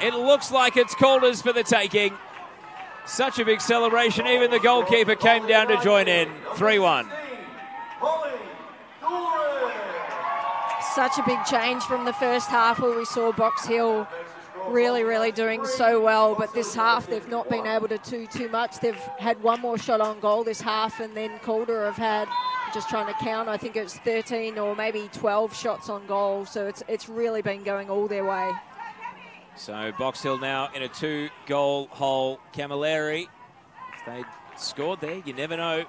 It looks like it's Calder's for the taking. Such a big celebration, even the goalkeeper came down to join in. 3-1. Such a big change from the first half where we saw Box Hill really doing so well, but this half they've not been able to do too much. They've had one more shot on goal this half, and then Calder have had, just trying to count, I think it's 13 or maybe 12 shots on goal, so it's really been going all their way. So Box Hill now in a 2-goal hole. Camilleri, if they scored there, you never know.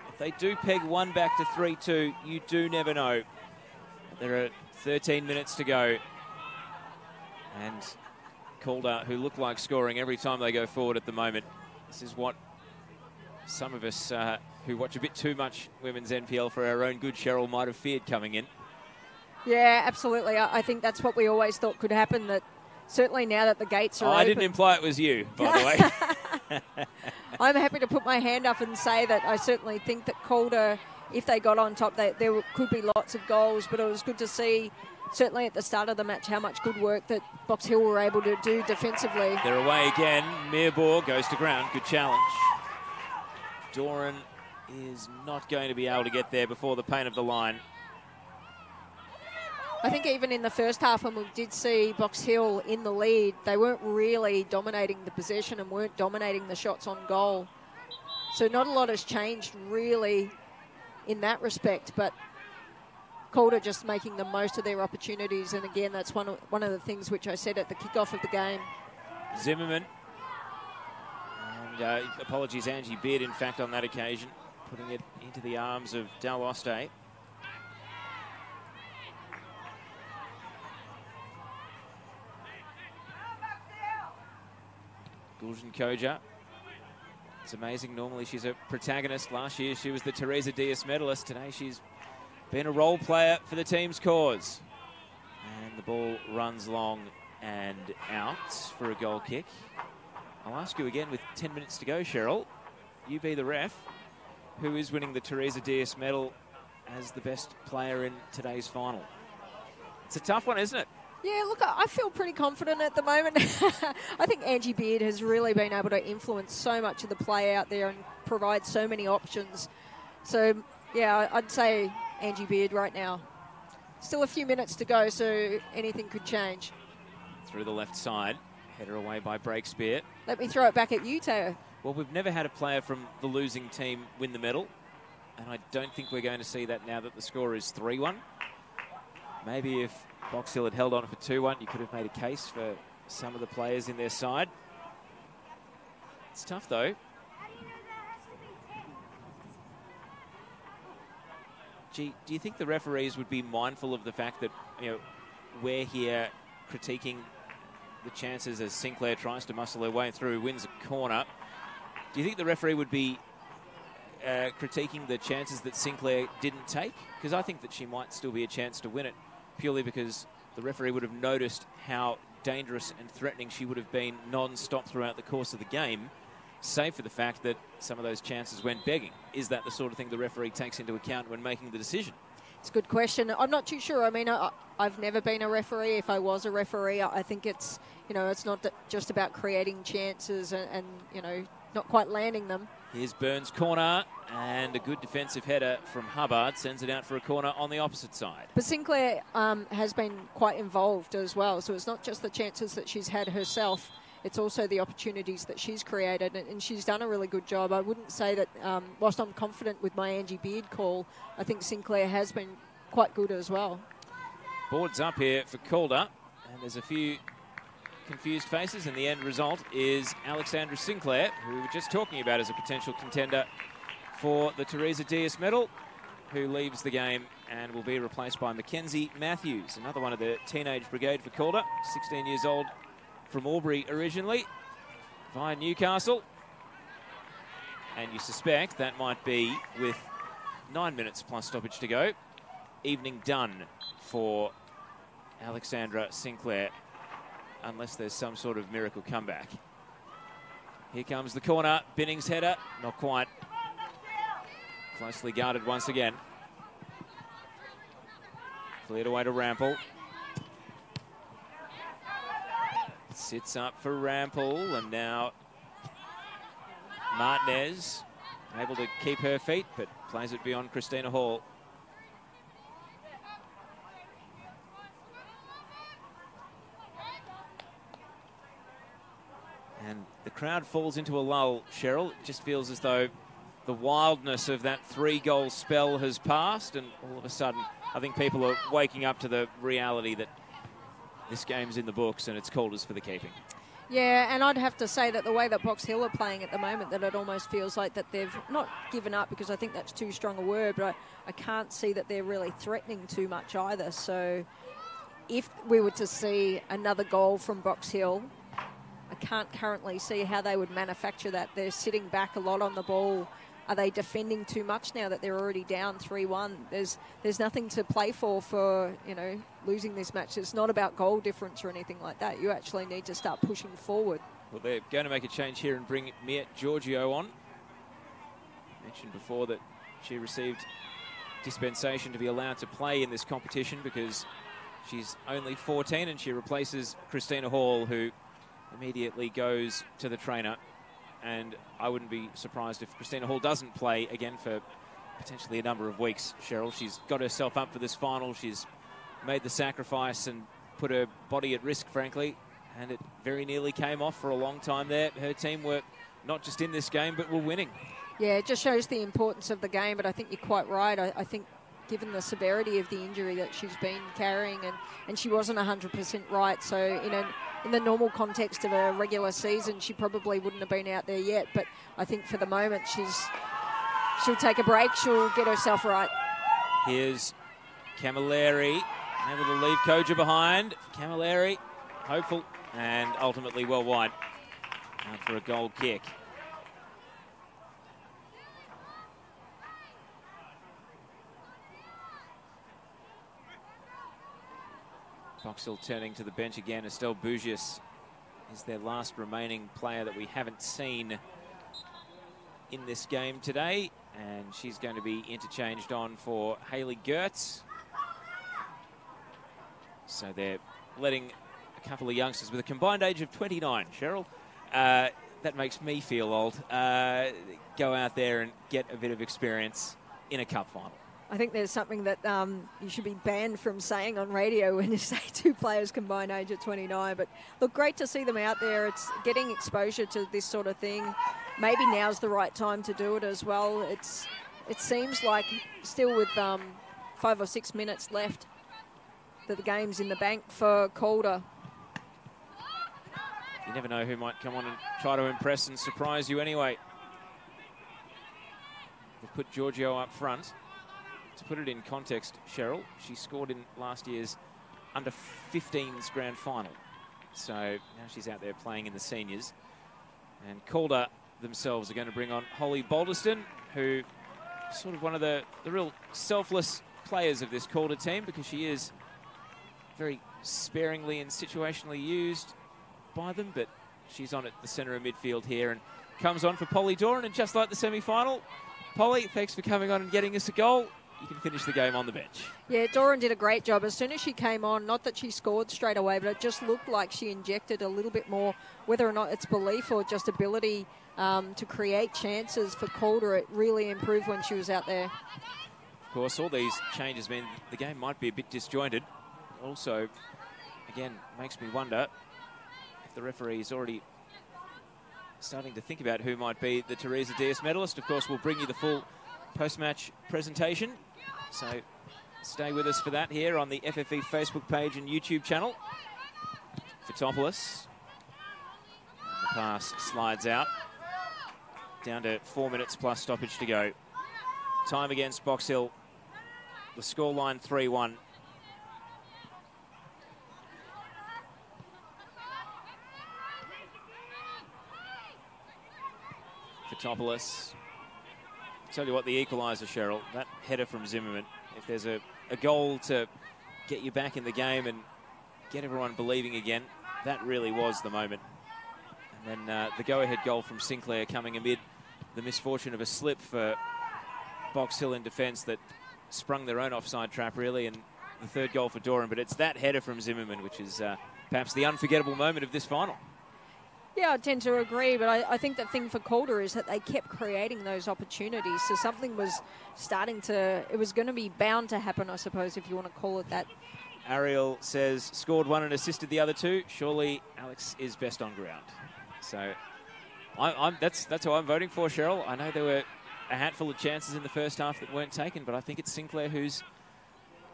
If they do peg one back to 3-2, you do never know. There are 13 minutes to go. And Calder, who look like scoring every time they go forward at the moment. This is what some of us who watch a bit too much women's NPL for our own good, Cheryl, might have feared coming in. Yeah, absolutely. I think that's what we always thought could happen, that certainly now that the gates are open. I didn't imply it was you, by the way. I'm happy to put my hand up and say that I certainly think that Calder, if they got on top, there could be lots of goals, but it was good to see, certainly at the start of the match, how much good work that Box Hill were able to do defensively. They're away again. Mirbour goes to ground. Good challenge. Doran is not going to be able to get there before the paint of the line. I think even in the first half, when we did see Box Hill in the lead, they weren't really dominating the possession and weren't dominating the shots on goal. So not a lot has changed really in that respect, but Calder just making the most of their opportunities. And again, that's one of the things which I said at the kickoff of the game. Zimmerman. And apologies, Angie Beard, in fact, on that occasion, putting it into the arms of Daloste. Guljan Koja. It's amazing. Normally she's a protagonist. Last year she was the Teresa Diaz medalist. Today she's been a role player for the team's cause. And the ball runs long and out for a goal kick. I'll ask you again with 10 minutes to go, Cheryl. You be the ref. Who is winning the Teresa Diaz medal as the best player in today's final? It's a tough one, isn't it? Yeah, look, I feel pretty confident at the moment. I think Angie Beard has really been able to influence so much of the play out there and provide so many options. So, yeah, I'd say Angie Beard right now. Still a few minutes to go, so anything could change. Through the left side, header away by Breakspear. Let me throw it back at you, Teo. Well, we've never had a player from the losing team win the medal, and I don't think we're going to see that now that the score is 3-1. Maybe if Box Hill had held on for 2-1, you could have made a case for some of the players in their side. It's tough, though. Gee, do you think the referees would be mindful of the fact that, you know, we're here critiquing the chances as Sinclair tries to muscle her way through, wins a corner? Do you think the referee would be critiquing the chances that Sinclair didn't take? Because I think that she might still be a chance to win it, purely because the referee would have noticed how dangerous and threatening she would have been non-stop throughout the course of the game, save for the fact that some of those chances went begging. Is that the sort of thing the referee takes into account when making the decision? It's a good question. I'm not too sure. I mean, I've never been a referee. If I was a referee, I think it's, you know, it's not just about creating chances and you know, not quite landing them. Here's Burns' corner, and a good defensive header from Hubbard sends it out for a corner on the opposite side. But Sinclair has been quite involved as well, so it's not just the chances that she's had herself, it's also the opportunities that she's created, and she's done a really good job. I wouldn't say that, whilst I'm confident with my Angie Beard call, I think Sinclair has been quite good as well. Boards up here for Calder, and there's a few confused faces, and the end result is Alexandra Sinclair, who we were just talking about as a potential contender for the Teresa Diaz medal, who leaves the game and will be replaced by Mackenzie Matthews, another one of the teenage brigade for Calder, 16 years old, from Albury originally, via Newcastle. And you suspect that might be, with 9 minutes plus stoppage to go, evening done for Alexandra Sinclair, unless there's some sort of miracle comeback. Here comes the corner. Binning's header. Not quite. Closely guarded once again. Cleared away to Rample. Sits up for Rample, and now Martinez able to keep her feet, but plays it beyond Christina Hall. And the crowd falls into a lull, Cheryl. It just feels as though the wildness of that 3-goal spell has passed, and all of a sudden I think people are waking up to the reality that this game's in the books and it's Calder's for the keeping. Yeah, and I'd have to say that the way that Box Hill are playing at the moment, that it almost feels like that they've not given up, because I think that's too strong a word, but I can't see that they're really threatening too much either. So if we were to see another goal from Box Hill, I can't currently see how they would manufacture that. They're sitting back a lot on the ball. Are they defending too much now that they're already down 3-1? There's nothing to play for, you know, losing this match. It's not about goal difference or anything like that. You actually need to start pushing forward. Well, they're going to make a change here and bring Mia Giorgio on. Mentioned before that she received dispensation to be allowed to play in this competition because she's only 14, and she replaces Christina Hall, who immediately goes to the trainer. And I wouldn't be surprised if Christina Hall doesn't play again for potentially a number of weeks, Cheryl. She's got herself up for this final. She's made the sacrifice and put her body at risk, frankly. And it very nearly came off for a long time there. Her team were not just in this game, but were winning. Yeah, it just shows the importance of the game. But I think you're quite right. I think given the severity of the injury that she's been carrying, and she wasn't 100% right. So in the normal context of a regular season, she probably wouldn't have been out there yet. But I think for the moment, she'll take a break. She'll get herself right. Here's Camilleri, able to leave Koja behind. Camilleri, hopeful, and ultimately well wide. Out for a goal kick. Box Hill turning to the bench again. Estelle Bougias is their last remaining player that we haven't seen in this game today. And she's going to be interchanged on for Hayley Gertz. So they're letting a couple of youngsters with a combined age of 29, Cheryl. That makes me feel old. Go out there and get a bit of experience in a cup final. I think there's something that you should be banned from saying on radio when you say two players combined age at 29. But look, great to see them out there. It's getting exposure to this sort of thing. Maybe now's the right time to do it as well. It seems like still with 5 or 6 minutes left that the game's in the bank for Calder. You never know who might come on and try to impress and surprise you anyway. We've put Giorgio up front. To put it in context, Cheryl, she scored in last year's under-15s grand final. So now she's out there playing in the seniors. And Calder themselves are going to bring on Holly Balderston, who is sort of one of the real selfless players of this Calder team, because she is very sparingly and situationally used by them, but she's on at the centre of midfield here and comes on for Polly Doran. And just like the semi-final, Polly, thanks for coming on and getting us a goal. You can finish the game on the bench. Yeah, Doran did a great job. As soon as she came on, not that she scored straight away, but it just looked like she injected a little bit more, whether or not it's belief or just ability to create chances for Calder. It really improved when she was out there. Of course, all these changes mean the game might be a bit disjointed. Also, again, makes me wonder if the referee is already starting to think about who might be the Teresa Diaz medalist. Of course, we'll bring you the full post-match presentation. So stay with us for that here on the FFE Facebook page and YouTube channel. Fitopoulos. The pass slides out. Down to 4 minutes plus stoppage to go. Time against Box Hill. The scoreline 3-1. Fitopoulos. Tell you what, the equaliser, Cheryl, that header from Zimmerman, if there's a goal to get you back in the game and get everyone believing again, that really was the moment. And then the go-ahead goal from Sinclair coming amid the misfortune of a slip for Box Hill in defence that sprung their own offside trap, really, and the third goal for Doran. But it's that header from Zimmerman, which is perhaps the unforgettable moment of this final. Yeah, I tend to agree, but I think the thing for Calder is that they kept creating those opportunities. So something was starting to, it was going to be bound to happen, I suppose, if you want to call it that. Ariel says, scored one and assisted the other two. Surely Alex is best on ground. So that's who I'm voting for, Cheryl. I know there were a handful of chances in the first half that weren't taken, but I think it's Sinclair who's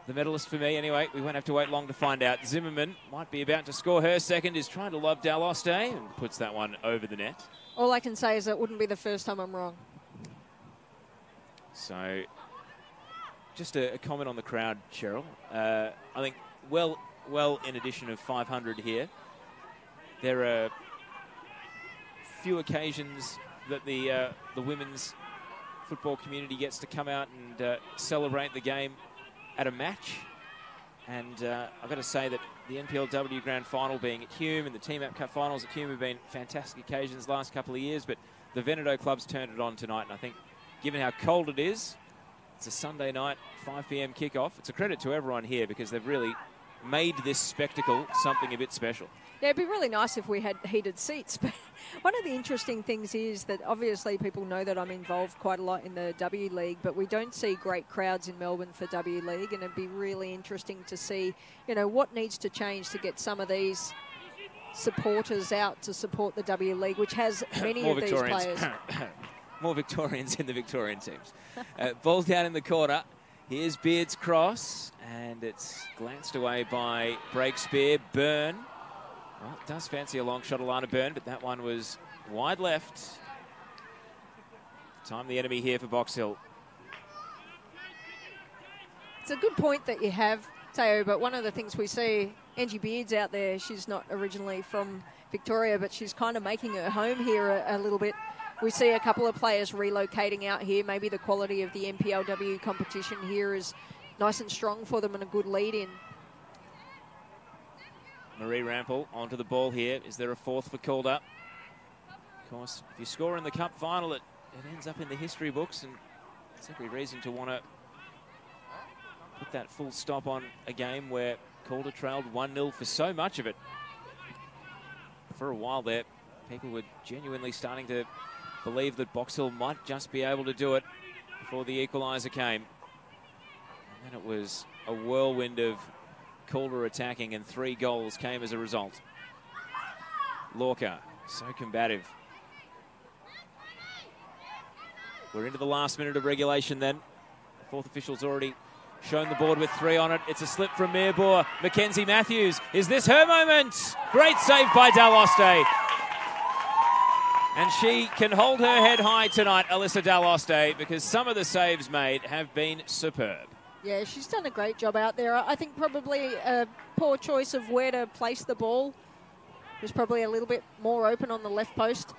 the medalist for me. Anyway, we won't have to wait long to find out. Zimmerman might be about to score her second, is trying to lob Daloste and puts that one over the net. All I can say is it wouldn't be the first time I'm wrong. So just a comment on the crowd, Cheryl. I think well in addition of 500 here, there are few occasions that the women's football community gets to come out and celebrate the game at a match. And I've got to say that the NPLW Grand Final being at Hume and the Team App Cup Finals at Hume have been fantastic occasions the last couple of years, but the Veneto clubs turned it on tonight, and I think given how cold it is, it's a Sunday night 5 p.m. kickoff. It's a credit to everyone here because they've really made this spectacle something a bit special. Yeah, it'd be really nice if we had heated seats. But one of the interesting things is that obviously people know that I'm involved quite a lot in the W League, but we don't see great crowds in Melbourne for W League, and it'd be really interesting to see, you know, what needs to change to get some of these supporters out to support the W League, which has many of these players. More Victorians in the Victorian teams. Ball down in the corner. Here's Beard's cross, and it's glanced away by Breakspear. Byrne. Well, it does fancy a long shot, Alana Byrne, but that one was wide left. Time the enemy here for Box Hill. It's a good point that you have, Teo, but one of the things we see, Angie Beard's out there, she's not originally from Victoria, but she's kind of making her home here a little bit. We see a couple of players relocating out here. Maybe the quality of the NPLW competition here is nice and strong for them and a good lead-in. Marie Rampel onto the ball here. Is there a fourth for Calder? Of course, if you score in the cup final, it ends up in the history books, and there's every reason to want to put that full stop on a game where Calder trailed 1-0 for so much of it. For a while there, people were genuinely starting to believe that Box Hill might just be able to do it before the equaliser came. And then it was a whirlwind of Calder attacking, and 3 goals came as a result. Lorca, so combative. We're into the last minute of regulation then. The fourth official's already shown the board with 3 on it. It's a slip from Mirbour. Mackenzie Matthews, is this her moment? Great save by Daloste. And she can hold her head high tonight, Alyssa Daloste, because some of the saves made have been superb. Yeah, she's done a great job out there. I think probably a poor choice of where to place the ball. It was probably a little bit more open on the left post.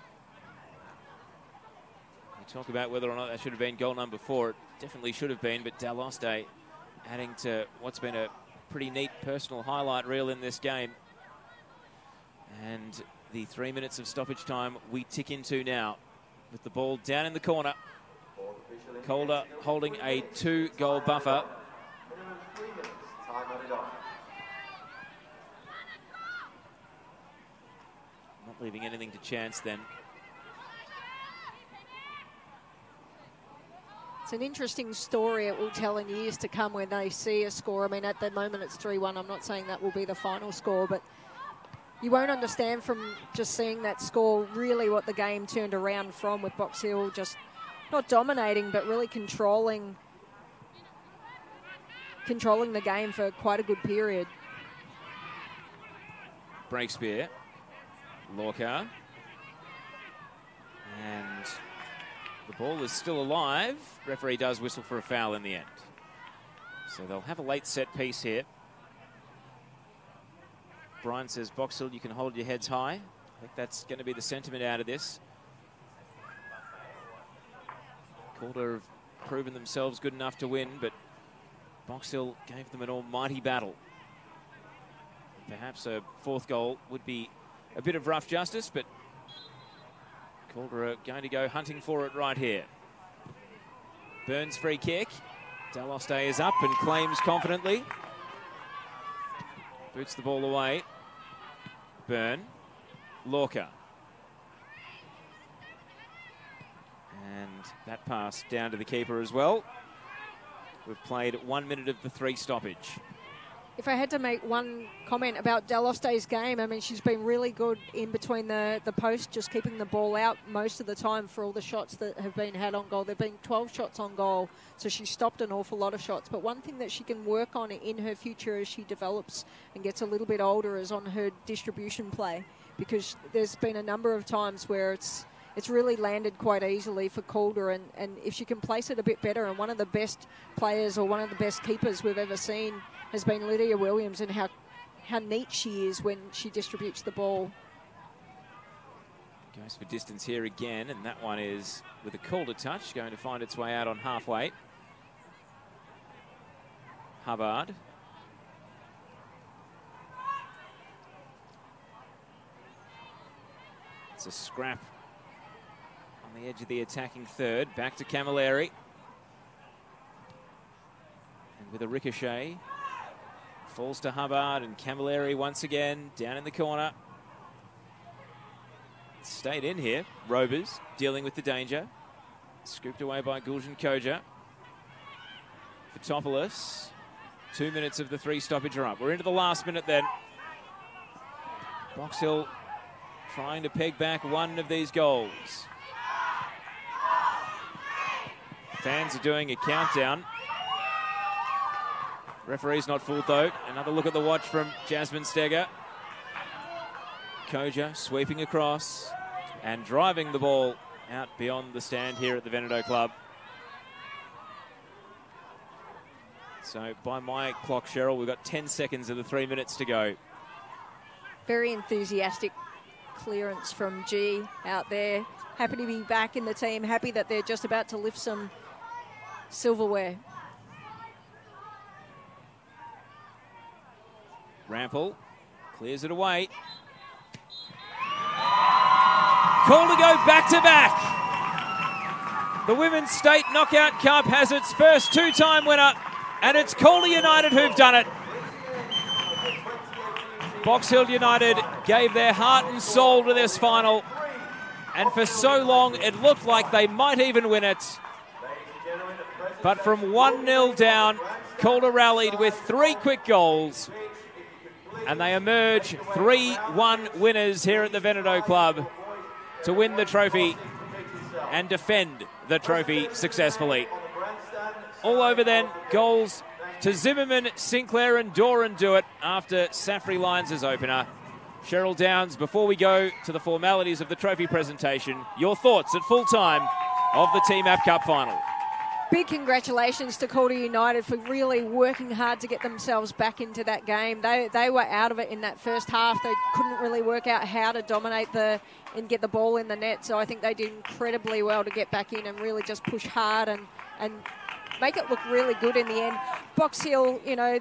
We talk about whether or not that should have been goal number 4. It definitely should have been, but Daloste adding to what's been a pretty neat personal highlight reel in this game. And the 3 minutes of stoppage time we tick into now with the ball down in the corner. Calder holding a 2-goal buffer. Not leaving anything to chance then. It's an interesting story it will tell in years to come when they see a score. I mean, at the moment it's 3-1. I'm not saying that will be the final score, but you won't understand from just seeing that score really what the game turned around from, with Box Hill just not dominating, but really controlling the game for quite a good period. Breakspear, Lorca, and the ball is still alive. Referee does whistle for a foul in the end. So they'll have a late set piece here. Brian says, Box Hill, you can hold your heads high. I think that's going to be the sentiment out of this. Calder have proven themselves good enough to win, but Box Hill gave them an almighty battle. Perhaps a 4th goal would be a bit of rough justice, but Calder are going to go hunting for it right here. Burns free kick. Daloste is up and claims confidently. Boots the ball away. Byrne. Lorca. And that pass down to the keeper as well. We've played 1 minute of the 3 stoppage. If I had to make one comment about Daloste's game, I mean, she's been really good in between the posts, just keeping the ball out most of the time for all the shots that have been had on goal. There have been 12 shots on goal, so she's stopped an awful lot of shots. But one thing that she can work on in her future as she develops and gets a little bit older is on her distribution play, because there's been a number of times where it's really landed quite easily for Calder, and if she can place it a bit better, and one of the best players or one of the best keepers we've ever seen has been Lydia Williams, and how neat she is when she distributes the ball. Goes for distance here again, and that one is with a Calder touch, going to find its way out on halfway. Hubbard. It's a scrap on the edge of the attacking third. Back to Camilleri. And with a ricochet, falls to Hubbard, and Camilleri once again down in the corner. Stayed in here. Robers dealing with the danger. Scooped away by Guljan Koja. Fotopoulos. 2 minutes of the 3 stoppage are up. We're into the last minute then. Box Hill trying to peg back one of these goals. Fans are doing a countdown. Referee's not fooled though. Another look at the watch from Jasmine Steger. Koja sweeping across and driving the ball out beyond the stand here at the Veneto Club. So by my clock, Cheryl, we've got 10 seconds of the 3 minutes to go. Very enthusiastic clearance from G out there. Happy to be back in the team. Happy that they're just about to lift some silverware. Rampel clears it away. Calder go back-to-back. The Women's State Knockout Cup has its first 2-time winner, and it's Calder United who've done it. Box Hill United gave their heart and soul to this final, and for so long it looked like they might even win it. But from 1-0 down, Calder rallied with 3 quick goals, and they emerge 3-1 winners here at the Veneto Club to win the trophy and defend the trophy successfully. All over then, goals to Zimmerman, Sinclair and Doran do it after Safri Lyons' opener. Cheryl Downs, before we go to the formalities of the trophy presentation, your thoughts at full time of the Team App Cup final. Big congratulations to Calder United for really working hard to get themselves back into that game. They were out of it in that first half. They couldn't really work out how to dominate and get the ball in the net. So I think they did incredibly well to get back in and really just push hard and make it look really good in the end. Box Hill, you know,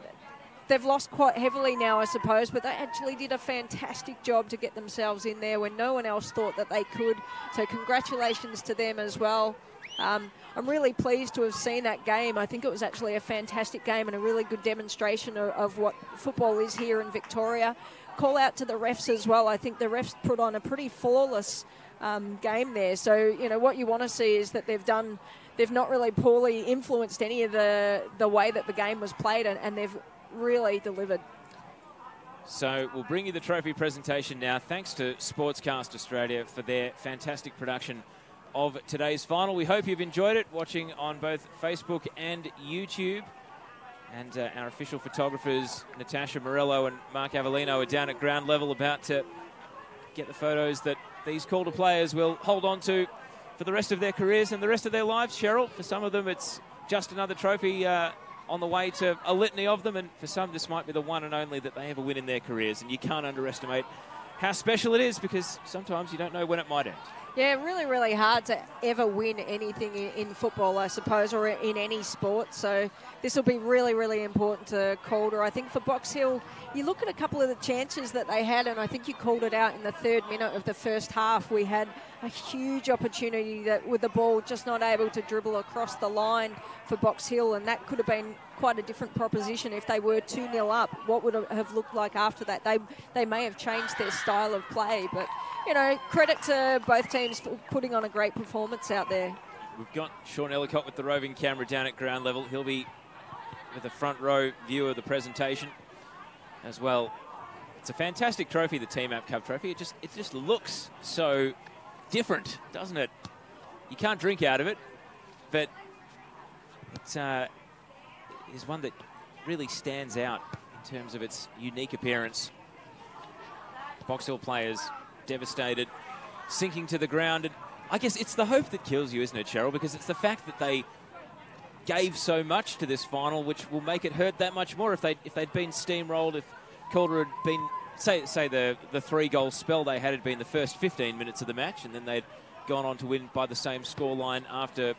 they've lost quite heavily now, I suppose, but they actually did a fantastic job to get themselves in there when no one else thought that they could. So congratulations to them as well. I'm really pleased to have seen that game. I think it was actually a fantastic game and a really good demonstration of what football is here in Victoria. Call out to the refs as well. I think the refs put on a pretty flawless game there. So, you know, what you want to see is that they've not really poorly influenced any of the way that the game was played, and they've really delivered. So we'll bring you the trophy presentation now. Thanks to Sportscast Australia for their fantastic production of today's final. We hope you've enjoyed it, watching on both Facebook and YouTube. And our official photographers, Natasha Morello and Mark Avellino, are down at ground level about to get the photos that these Calder players will hold on to for the rest of their careers and the rest of their lives. Cheryl, for some of them it's just another trophy on the way to a litany of them, and for some this might be the one and only that they ever win in their careers, and you can't underestimate how special it is, because sometimes you don't know when it might end. Yeah, really, really hard to ever win anything in football, I suppose, or in any sport. So this will be really, really important to Calder. I think for Box Hill, you look at a couple of the chances that they had, and I think you called it out in the 3rd minute of the first half. We had a huge opportunity that with the ball just not able to dribble across the line for Box Hill, and that could have been quite a different proposition if they were 2-0 up. What would it have looked like after that? They may have changed their style of play, but credit to both teams for putting on a great performance out there. We've got Sean Ellicott with the roving camera down at ground level. He'll be with a front row view of the presentation as well. It's a fantastic trophy, the Team App Cup trophy. It just looks so different, doesn't it? You can't drink out of it, but it is one that really stands out in terms of its unique appearance. Box Hill players devastated, sinking to the ground. And I guess it's the hope that kills you, isn't it, Cheryl? Because it's the fact that they gave so much to this final, which will make it hurt that much more if they'd been steamrolled, if Calder had been, say the 3-goal spell they had been the first 15 minutes of the match, and then they'd gone on to win by the same scoreline after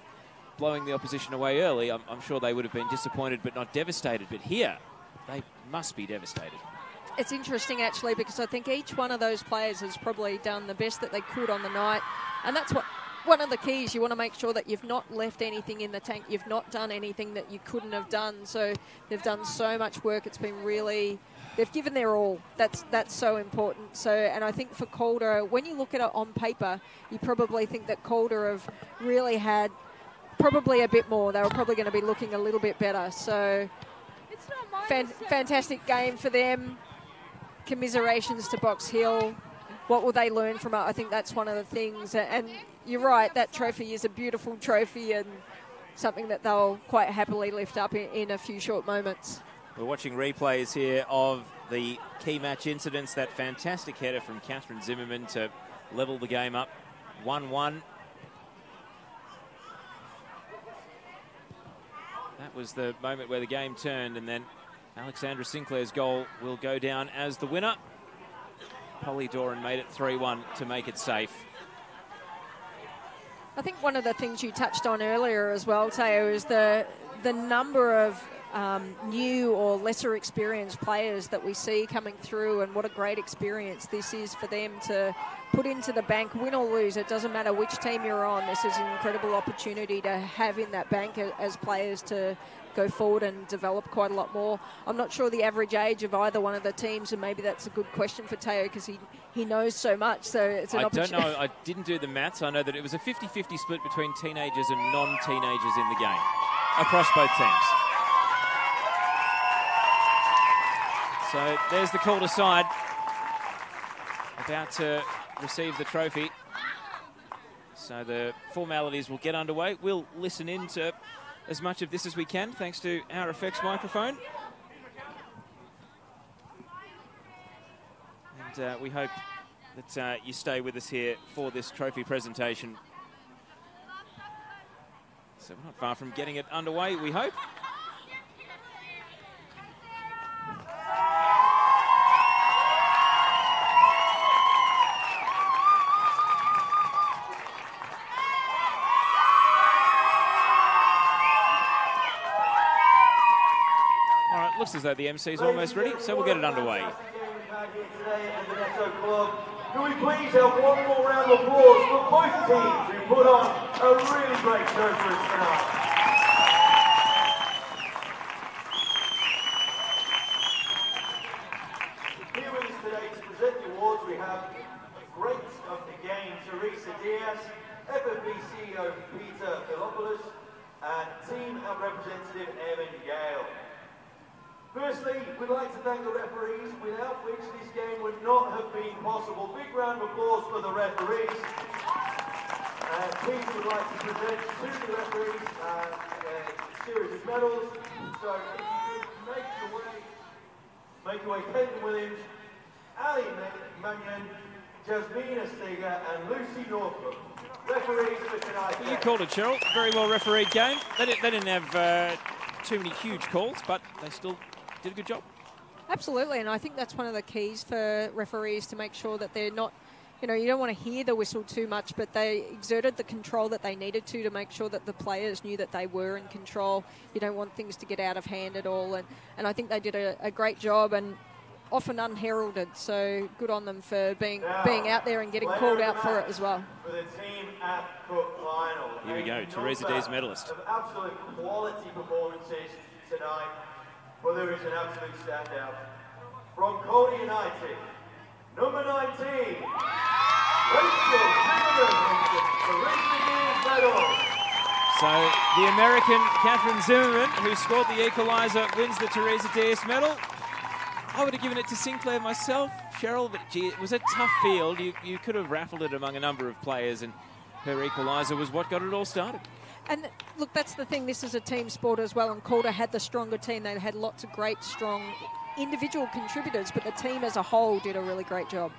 blowing the opposition away early. I'm sure they would have been disappointed but not devastated. But here, they must be devastated. It's interesting, actually, because I think each one of those players has probably done the best that they could on the night. And that's one of the keys. You want to make sure that you've not left anything in the tank. You've not done anything that you couldn't have done. So they've done so much work. It's been really... They've given their all. That's so important. So, and I think for Calder, when you look at it on paper, you probably think that Calder have really had probably a bit more. They were probably going to be looking a little bit better. So fantastic game for them. Commiserations to Box Hill. What will they learn from it? I think that's one of the things. And you're right, that trophy is a beautiful trophy and something that they'll quite happily lift up in a few short moments. We're watching replays here of the key match incidents. That fantastic header from Catherine Zimmerman to level the game up 1-1. That was the moment where the game turned, and then Alexandra Sinclair's goal will go down as the winner. Polly Doran made it 3-1 to make it safe. I think one of the things you touched on earlier as well, Teo, is the number of new or lesser experienced players that we see coming through, and what a great experience this is for them to put into the bank, win or lose. It doesn't matter which team you're on. This is an incredible opportunity to have in that bank as players to go forward and develop quite a lot more. I'm not sure the average age of either one of the teams, and maybe that's a good question for Teo because he knows so much. So it's an opportunity. I don't know. I didn't do the maths. I know that it was a 50-50 split between teenagers and non-teenagers in the game across both teams. So there's the Calder side about to receive the trophy. So the formalities will get underway. We'll listen in to as much of this as we can, thanks to our effects microphone. And we hope that you stay with us here for this trophy presentation. So we're not far from getting it underway, we hope. Looks as though the MC's almost ready, so we'll get it underway. Can we please have one more round of applause for both teams who put on a really great show for us tonight. Here with us today to present the awards, we have great of the game, Teresa Diaz, FFB CEO Peter Philopoulos, and team and representative Evan Gale. Firstly, we'd like to thank the referees, without which this game would not have been possible. Big round of applause for the referees. Pete would like to present to the referees a series of medals. So if you could make your way, Caitlin Williams, Ali Mannion, Jasmina Steger, and Lucy Norfolk. Referees for tonight. You called it, Cheryl. Very well refereed game. They didn't have too many huge calls, but they still did a good job. Absolutely, and I think that's one of the keys for referees to make sure that they're not, you don't want to hear the whistle too much, but they exerted the control that they needed to make sure that the players knew that they were in control. You don't want things to get out of hand at all, and I think they did a great job, and often unheralded, so good on them for being out there and getting called out for it as well. For the team at Cup final. Here we go, Theresa Dees medalist. Of absolute quality performances tonight, but there is an absolute standout. From Calder United, number 19, Rachel Zimmerman, medal. So the American Catherine Zimmerman, who scored the equaliser, wins the Theresa Dees medal. I would have given it to Sinclair myself, Cheryl, but gee, it was a tough field. You could have raffled it among a number of players, and her equaliser was what got it all started. And look, that's the thing. This is a team sport as well, and Calder had the stronger team. They had lots of great, strong individual contributors, but the team as a whole did a really great job.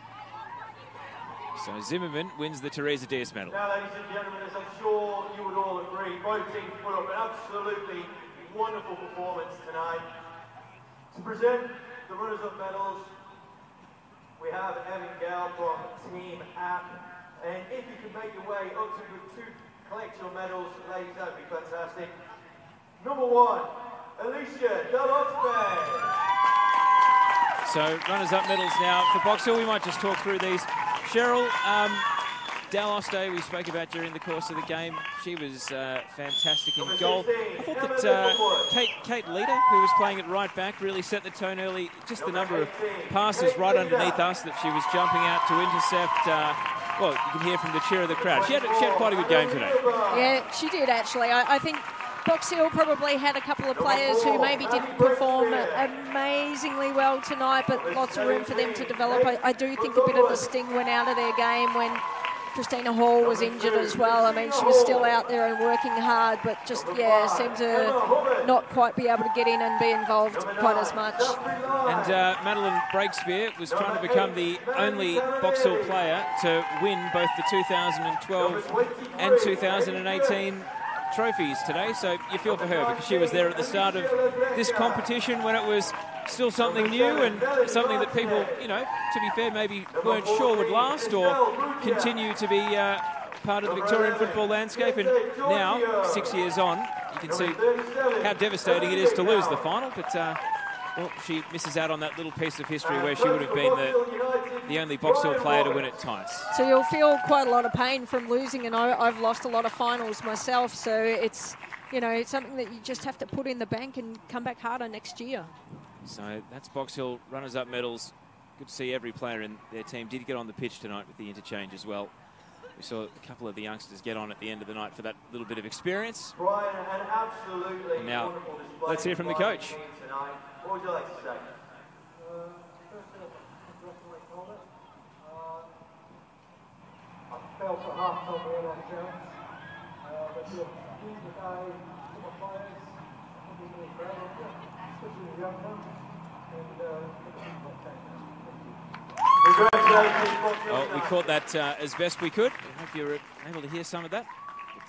So Zimmerman wins the Theresa Dees medal. Now, ladies and gentlemen, as I'm sure you would all agree, both teams put up an absolutely wonderful performance tonight. To present the runners-up medals, we have Evan Gale from Team App. And if you could make your way up to collect your medals, ladies, that would be fantastic. Number 1, Alicia Delospe. So runners-up medals now for Box Hill. We might just talk through these. Cheryl, Daloste, we spoke about during the course of the game. She was fantastic in goal. I thought that Kate Leader, who was playing at right back, really set the tone early. Just the number of passes right underneath us that she was jumping out to intercept. Well, you can hear from the cheer of the crowd. She had quite a good game today. Yeah, she did actually. I think Box Hill probably had a couple of players who maybe didn't perform amazingly well tonight, but lots of room for them to develop. I do think a bit of the sting went out of their game when Christina Hall was injured as well. I mean, she was still out there and working hard, but just, seemed to not quite be able to get in and be involved quite as much. And Madeline Breakspear was trying to become the only Box Hill player to win both the 2012 and 2018 trophies today, so you feel for her because she was there at the start of this competition when it was still something new and something that people, to be fair, maybe weren't sure would last or continue to be part of the Victorian football landscape. And now, 6 years on, you can see how devastating it is to lose the final, but well, she misses out on that little piece of history where she would have been the only Box Hill player to win it twice. So you'll feel quite a lot of pain from losing, and I've lost a lot of finals myself, so it's, it's something that you just have to put in the bank and come back harder next year. So that's Box Hill runners-up medals. Good to see every player in their team did get on the pitch tonight with the interchange as well. We saw a couple of the youngsters get on at the end of the night for that little bit of experience. Brian, an absolutely and now, wonderful display. let's hear from the coach. Tonight. What would you like to say? I felt at half time we had our chance, but look, these are the some of players, I think we're really proud of them, especially the young ones, and Well, we caught that as best we could. I hope you were able to hear some of that.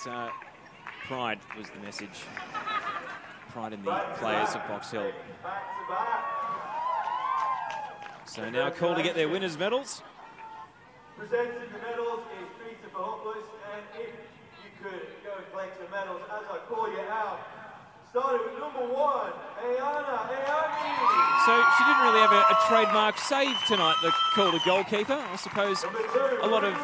But pride was the message. Pride in the players of Box Hill. So now call to get their winners' medals. Presenting the medals is Peter Verhopoulos, and if you could go and collect your medals as I call you out. Starting with number 1, Ayana Ayani. So she didn't really have a trademark save tonight, the Calder goalkeeper. I suppose a lot of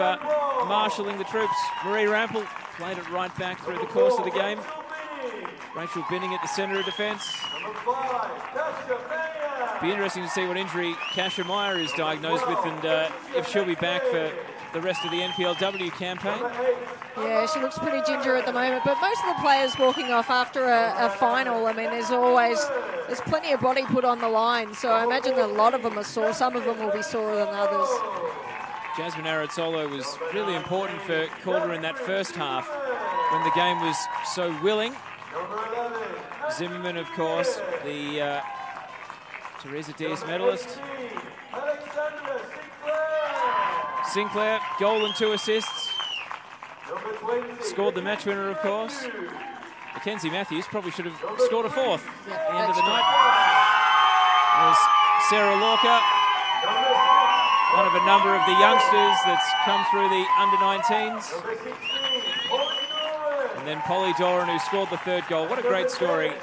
marshalling the troops. Marie Rampel played it right back through the course of the game. Rachel Binning at the centre of defence. Number 5, Tasha Meyer. Be interesting to see what injury Kasha Meyer is diagnosed with and if she'll be back for the rest of the NPLW campaign. Yeah, she looks pretty ginger at the moment, but most of the players walking off after a final, I mean, there's plenty of body put on the line, so I imagine that a lot of them are sore. Some of them will be sorer than others. Jasmine Arazzolo was really important for Calder in that first half when the game was so willing. Zimmerman, of course, the Theresa Dees medalist. Sinclair, goal and 2 assists. Scored the match winner, of course. Mackenzie Matthews probably should have scored a 4th at the end of the night. There's Sarah Lorca, one of a number of the youngsters that's come through the under-19s. And then Polly Doran, who scored the third goal. What a great story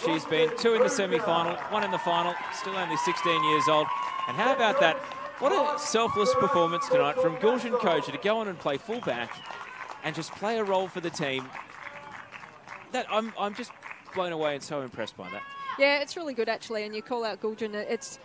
she's been. 2 in the semi-final, 1 in the final, still only 16 years old. And how about that? What a selfless performance tonight from Gulshan Koja to go on and play full-back and just play a role for the team. That I'm just blown away and so impressed by that. Yeah, it's really good, actually, and you call out Gulshan.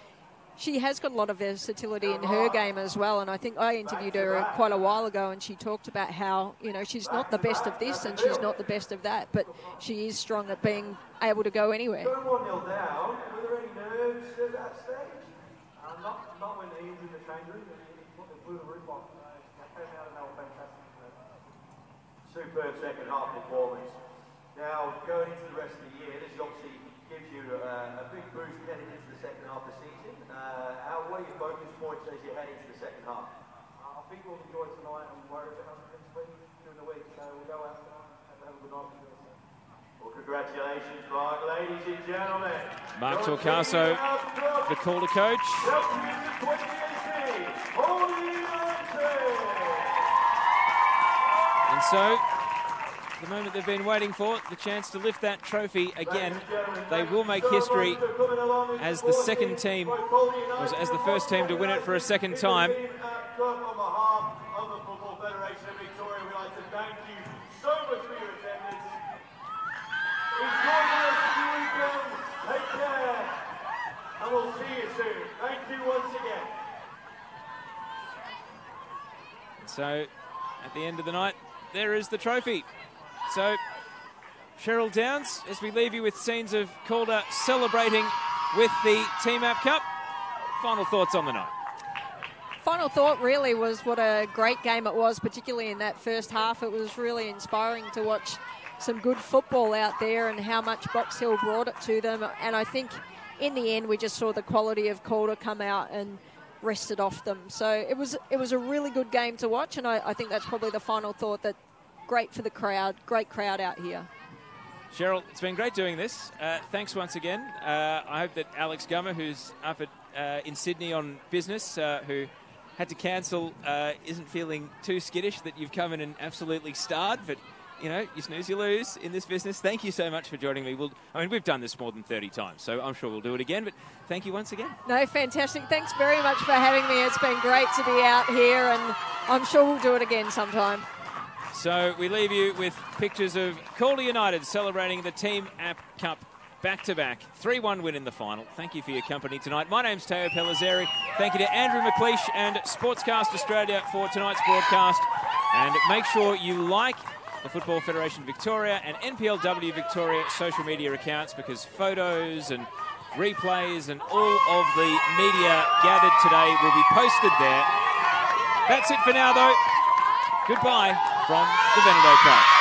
She has got a lot of versatility in her game as well, and I think I interviewed her quite a while ago, and she talked about how, you know, she's not the best of this and she's not the best of that, but she is strong at being able to go anywhere. 1-0 down. Were there any nerves at that stage? Not when Ian's in the change room. They blew the roof off. They came out and they were fantastic. Superb second half performance. Now, going into the rest of the year, this obviously gives you a big boost heading into the second half of the season. What are your focus points as you head into the second half? I think we'll enjoy tonight and worry about next week during the week. So we'll go out and have a good night. Well, congratulations, Mark, ladies and gentlemen. Mark Torcaso, the Calder coach. And so, the moment they've been waiting for, the chance to lift that trophy again. They will make history as the second team, as the first team to win it for a second time. On behalf of the Football Federation of Victoria, we'd like to thank you so much for your attendance. Enjoy the rest of your weekend. Take care. And we'll see you soon. Thank you once again. So, at the end of the night, there is the trophy. So, Cheryl Downs, as we leave you with scenes of Calder celebrating with the Team App Cup, final thoughts on the night. Final thought really was what a great game it was, particularly in that first half. It was really inspiring to watch some good football out there and how much Box Hill brought it to them. And I think in the end we just saw the quality of Calder come out and rested off them. So it was a really good game to watch, and I think that's probably the final thought, that great for the crowd, great crowd out here. Cheryl, it's been great doing this. Thanks once again. I hope that Alex Gummer, who's up in Sydney on business, who had to cancel, isn't feeling too skittish that you've come in and absolutely starred, but you know, you snooze, you lose in this business. Thank you so much for joining me. We've done this more than 30 times, so I'm sure we'll do it again, but thank you once again. No, fantastic. Thanks very much for having me. It's been great to be out here, and I'm sure we'll do it again sometime. So we leave you with pictures of Calder United celebrating the Team App Cup back-to-back. 3-1 win in the final. Thank you for your company tonight. My name's Teo Pellizzeri. Thank you to Andrew McLeish and Sportscast Australia for tonight's broadcast. And make sure you like the Football Federation Victoria and NPLW Victoria social media accounts, because photos and replays and all of the media gathered today will be posted there. That's it for now, though. Goodbye from the Venado Club.